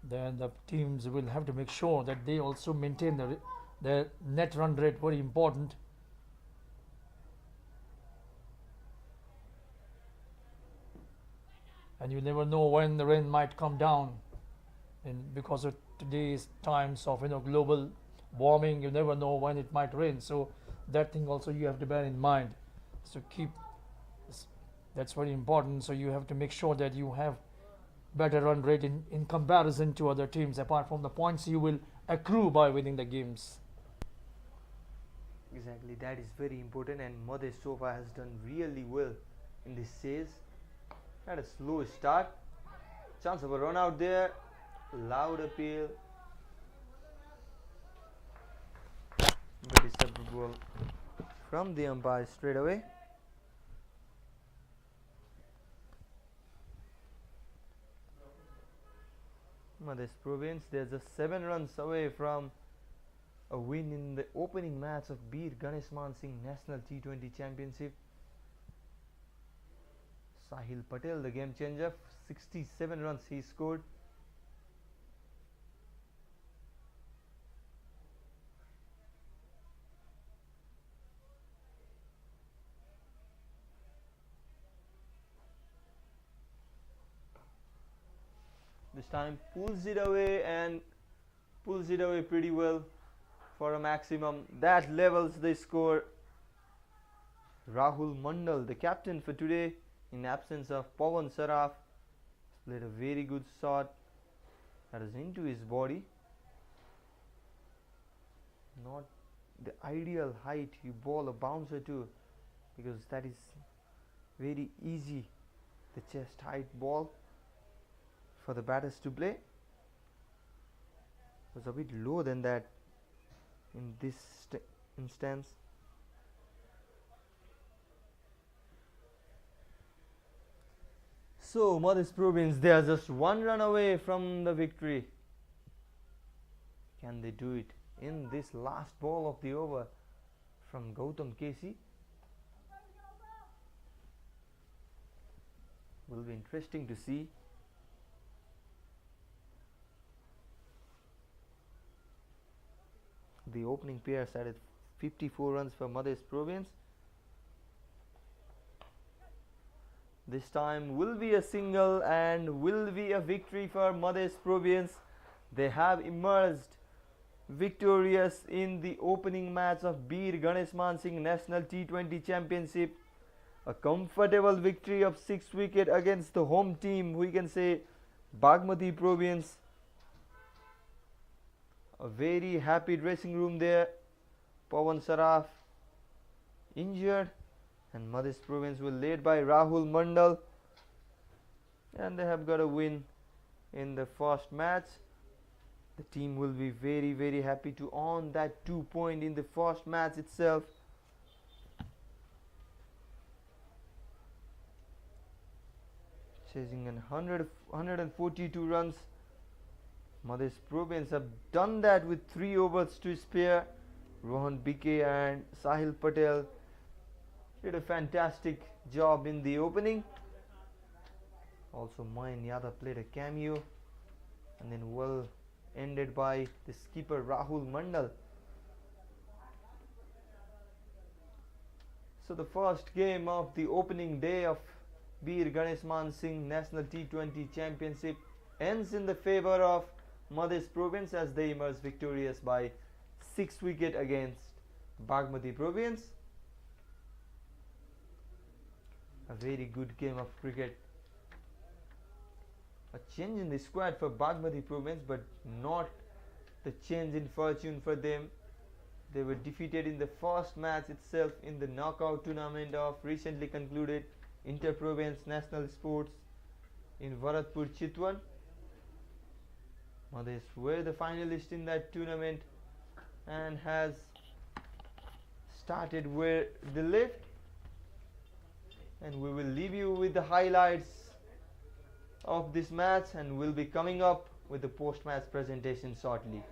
then the teams will have to make sure that they also maintain their net run rate. Very important. And you never know when the rain might come down, and because of today's times of global warming, you never know when it might rain. So that thing also you have to bear in mind. So that's very important. So you have to make sure that you have better run rate in comparison to other teams, apart from the points you will accrue by winning the games. Exactly, that is very important, and Madhya so far has done really well in this series. Had a slow start, chance of a run out there, loud appeal, but it's a ball from the umpire straight away. Madhya Province, they're just 7 runs away from a win in the opening match of Bir Ganeshman Singh National T20 Championship. Sahil Patel, the game changer, 67 runs he scored. This time pulls it away, and pulls it away pretty well for a maximum. That levels the score. Rahul Mandal, the captain for today, in absence of Pawan Saraf, played a very good shot that is into his body. Not the ideal height you bowl a bouncer to, because that is very easy, the chest height ball for the batters to play. It was a bit low than that in this instance. So Madhya Province, they are just 1 run away from the victory. Can they do it in this last ball of the over from Gautam Kesi? Will be interesting to see. The opening pair started 54 runs for Madhya Province. This time will be a single and will be a victory for Madhya Province. They have emerged victorious in the opening match of Bir Ganeshman Singh National T20 Championship. A comfortable victory of 6 wicket against the home team, we can say Bagmati Province. A very happy dressing room there. Pawan Saraf injured, and Madhya Province were led by Rahul Mandal, and they have got a win in the first match. The team will be very happy to earn that 2 point in the first match itself. Chasing 142 runs. Madhya Province have done that with 3 overs to spare. Rohan BK and Sahil Patel did a fantastic job in the opening. Also Mayan Yadav played a cameo, and then well ended by the skipper Rahul Mandal. So the first game of the opening day of Bir Ganeshman Singh National T20 Championship ends in the favor of Madhya Province as they emerge victorious by 6 wicket against Bagmati Province. A very good game of cricket. A change in the squad for Bagmati Province, but not the change in fortune for them. They were defeated in the first match itself in the knockout tournament of recently concluded Inter-Province National Sports in Bharatpur, Chitwan. Madhya were the finalists in that tournament and has started where they left, and we will leave you with the highlights of this match, and we'll be coming up with the post-match presentation shortly.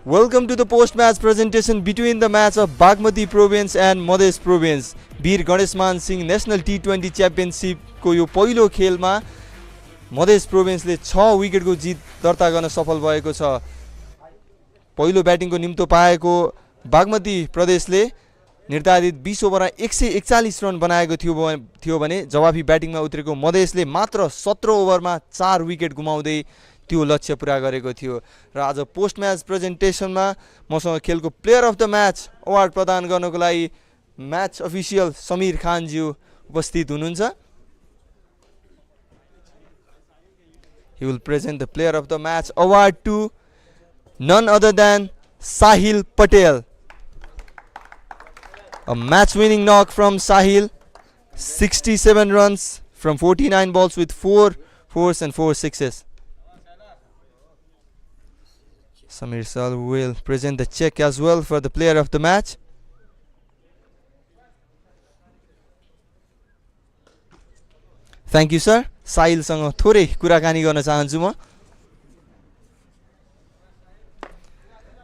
Welcome to the post-match presentation between the match of Bagmati Province and Madhesh Province. Bir Ganeshman Singh National T20 Championship को यो पहिलो खेलमा मधेस प्रोभिन्सले 6 विकेटको जित दर्ता गर्न सफल भएको छ। पहिलो ब्याटिङको निम्तो पाएको बागमती प्रदेशले निर्धारित 20 ओभरमा 141 रन बनाएको थियो भने जवाफी ब्याटिङमा उत्रेको मधेसले मात्र 17 ओभरमा 4 विकेट गुमाउँदै त्यो लक्ष्य पूरा गरेको थियो। र आज पोस्ट म्याच प्रेजेन्टेसनमा मसँग खेलको player of the match award प्रदान गर्नको लागि म्याच अफिसियल समीर खानज्यू उपस्थित हुनुहुन्छ। He will present the player of the match award to none other than Sahil Patel. A match winning knock from Sahil, 67 runs from 49 balls with 4 fours and 4 sixes. Samir Sal will present the check as well for the player of the match. Thank you, sir. साहिल सँग थोरै कुराकानी गर्न चाहन्छु म।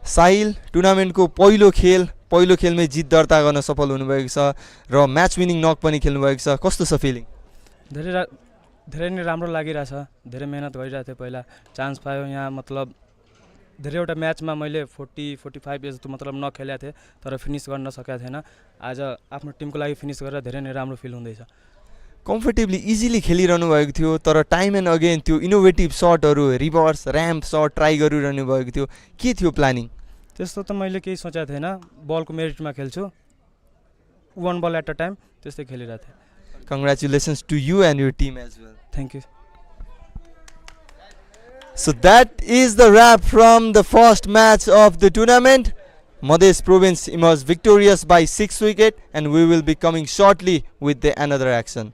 साहिल टुर्नामेन्टको पहिलो खेलमै जित दर्ता गर्न सफल हुनुभएको छ र म्याच विनिङ नक पनि खेल्नु भएको छ। कस्तो छ फिलिङ? धेरै नै राम्रो लागिरहेछ। धेरै मेहनत गरिरहेको थिएँ, पहिला चान्स पायो यहाँ, मतलब धेरैवटा म्याचमा मैले 40-45 जस्तो मतलब नखेलेको थिएँ तर फिनिस गर्न सकेको थिएन। आज आफ्नो टिमको लागि फिनिस गरेर धेरै नै राम्रो फिल हुँदैछ। कम्फर्टेबली इजिली खेलिरहनु भएको थियो तर टाइम एन्ड अगेन त्यो इनोभेटिभ सटहरू रिभर्स र्याम्प सट ट्राई गरिरहनु भएको थियो, के थियो प्लानिङ? त्यस्तो त मैले केही सोचेको थिएन, बलको मेरिटमा खेल्छु, 1 बल एट अ टाइम, त्यस्तै खेलिरहेको थिएँ। Congratulations to you and your team as well. Thank you. So that is the wrap from the first match of the tournament. Madhesh Province emerged victorious by 6 wickets and we will be coming shortly with the another action.